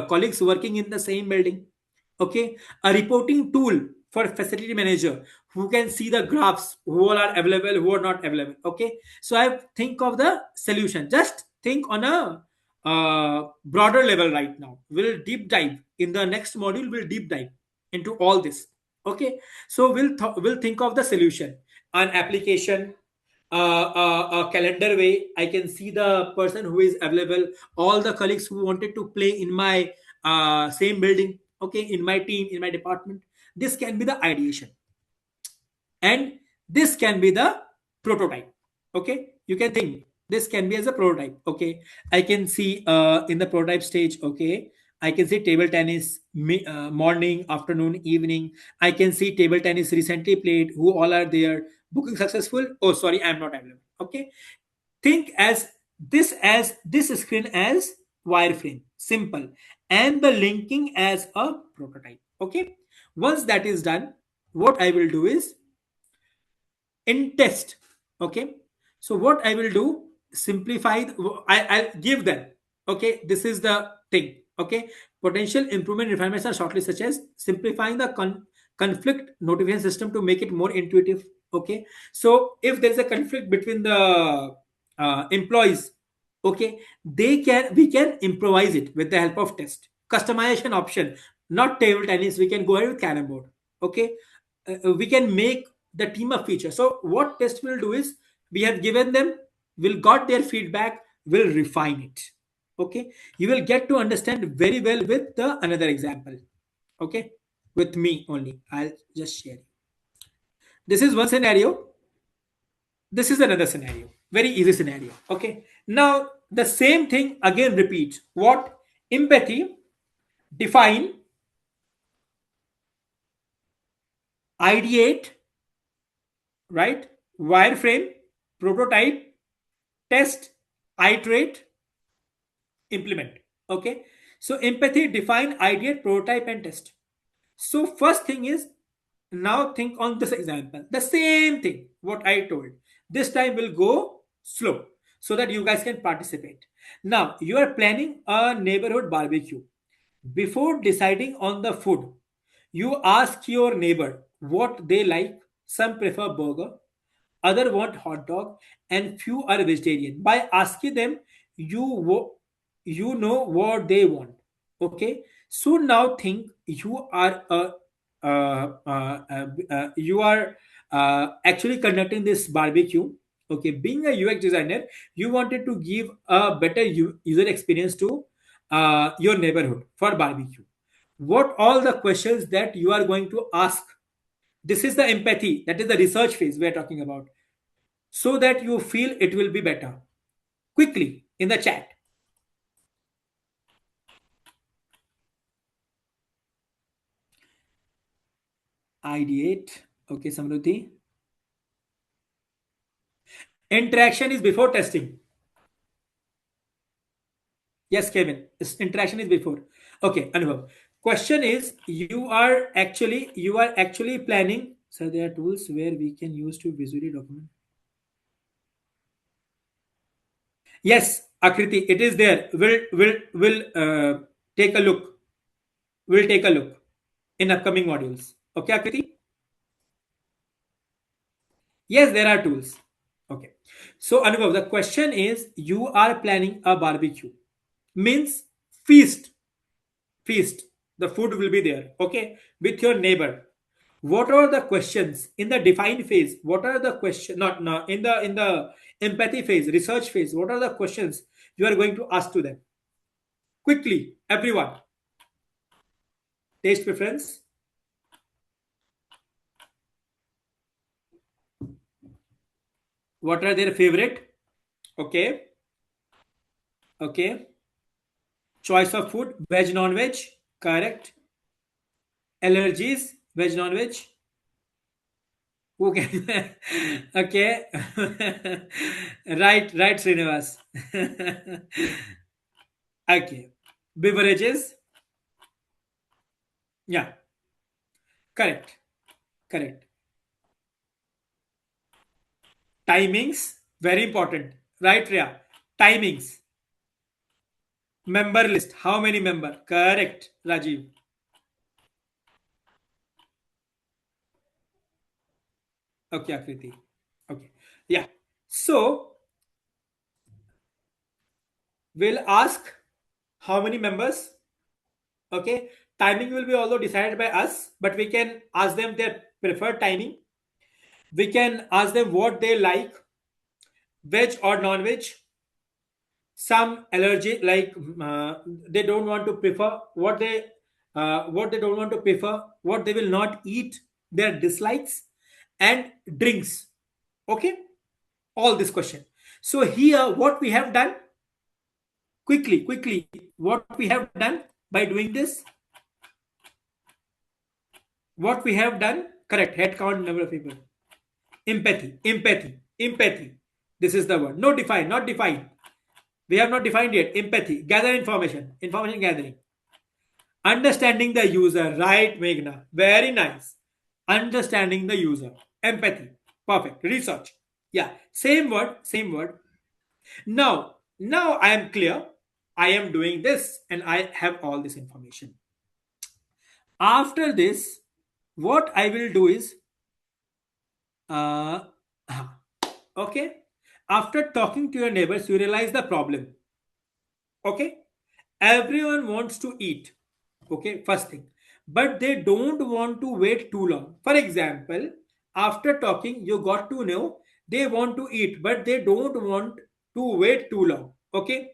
B: colleagues working in the same building. Okay, a reporting tool for facility manager who can see the graphs, who all are available, who are not available. Okay, so I think of the solution. Just think on a broader level right now. We'll deep dive in the next module. We'll deep dive into all this. Okay, so we'll think of the solution. An application, a calendar way. I can see the person who is available, all the colleagues who wanted to play in my same building. Okay, in my team, in my department. This can be the ideation, and this can be the prototype. Okay, you can think this can be as a prototype. Okay, I can see in the prototype stage. Okay, I can see table tennis morning, afternoon, evening. I can see table tennis recently played, who all are there, booking successful. Oh sorry, I'm not available. Okay, think as this screen as wireframe, simple, and the linking as a prototype. Okay, once that is done, what I will do is in test. Okay, so what I will do, simplify I'll give them. Okay, this is the thing. Okay, potential improvement refinements are shortly such as simplifying the conflict notification system to make it more intuitive. Okay, so if there is a conflict between the employees, okay, we can improvise it with the help of test customization option. Not table tennis, we can go ahead with carrom board. Okay, we can make the team up feature. So what test will do is, we have given them, will got their feedback, will refine it. Okay, you will get to understand very well with the another example. Okay, with me only, I'll just share. This is one scenario, this is another scenario, very easy scenario. Okay, now the same thing again repeats. What? Empathy, define, ideate, right, wireframe, prototype, test, iterate, implement. Okay, so empathy, define, ideate, prototype, and test. So first thing is, now think on this example, the same thing what I told. This time will go slow so that you guys can participate. Now you are planning a neighborhood barbecue. Before deciding on the food, you ask your neighbor what they like. Some prefer burger, other want hot dog, and few are vegetarian. By asking them, you you know what they want. Okay, so now think, you are you are actually conducting this barbecue. Okay, being a UX designer, you wanted to give a better user experience to your neighborhood for barbecue. What all the questions that you are going to ask? This is the empathy, that is the research phase we are talking about, so that you feel it will be better. Quickly in the chat. Ideate. Okay, Samruddhi. Interaction is before testing. Yes, Kevin. Interaction is before. Okay, Anubhav. Question is, you are actually planning. So there are tools where we can use to visually document. Yes, Akriti, it is there. We'll take a look. We'll take a look in upcoming modules. Okay, Akriti. Yes, there are tools. Okay. So Anubhav, the question is, you are planning a barbecue. Means feast. Feast. The food will be there. Okay, with your neighbor. What are the questions in the define phase? What are the questions? Not in the empathy phase, research phase. What are the questions you are going to ask to them? Quickly, everyone. Taste preference. What are their favorite? Okay. Okay. Choice of food, veg, non-veg. Correct. Allergies, veg, non-veg. Who can? Okay. Right, Srinivas. Okay. Beverages. Yeah. Correct. Correct. Timings. Very important. Right, Ria. Timings. Member list. How many member? Correct, Rajiv. Okay, Akriti. Okay. Yeah. So we'll ask how many members. Okay. Timing will be although decided by us, but we can ask them their preferred timing. We can ask them what they like, veg or non-veg. Some allergy like they don't want to prefer what they don't want to prefer, what they will not eat, their dislikes, and drinks. Okay, all this question. So here, what we have done quickly, what we have done by doing this, what we have done, correct, head count, number of people, empathy. This is the word. No, define, not define. We have not defined yet. Empathy, gather information gathering. Understanding the user, right, Meghna? Very nice. Understanding the user. Empathy. Perfect. Research. Yeah. Same word, same word. Now I am clear. I am doing this and I have all this information. After this, what I will do is, uh, okay. After talking to your neighbors, you realize the problem. Okay. Everyone wants to eat. Okay, first thing. But they don't want to wait too long. For example, after talking, you got to know they want to eat, but they don't want to wait too long. Okay.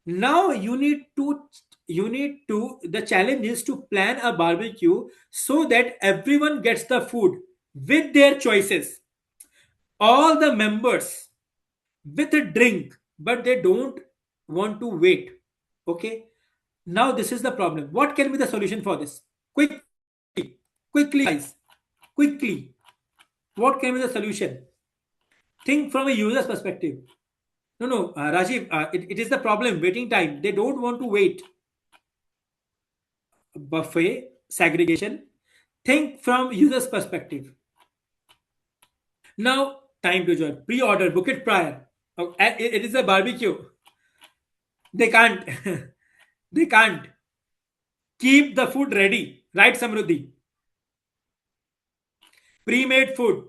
B: Now you need to the challenge is to plan a barbecue so that everyone gets the food with their choices. All the members with a drink, but they don't want to wait. Okay. Now this is the problem. What can be the solution for this? Quickly, guys. Quickly. What can be the solution? Think from a user's perspective. No, Rajiv, it is the problem. Waiting time. They don't want to wait. Buffet, segregation. Think from user's perspective. Now, time to join. Pre-order, book it prior. It is a barbecue. They can't. They can't. Keep the food ready. Right, Samruddhi? Pre-made food.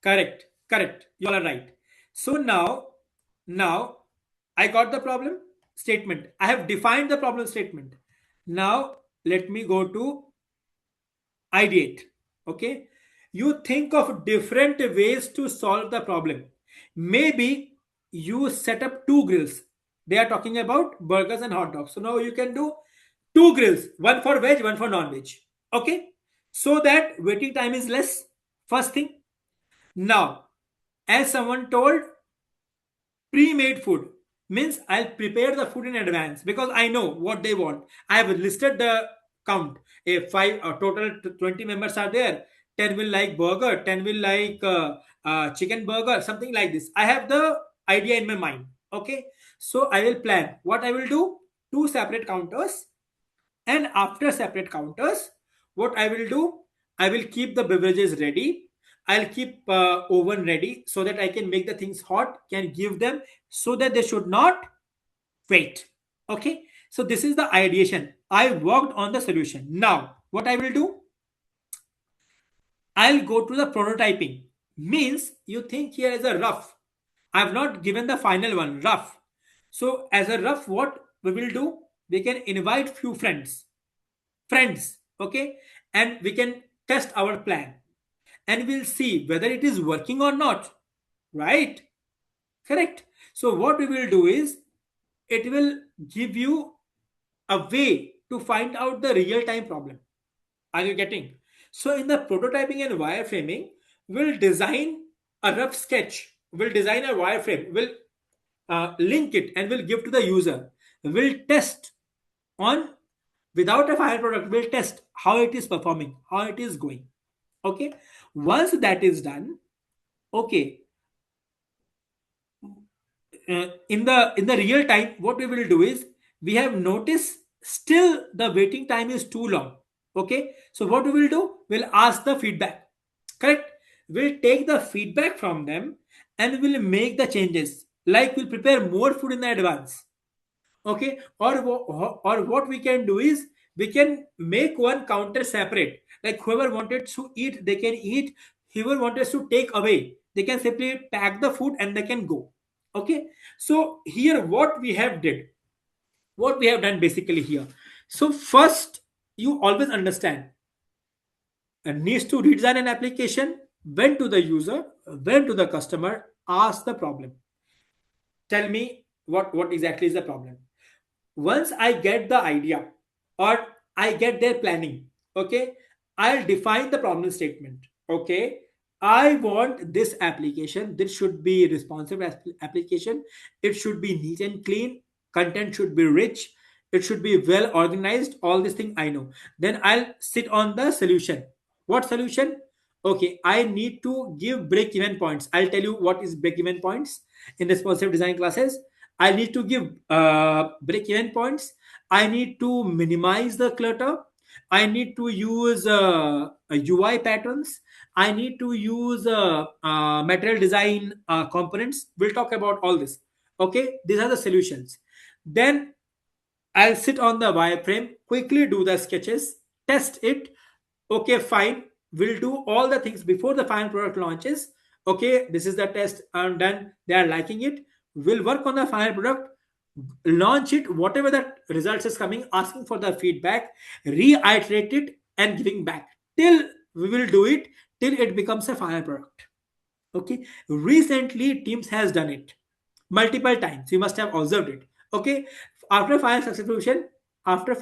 B: Correct. You all are right. So now I got the problem statement. I have defined the problem statement. Now let me go to ideate. Okay. You think of different ways to solve the problem. Maybe you set up two grills. They are talking about burgers and hot dogs. So now you can do two grills, one for veg, one for non-veg. Okay. So that waiting time is less. First thing. Now, as someone told, pre-made food means I'll prepare the food in advance because I know what they want. I have listed the count. If five total 20 members are there, 10 will like burger, 10 will like chicken burger, something like this. I have the idea in my mind. Okay. So I will plan what I will do: two separate counters, and after separate counters, what I will do, I will keep the beverages ready. I'll keep oven ready so that I can make the things hot, can give them, so that they should not wait. Okay, so this is the ideation. I worked on the solution. Now what I will do, I'll go to the prototyping. Means you think here is a rough. I've not given the final one, rough. So as a rough, what we will do, we can invite few friends, okay, and we can test our plan, and we'll see whether it is working or not. Right? Correct. So what we will do is, it will give you a way to find out the real time problem. Are you getting? So in the prototyping and wireframing, we'll design a rough sketch, we'll design a wireframe, we'll link it, and we'll give to the user. We'll test on, without a final product, we'll test how it is performing, how it is going. Okay, once that is done, okay, in the real time, what we will do is, we have noticed still the waiting time is too long. Okay, so what we will do, we'll ask the feedback. Correct. We'll take the feedback from them, and we'll make the changes, like we'll prepare more food in the advance. Okay, or what we can do is, we can make one counter separate, like whoever wanted to eat, they can eat. Whoever wanted to take away, they can simply pack the food and they can go. Okay, so here what we have done basically here. So first, you always understand, needs to redesign an application, went to the user, went to the customer, ask the problem, tell me what exactly is the problem. Once I get the idea, or I get their planning, okay, I'll define the problem statement. Okay, I want this application, this should be responsive application, it should be neat and clean, content should be rich, it should be well organized, all this thing I know. Then I'll sit on the solution. What solution? Okay, I need to give break even points. I'll tell you what is break even points in responsive design classes. I need to give break even points. I need to minimize the clutter. I need to use UI patterns. I need to use material design components. We'll talk about all this. Okay, these are the solutions. Then I'll sit on the wireframe, quickly do the sketches, test it. Okay, fine. We'll do all the things before the final product launches. Okay, this is the test, and then they are liking it. We'll work on the final product, launch it, whatever the results is coming, asking for the feedback, reiterate it, and giving back. Till we will do it till it becomes a final product. Okay, recently Teams has done it multiple times. You must have observed it. Okay, after final successful, after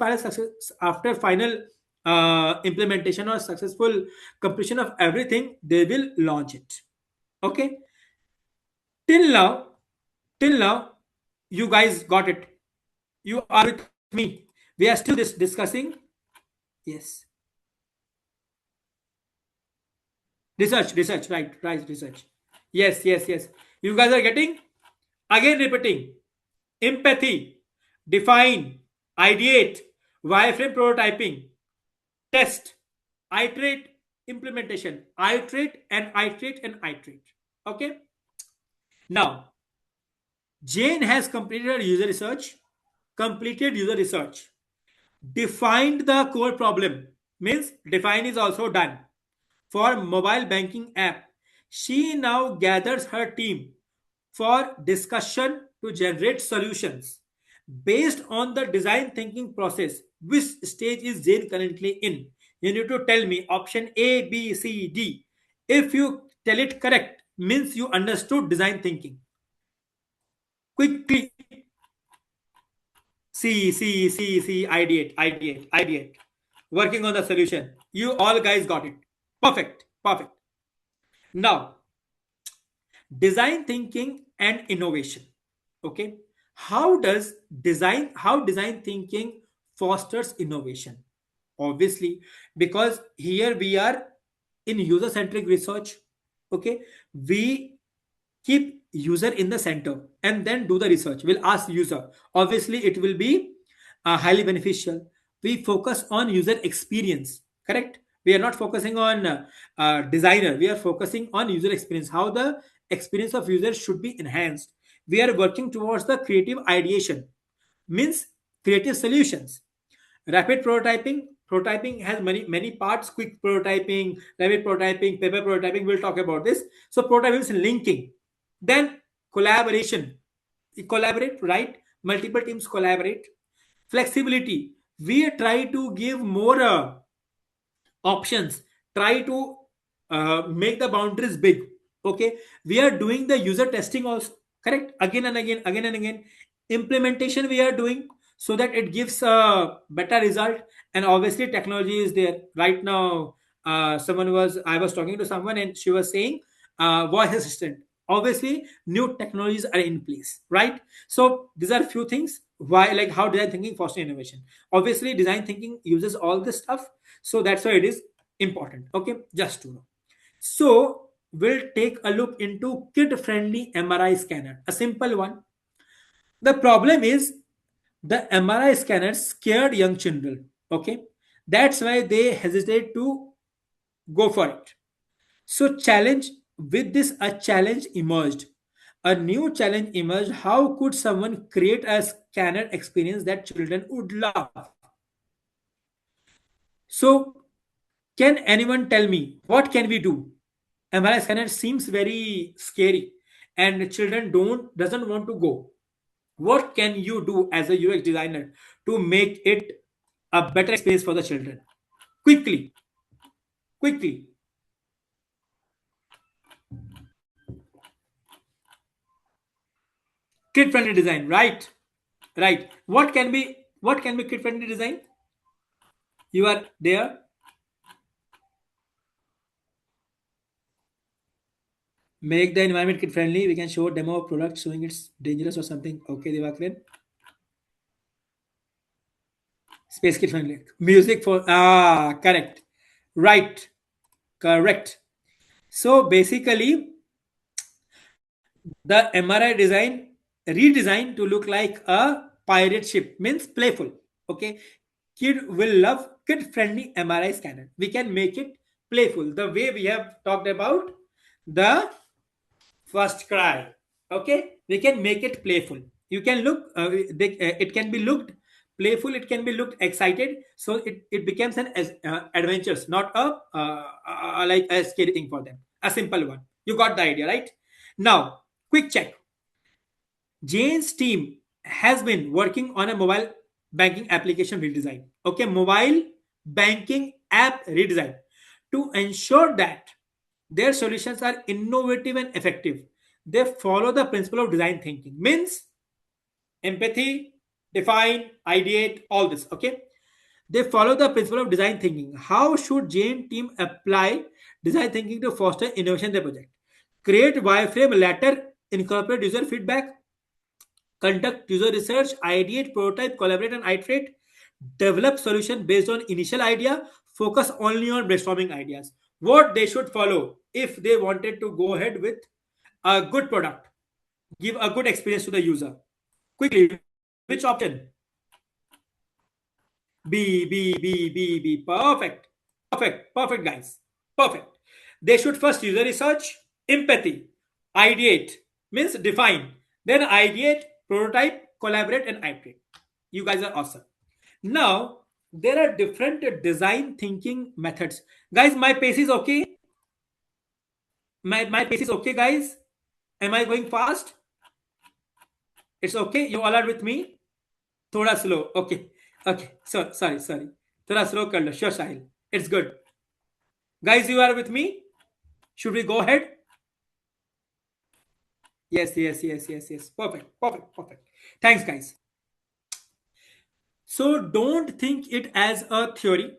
B: final implementation or successful completion of everything, they will launch it. Okay, till now, till now, you guys got it. You are with me. We are still discussing. Yes, research, right, research. Yes. You guys are getting, again repeating, empathy, define, ideate, wireframe prototyping, test, iterate, implementation, iterate. Okay. Now, Jane has completed user research, defined the core problem. Means define is also done for mobile banking app. She now gathers her team for discussion to generate solutions based on the design thinking process. Which stage is Jane currently in? You need to tell me option A, B, C, D. If you tell it correct, means you understood design thinking. Quickly, C, ideate. Working on the solution. You all guys got it. Perfect. Now, design thinking and innovation. Okay, how design thinking fosters innovation? Obviously, because here we are in user centric research. Okay, we keep user in the center and then do the research. We'll ask user. Obviously, it will be highly beneficial. We focus on user experience, correct? We are not focusing on designer. We are focusing on user experience, how the experience of users should be enhanced. We are working towards the creative ideation, means creative solutions. Rapid prototyping has many parts. Quick prototyping, rapid prototyping, paper prototyping, we'll talk about this. So prototyping is linking. Then collaboration. We collaborate, right? Multiple teams collaborate. Flexibility, we try to give more options, try to make the boundaries big. Okay, we are doing the user testing also, correct, again and again, again and again. Implementation we are doing so that it gives a better result. And obviously technology is there right now. I was talking to someone and she was saying voice assistant. Obviously new technologies are in place, right? So these are few things why, like, how design thinking foster innovation. Obviously design thinking uses all this stuff, so that's why it is important. Okay, just to know. So we'll take a look into kid friendly MRI scanner, a simple one. The problem is the MRI scanners scared young children. Okay, that's why they hesitate to go for it. So challenge, with this a challenge emerged. A new challenge emerged. How could someone create a scanner experience that children would love? So can anyone tell me what can we do? MRI scanner seems very scary and children don't doesn't want to go. What can you do as a UX designer to make it a better experience for the children? Quickly, quickly. Kid friendly design, right? Right. What can be kid friendly design? You are there. Make the environment kid friendly. We can show demo of product showing it's dangerous or something. Okay, Devakran. Space kid friendly. Music for correct. Right. Correct. So basically, the MRI design redesigned to look like a pirate ship, means playful. Okay, kid will love kid friendly MRI scanner. We can make it playful the way we have talked about the first cry. Okay, we can make it playful. You can look it can be looked playful, it can be looked excited, so it becomes an adventures, not a like a scary thing for them, a simple one. You got the idea, right? Now quick check. Jane's team has been working on a mobile banking application redesign. Okay, mobile banking app redesign to ensure that their solutions are innovative and effective. They follow the principle of design thinking, means empathy, define, ideate, all this. Okay, they follow the principle of design thinking. How should Jane team apply design thinking to foster innovation in their project? Create wireframe letter, incorporate user feedback, conduct user research, ideate, prototype, collaborate, and iterate, develop solution based on initial idea, focus only on brainstorming ideas. What they should follow if they wanted to go ahead with a good product, give a good experience to the user. Quickly, which option? B. Perfect. Perfect, guys. Perfect. They should first user research, empathy, ideate, means define, then ideate, prototype, collaborate, and iterate. You guys are awesome. Now, there are different design thinking methods. Guys, my pace is okay. My pace is okay, guys. Am I going fast? It's okay. You all are with me? थोड़ा slow. Okay. Okay. So sorry. थोड़ा slow कर लो. Sure, Sahil. It's good. Guys, you are with me? Should we go ahead? Yes. Perfect. Thanks, guys. So don't think it as a theory,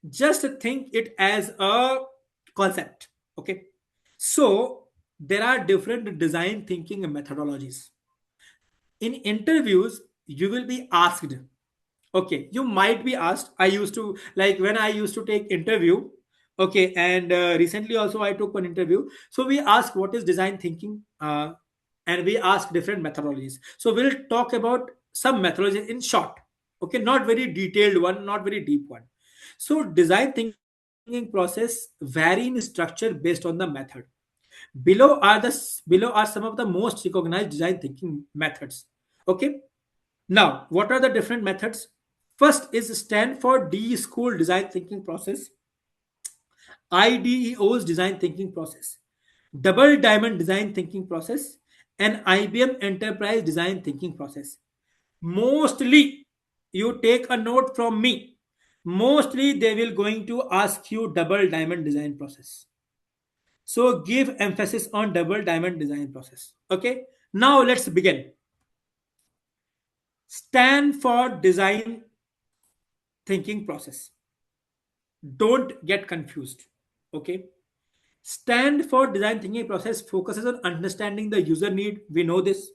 B: just think it as a concept. Okay. So there are different design thinking methodologies. In interviews, you will be asked, okay, you might be asked. I used to, like, when I used to take interview, okay, and recently also I took one interview. So we ask what is design thinking, and we ask different methodologies. So we'll talk about some methodologies in short. Okay, not very detailed one, not very deep one. So design thinking process vary in structure based on the method. Below are some of the most recognized design thinking methods. Okay, now what are the different methods? First is Stanford D School design thinking process, IDEO's design thinking process, Double Diamond design thinking process, and IBM Enterprise design thinking process. Mostly, you take a note from me. Mostly, they will going to ask you double diamond design process. So give emphasis on double diamond design process. Okay. Now let's begin. Stand for design thinking process. Don't get confused. Okay. Stand for design thinking process focuses on understanding the user need. We know this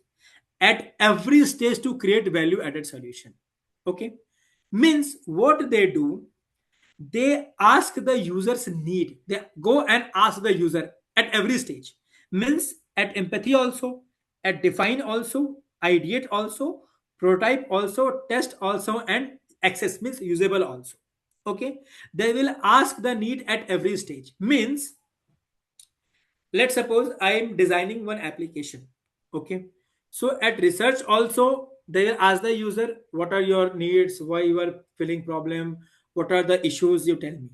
B: at every stage to create value added solution. Okay. Means what they do, they ask the user's need. They go and ask the user at every stage. Means at empathy also, at define also, ideate also, prototype also, test also, and access means usable also. Okay, they will ask the need at every stage. Means let's suppose I am designing one application. Okay, so at research also they will ask the user what are your needs, why you are feeling problem, what are the issues, you tell me.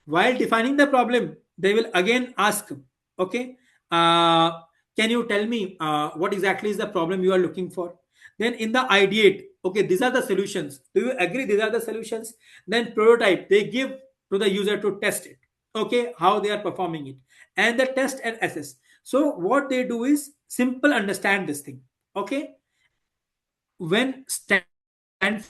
B: While defining the problem they will again ask, okay, can you tell me what exactly is the problem you are looking for. Then in the ideate, okay, these are the solutions, do you agree these are the solutions. Then prototype, they give to the user to test it, okay, how they are performing it, and the test and assess. So what they do is simple understand this thing. Okay, when Stanford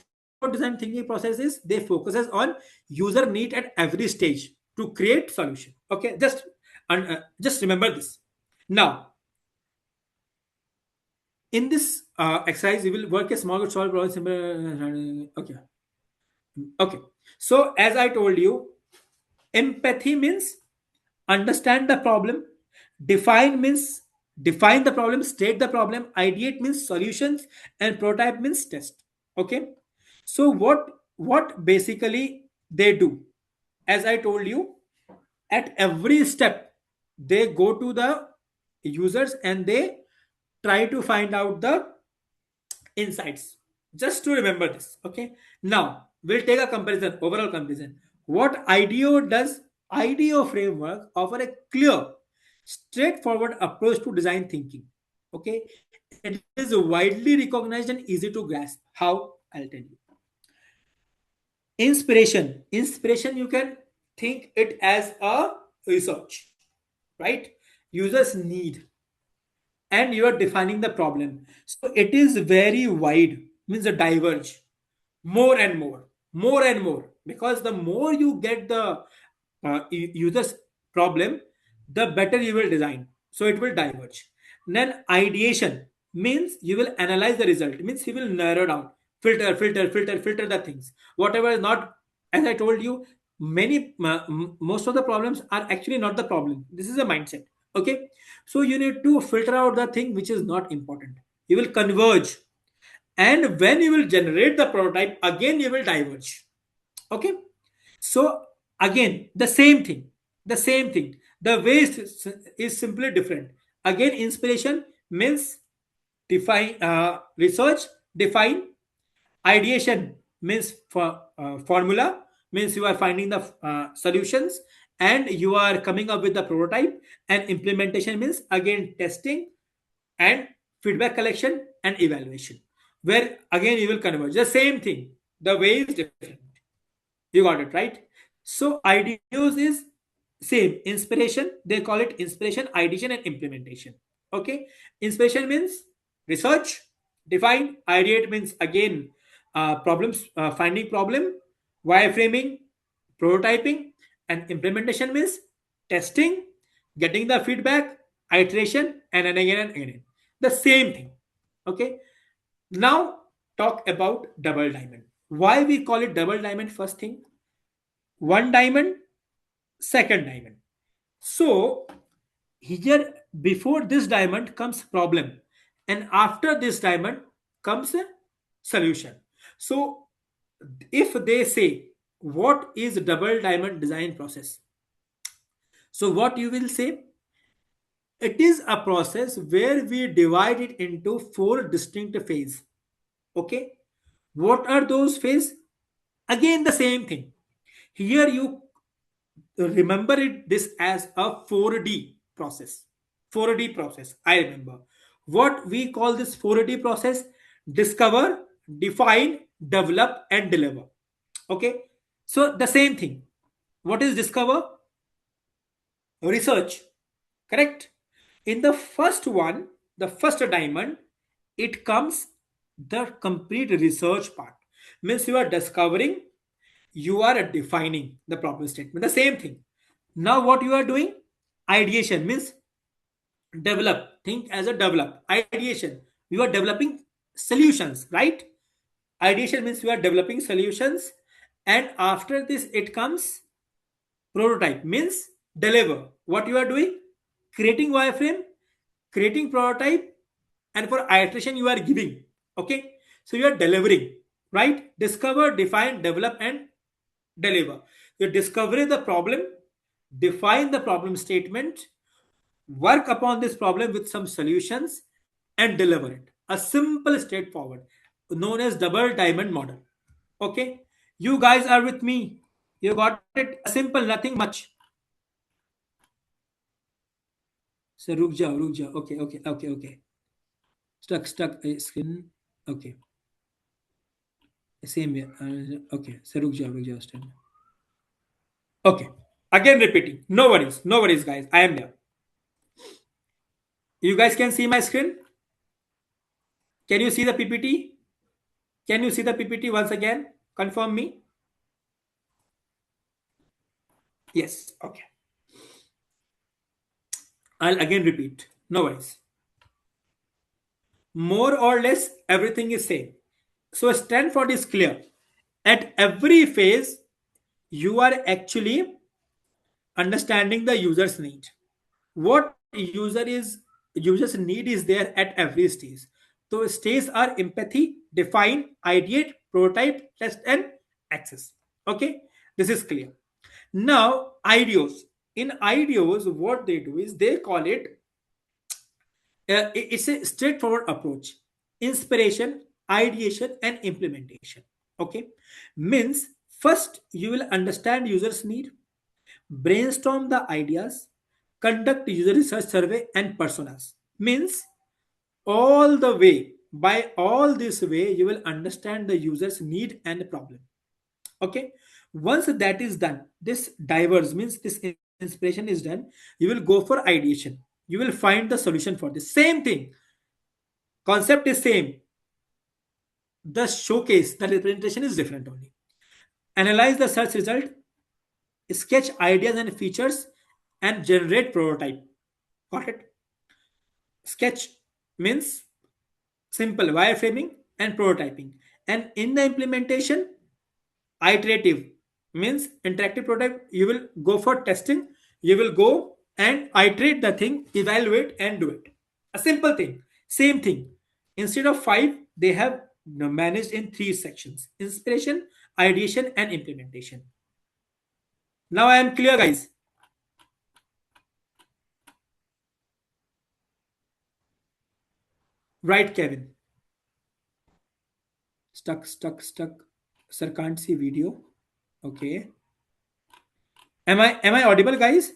B: design thinking process is, they focuses on user need at every stage to create solution. Okay, just remember this. Now in this exercise you will work a small group, solve problem simple. Okay, okay. So as I told you, empathy means understand the problem, define means define the problem, state the problem, ideate means solutions, and prototype means test. Okay, so what basically they do, as I told you, at every step they go to the users and they try to find out the insights. Just to remember this. Okay, now we'll take a comparison, overall comparison. What IDEO does, IDEO framework offer a clear, straightforward approach to design thinking. Okay, it is widely recognized and easy to grasp. How? I'll tell you. Inspiration, you can think it as a research, right? Users need, and you are defining the problem. So it is very wide, means a diverge, more and more and more, because the more you get the user's problem, the better you will design. So it will diverge. Then ideation means you will analyze the result. It means you will narrow down, filter the things. Whatever is not, as I told you, most of the problems are actually not the problem. This is a mindset. Okay, so you need to filter out the thing which is not important. You will converge, and when you will generate the prototype, again you will diverge. Okay, so again the same thing, the way is simply different. Again, inspiration means define, research, define. Ideation means for formula, means you are finding the solutions and you are coming up with the prototype. And implementation means again testing and feedback collection and evaluation, where again you will converge. The same thing, the way is different. You got it right. So ideas is same. Inspiration, they call it inspiration, ideation, and implementation. Okay, inspiration means research, define. Ideate means again problems, finding problem, wireframing, prototyping. And implementation means testing, getting the feedback, iteration, and then again and again. The same thing. Okay, now talk about double diamond. Why we call it double diamond? First thing, one diamond, second diamond. So here before this diamond comes problem, and after this diamond comes a solution. So if they say what is double diamond design process, so what you will say, it is a process where we divide it into four distinct phases. Okay, what are those phases? Again the same thing. Here you remember it this as a 4D process. 4D process, I remember. What we call this 4D process: discover, define, develop, and deliver. Okay, so the same thing. What is discover? Research, correct? In the first one, the first diamond, it comes the complete research part. Means you are discovering, you are defining the problem statement. The same thing. Now what you are doing? Ideation means develop. Think as a develop. Ideation. You are developing solutions, right? Ideation means you are developing solutions, and after this it comes prototype means deliver. What you are doing? Creating wireframe, creating prototype, and for iteration you are giving. Okay, so you are delivering, right? Discover, define, develop, and deliver. You discover the problem, define the problem statement, work upon this problem with some solutions, and deliver it. A simple, straightforward, known as double diamond model. Okay, you guys are with me. You got it. A simple, nothing much. So रुक जाओ. Okay. Stuck screen. Okay, same here. Okay, so रुक जाओ stand. Okay, again repeating. No worries, guys. I am there. You guys can see my screen. Can you see the PPT? Can you see the PPT once again? Confirm me. Yes. Okay. I'll again repeat. No worries. More or less, everything is same. So Stanford is clear. At every phase, you are actually understanding the user's need. What user's need is there at every stage. So stages are empathy, define, ideate, prototype, test, and access. Okay, this is clear. Now IDEOs. In IDEOs, what they do is they call it it's a straightforward approach: inspiration, ideation, and implementation. Okay, means first you will understand users need, brainstorm the ideas, conduct user research survey and personas. Means all the way, by all this way you will understand the user's need and problem. Okay, once that is done, this diverse means this inspiration is done, you will go for ideation. You will find the solution for the same thing. Concept is same, the showcase, the representation is different only. Analyze the search result, sketch ideas and features, and generate prototype. Got it? Sketch means simple wireframing and prototyping, and in the implementation, iterative means interactive prototype. You will go for testing, you will go and iterate the thing, evaluate and do it. A simple thing, same thing. Instead of five, they have managed in three sections: inspiration, ideation, and implementation. Now I am clear, guys. Right, Kevin? Stuck. Sir, can't see video. Okay. Am I audible, guys?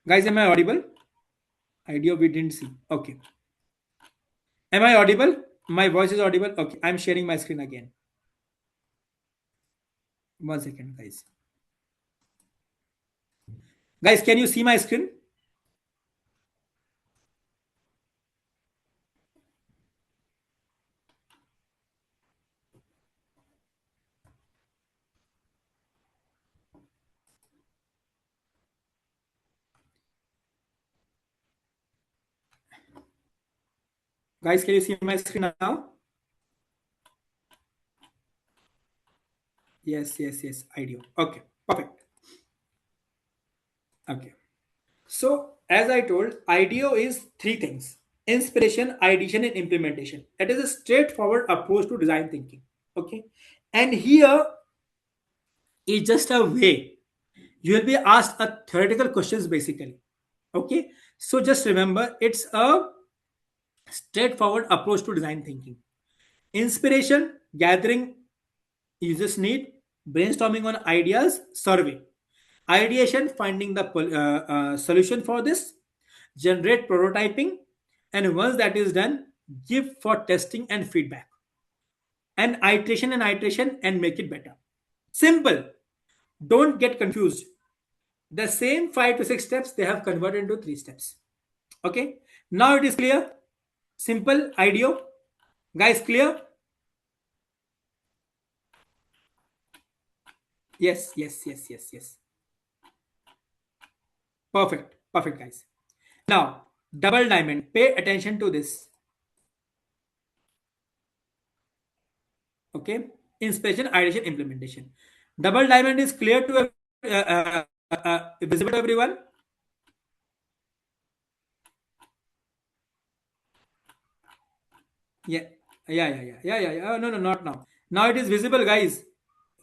B: Guys, am I audible? Idea we didn't see. Okay. Am I audible? My voice is audible. Okay. I'm sharing my screen again. 1 second, guys. Guys, can you see my screen? Guys, can you see my screen now? Yes. Idea. Okay. Perfect. Okay. So, as I told, IDEO is three things: inspiration, ideation, and implementation. It is a straightforward approach to design thinking. Okay. And here is just a way you will be asked a theoretical questions basically. Okay. So, just remember it's a straightforward approach to design thinking. Inspiration, gathering users need, brainstorming on ideas, survey. Ideation, finding the solution for this, generate prototyping, and once that is done, give for testing and feedback. And iteration and make it better. Simple. Don't get confused. The same 5 to 6 steps they have converted into 3 steps. Okay. Now it is clear. Simple idea. Guys, clear? Yes, yes, yes, yes, yes. Perfect. Perfect, guys. Now, double diamond. Pay attention to this. Okay. Inspection, ideation, implementation. Double diamond is clear to visible to everyone. Yeah. Yeah. Oh, no, no, not now. Now it is visible, guys.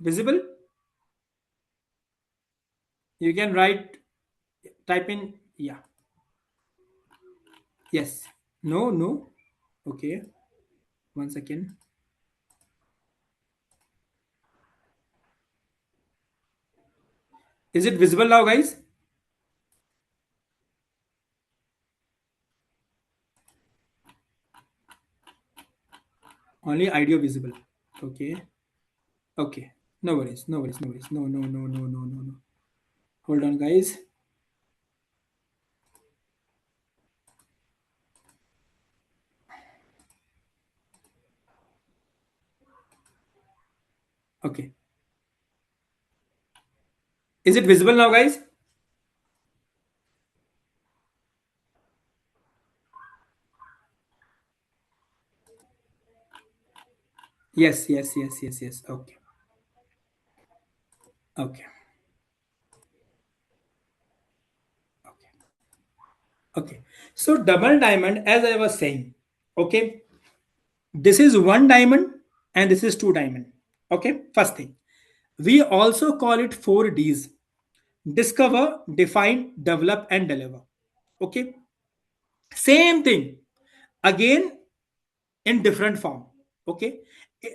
B: Visible. You can write, type in. Yeah. Yes. No, no. Okay. 1 second. Is it visible now, guys? Only audio visible. Okay. Okay. No worries. No worries. No worries. No, no, no, no, no, no, no. Hold on, guys. Okay. Is it visible now, guys? Yes, yes, yes, yes, yes. Okay. Okay. Okay. Okay. So double diamond, as I was saying, okay, this is one diamond and this is two diamond. Okay. First thing, we also call it 4 Ds: discover, define, develop, and deliver. Okay. Same thing again in different form. Okay.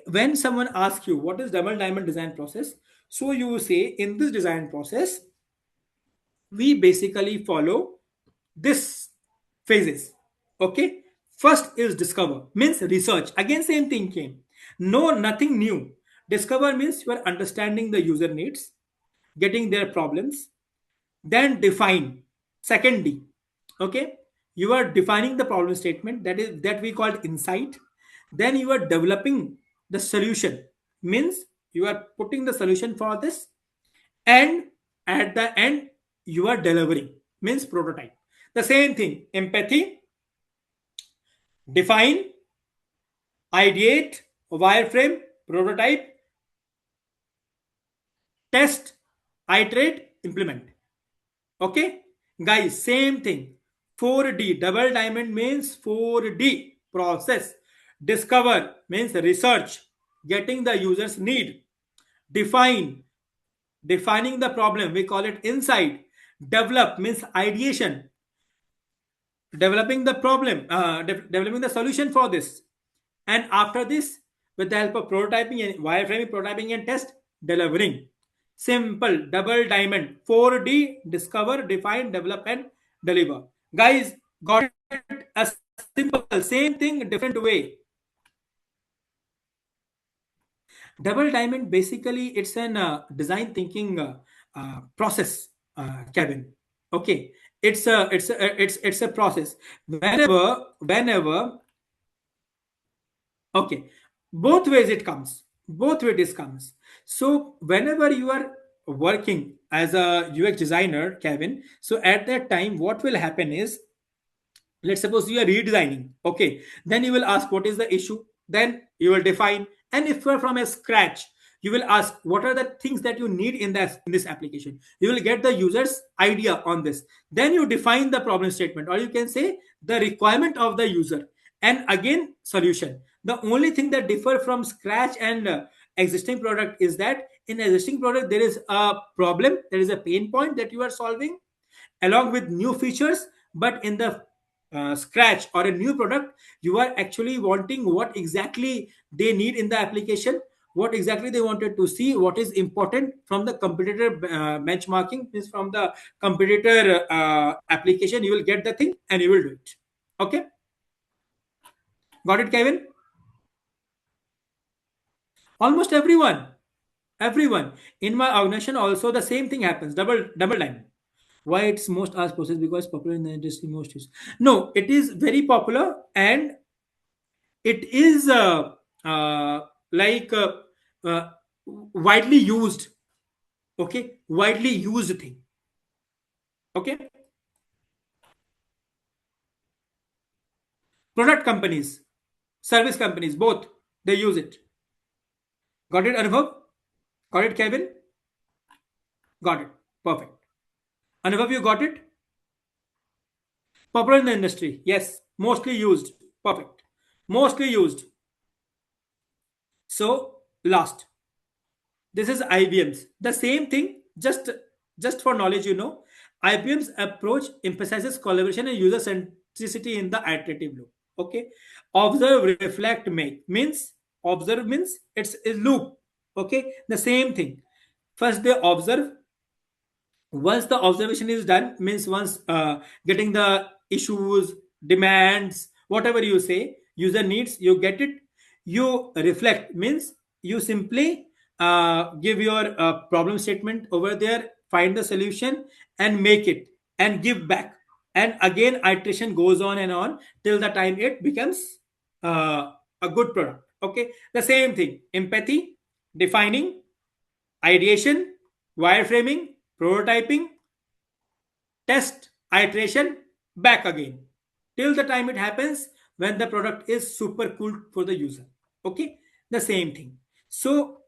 B: When someone asks you what is double diamond design process, so you say in this design process we basically follow this phases. Okay. First is discover, means research. Again same thing came. No, nothing new. Discover means you are understanding the user needs, getting their problems. Then define, second D. Okay. You are defining the problem statement, that we called insight. Then you are developing the solution, means you are putting the solution for this. And at the end you are delivering, means prototype. The same thing: empathy, define, ideate, wireframe, prototype, test, iterate, implement. Okay, guys, same thing. 4D double diamond means 4D process. Discover means research, getting the user's need. Define, defining the problem, we call it insight. Develop means ideation, developing the problem, developing the solution for this. And after this, with the help of prototyping and wireframing, prototyping and test, delivering. Simple double diamond: 4D: discover, define, develop, and deliver. Guys, got it? A simple, same thing, different way. Double diamond basically it's an design thinking process, Kevin. Okay, it's a process. Whenever okay, both ways it comes, both ways it comes. So whenever you are working as a UX designer, Kevin, so at that time what will happen is, let's suppose you are redesigning. Okay, then you will ask what is the issue, then you will define. And if you are from a scratch, You will ask what are the things that you need in this application. You will get the user's idea on this. Then you define the problem statement, or you can say the requirement of the user, and again solution. The only thing that differ from scratch and existing product is that in existing product there is a problem, there is a pain point that you are solving along with new features. But in the scratch or a new product, you are actually wanting what exactly they need in the application, what exactly they wanted to see, what is important from the competitor benchmarking, is from the competitor application. You will get the thing and you will do it. Okay, got it, Kevin? Almost everyone in my organization also the same thing happens, double time. Why it's most asked process? Because popular in the industry, most use. No, it is very popular, and it is like uh, widely used. Okay, widely used thing. Okay, product companies, service companies, both they use it. Got it, Anubhav? Got it, Kevin? Got it. Perfect. Anubhav, you got it? Popular in the industry, yes, mostly used. Perfect. Mostly used. So last, this is IBM's. The same thing, just for knowledge, IBM's approach emphasizes collaboration and user centricity in the iterative loop. Okay, observe, reflect, make means observe means it's a loop. Okay, the same thing. First they observe. Once the observation is done, means once getting the issues, demands, whatever you say, user needs, you get it. You reflect means you simply give your problem statement over there, find the solution and make it and give back, and again iteration goes on and on till the time it becomes a good product. Okay, the same thing. Empathy, defining, ideation, wireframing, prototyping, test, iteration, back again till the time it happens when the product is super cool for the user. Okay, the same thing. So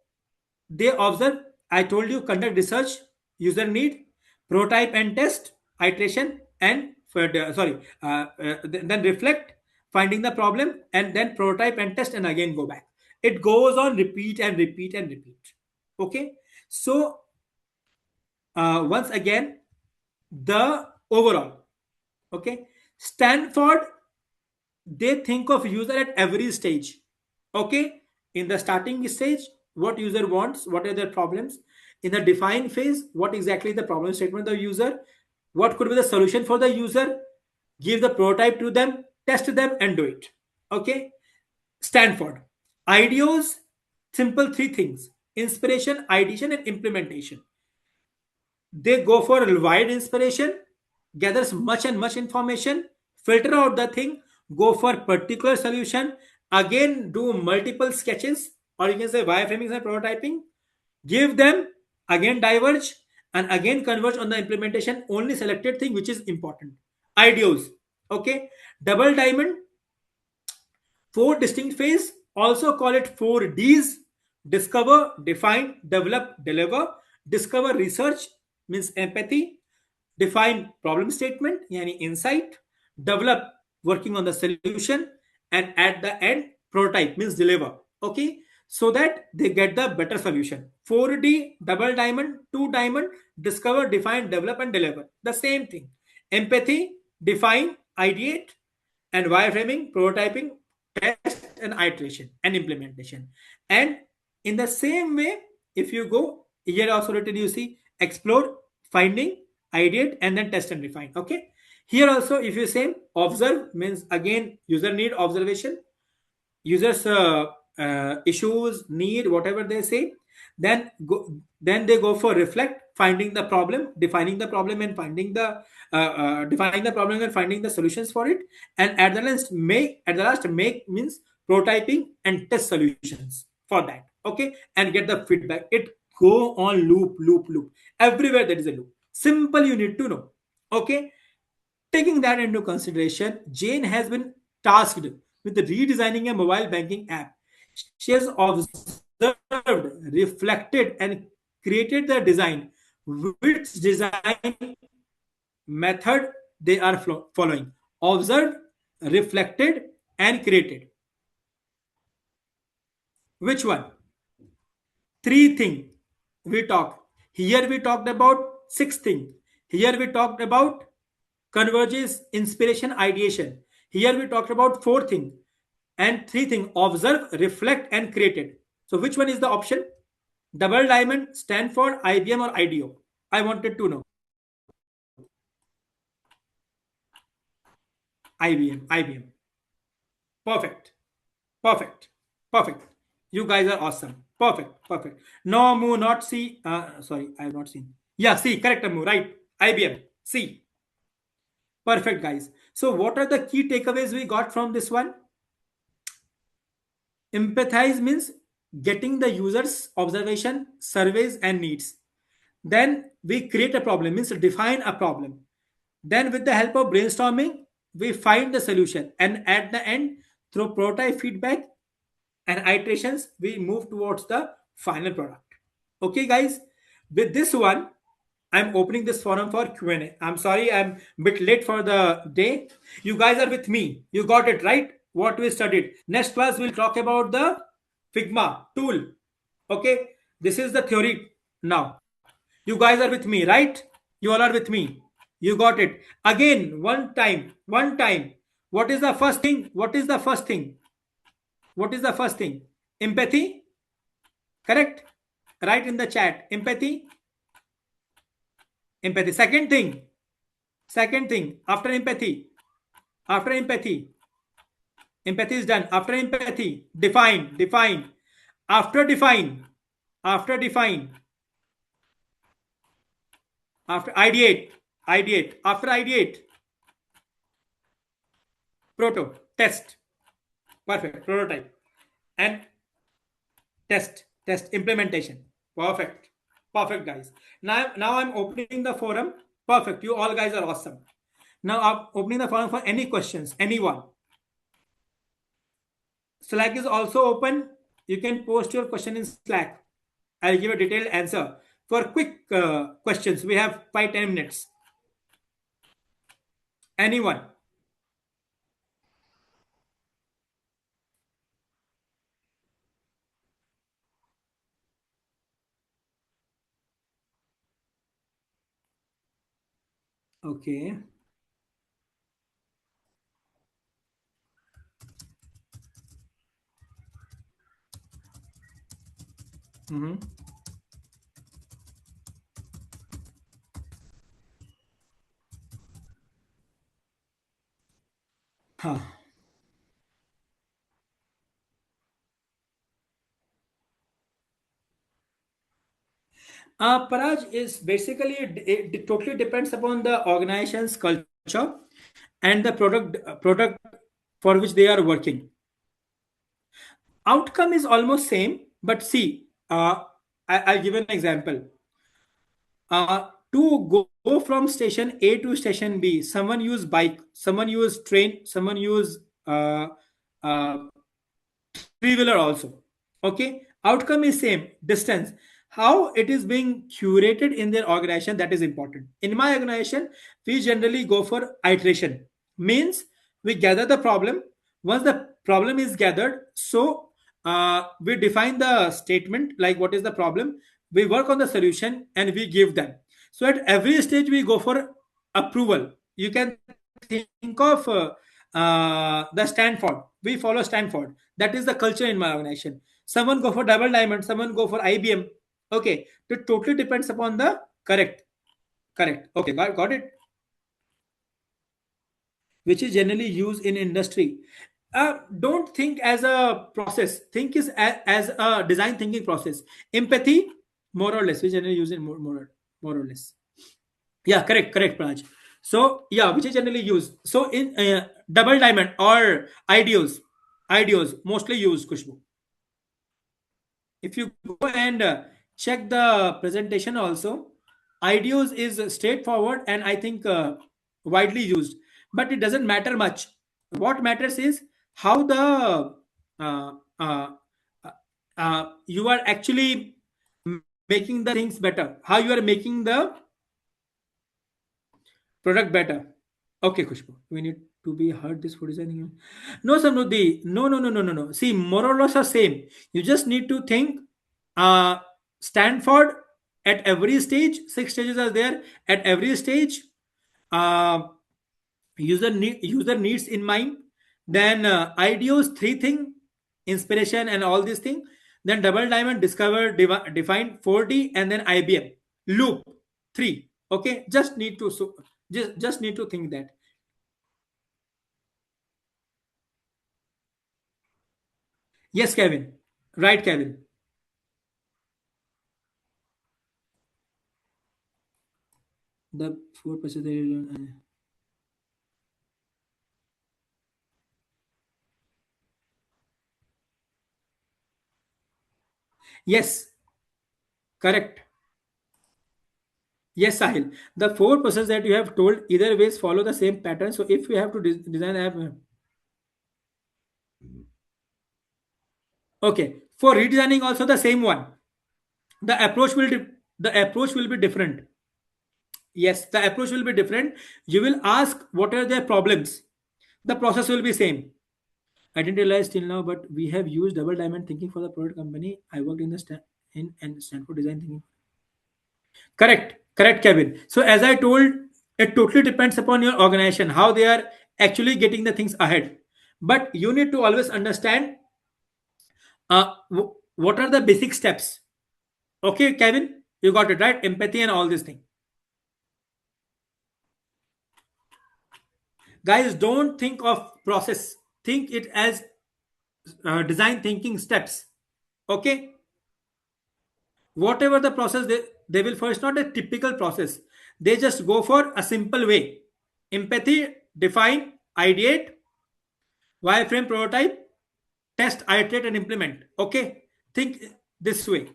B: they observe, I told you, conduct research, user need, prototype and test, iteration, and then reflect, finding the problem, and then prototype and test, and again go back. It goes on repeat and repeat and repeat. Okay, so once again, the overall. Okay, Stanford, they think of user at every stage. Okay, in the starting stage, what user wants, what are their problems. In the define phase, what exactly the problem statement of the user, what could be the solution for the user, give the prototype to them, test them and do it. Okay, Stanford, ideas, simple three things: inspiration, ideation and implementation. They go for a wide inspiration, gathers much and much information, filter out the thing, go for particular solution, again do multiple sketches, or you can say wireframing and prototyping, give them, again diverge, and again converge on the implementation, only selected thing which is important. Ideas. Okay, double diamond, four distinct phase, also call it 4Ds: discover, define, develop, deliver. Discover, research means empathy, define, problem statement yani insight, develop, working on the solution, and at the end prototype means deliver. Okay, so that they get the better solution. 4D, double diamond, two diamond: discover, define, develop and deliver. The same thing: empathy, define, ideate, and wireframing, prototyping, test and iteration and implementation. And in the same way, if you go here also written, you see explore, finding, ideate, and then test and refine. Okay, here also if you say observe means again user need observation, users issues, need, whatever they say. Then they go for reflect, finding the problem, defining the problem and finding the defining the problem and finding the solutions for it. And at the last make means prototyping and test solutions for that. Okay, and get the feedback. It go on loop. Everywhere there is a loop. Simple, you need to know. Okay, taking that into consideration, Jane has been tasked with redesigning a mobile banking app. She has observed reflected, and created the design. Which design method they are following? Observed, reflected, and created. Which one? Three thing we talked. Here we talked about six thing. Here we talked about converges, inspiration, ideation. Here we talked about four thing and three thing: observe, reflect, and created. So which one is the option? Double diamond, Stanford, IBM, or IDEO? I wanted to know. IBM. Perfect. Perfect. Perfect. You guys are awesome. Perfect. No, Mu, not C. Sorry, I have not seen. Yeah, C. Correct, Mu. Right. IBM. C. Perfect, guys. So, what are the key takeaways we got from this one? Empathize means getting the user's observation, surveys, and needs. Then we create a problem, means define a problem. Then, with the help of brainstorming, we find the solution. And at the end, through prototype feedback and iterations, we move towards the final product. Okay, guys, with this one, I'm opening this forum for Q&A. I'm sorry I'm a bit late for the day. You guys are with me. You got it right, what we studied. Next class we'll talk about the Figma tool. Okay, this is the theory now. You guys are with me, right? You all are with me. You got it. Again, one time. What is the first thing? What is the first thing? Empathy, correct? Write in the chat. Empathy. Second thing. After empathy. Empathy is done. After empathy, define. After define. After ideate. After ideate, test. Perfect. Prototype and test implementation. Perfect, guys. Now I'm opening the forum. Perfect. You all guys are awesome. Now I'm opening the forum for any questions. Anyone. Slack is also open. You can post your question in Slack. I'll give a detailed answer. For quick questions, we have 5-10 minutes. Anyone? Okay. Mm-hmm. Huh. Paraj is basically it totally depends upon the organization's culture and the product for which they are working. Outcome is almost same, but see, I'll give an example. To go from station A to station B, someone use bike, someone use train, someone use uh, uh, three-wheeler also. Okay, outcome is same, distance. How it is being curated in their organization, that is important. In my organization, we generally go for iteration, means we gather the problem. Once the problem is gathered, so we define the statement, like what is the problem, we work on the solution, and we give them. So at every stage we go for approval. You can think of the Stanford. We follow Stanford. That is the culture in my organization. Someone go for double diamond, someone go for IBM. Okay, it totally depends upon the correct. Okay, got it. Which is generally used in industry. Don't think as a process. Think is as a design thinking process. Empathy, more or less, we generally use it more or less. Yeah, correct, Praj. So yeah, which is generally used. So in double diamond or ideos mostly used, Kushbu. If you go and check the presentation also, ideos is straightforward and I think widely used, but it doesn't matter much. What matters is how the uh, uh, you are actually making the things better, how you are making the product better. Okay, Kushbu, we need to be heard this for designing. No, Samruddhi. No, no, no, no, no, no. See, more or less are same. You just need to think. Uh, Stanford at every stage, six stages are there. At every stage, uh, user needs in mind. Then ideas, three thing, inspiration and all these thing. Then double diamond, discover, define 4D, and then IBM loop three. Okay, just need to just need to think that. Yes, Kevin. Right, Kevin. The 4%. Yes, correct. Yes, Sahil. The four process that you have told either ways follow the same pattern. So if you have to design app, okay. For redesigning, also the same one. The approach will the approach will be different. Yes, the approach will be different. You will ask what are their problems. The process will be same. I didn't realize till now, but we have used double diamond thinking for the product company. I worked in the in and Stanford design thinking. Correct, correct, Kevin. So as I told, it totally depends upon your organization how they are actually getting the things ahead. But you need to always understand what are the basic steps. Okay, Kevin, you got it right. Empathy and all these things. Guys, don't think of process. Think it as design thinking steps. Okay, whatever the process they will first not a typical process. They just go for a simple way. Empathy, define, ideate, wireframe, prototype, test, iterate, and implement. Okay, think this way.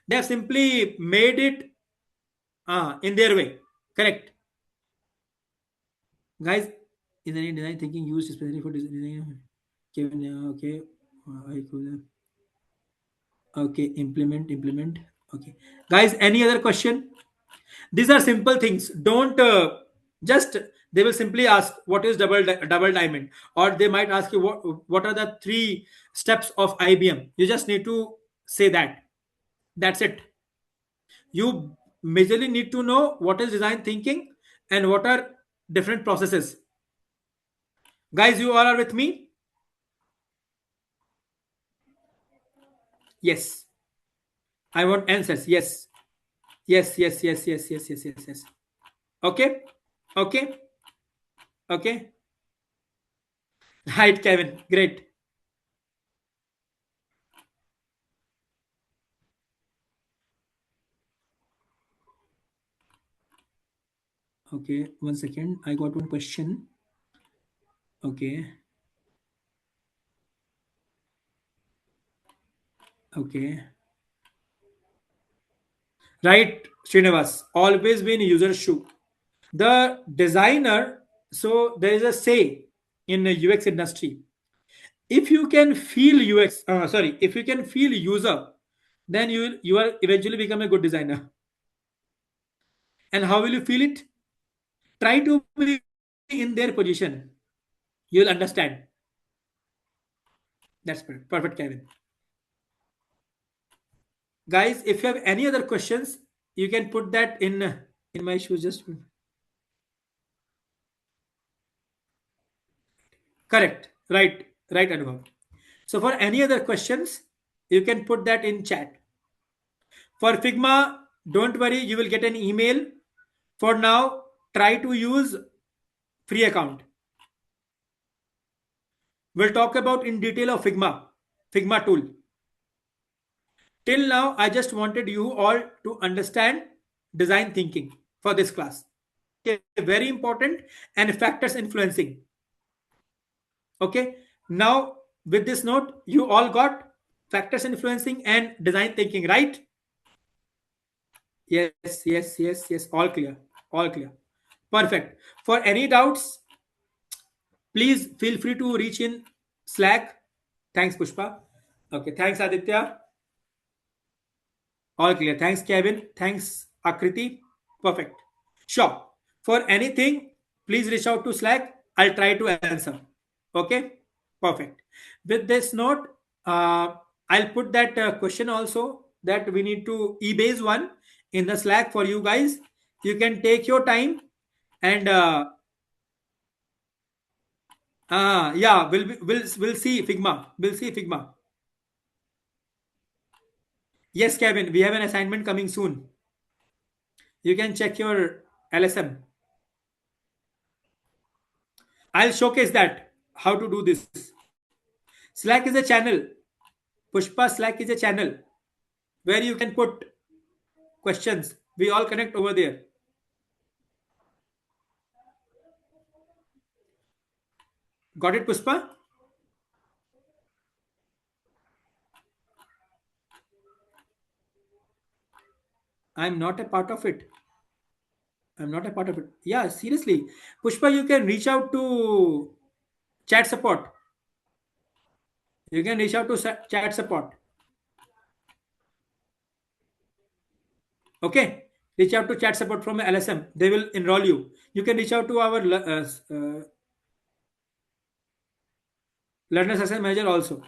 B: They have simply made it in their way. Correct, guys. Is any design thinking used especially for design? Okay, I could. Okay, implement. Okay, guys. Any other question? These are simple things. Don't just. They will simply ask what is double diamond, or they might ask you what are the three steps of IBM. You just need to say that. That's it. You majorly need to know what is design thinking and what are different processes. Guys, you all are with me? Yes. I want answers. Yes. Yes. Yes. Yes. Yes. Yes. Yes. Yes. Yes. Okay. Okay. Okay. Right, Kevin. Great. Okay. 1 second. I got one question. Okay. Okay. Right, Srinivas. Always be in user shoe. The designer, so there is a say in the UX industry. If you can feel UX, sorry, if you can feel user, then you are eventually become a good designer. And how will you feel it? Try to be in their position. You'll understand. That's perfect, Kevin. Guys, if you have any other questions, you can put that in my shoes. Just correct. Right. Right, Anubhav. So for any other questions, you can put that in chat. For Figma, don't worry, you will get an email. For now, try to use free account. We'll talk about in detail of Figma tool. Till now, I just wanted you all to understand design thinking for this class. Okay, very important and factors influencing. Okay, now with this note, you all got factors influencing and design thinking, right? Yes, yes, yes, yes. All clear. All clear. Perfect. For any doubts, please feel free to reach in Slack. Thanks, Pushpa. Okay, thanks, Aditya. All clear. Thanks, Kevin. Thanks, Akriti. Perfect. Sure. For anything, please reach out to Slack. I'll try to answer. Okay. Perfect. With this note, I'll put that question also that we need to e-base one in the Slack for you guys. You can take your time and yeah, we'll see Figma. We'll see Figma. Yes, Kevin, we have an assignment coming soon. You can check your LSM. I'll showcase that how to do this. Slack is a channel. Pushpa Slack is a channel where you can put questions. We all connect over there. Got it, Pushpa? I'm not a part of it. I'm not a part of it. Yeah, seriously. Pushpa, you can reach out to chat support. You can reach out to chat support. Okay. Reach out to chat support from LSM. They will enroll you. You can reach out to our learner success manager also.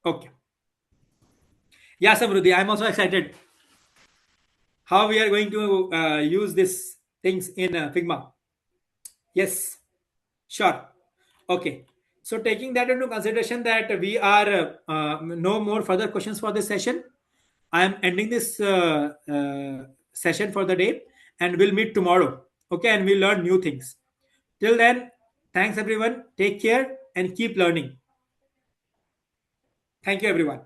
B: Okay. Yeah, Samruddhi, I'm also excited how we are going to use these things in Figma. Yes, sure. Okay. So taking that into consideration that we are no more further questions for this session, I am ending this session for the day and we'll meet tomorrow. Okay, and we'll learn new things. Till then, thanks everyone. Take care and keep learning. Thank you, everyone.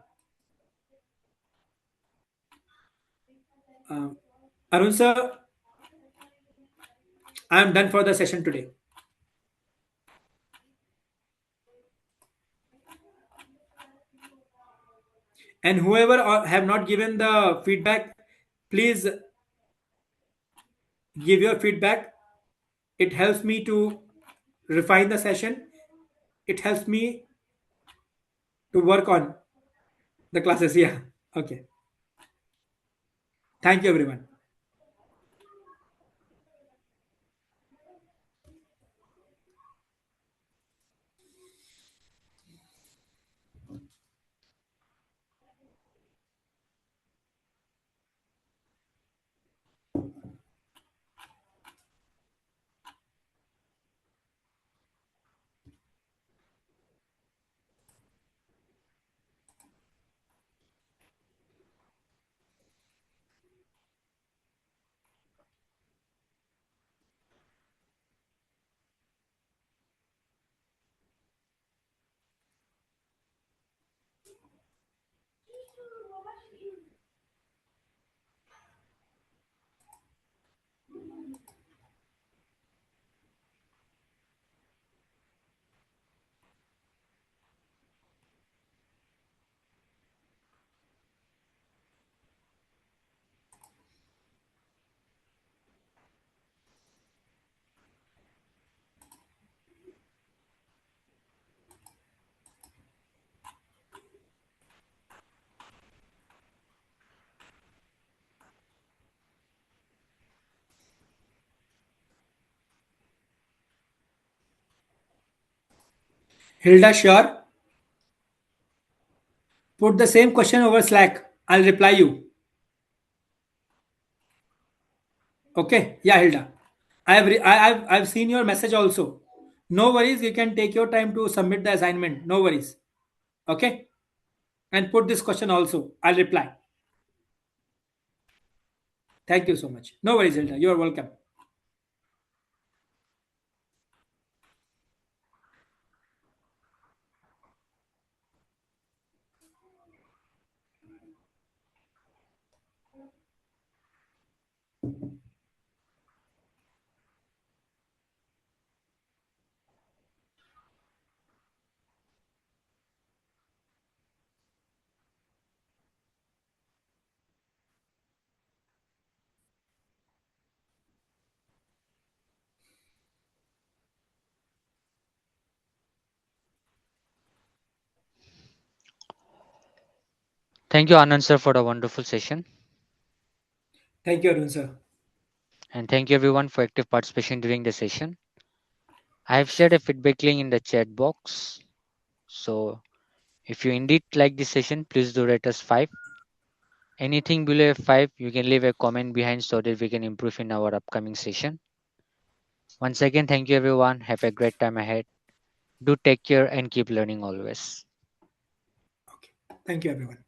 B: Uh, Arun sir, I am done for the session today. And whoever have not given the feedback, please give your feedback. It helps me to refine the session. It helps me to work on the classes. Yeah. Okay. Thank you, everyone. Hilda, sure. Put the same question over Slack. I'll reply you. Okay. Yeah, Hilda. I've seen your message also. No worries. You can take your time to submit the assignment. No worries. Okay. And put this question also. I'll reply. Thank you so much. No worries, Hilda. You're welcome.
A: Thank you, Anand sir, for the wonderful session.
B: Thank you, Arun sir.
A: And thank you everyone for active participation during the session. I have shared a feedback link in the chat box. So if you indeed like this session, please do rate us 5. Anything below a 5, you can leave a comment behind so that we can improve in our upcoming session. Once again, thank you everyone. Have a great time ahead. Do take care and keep learning always.
B: Okay. Thank you, everyone.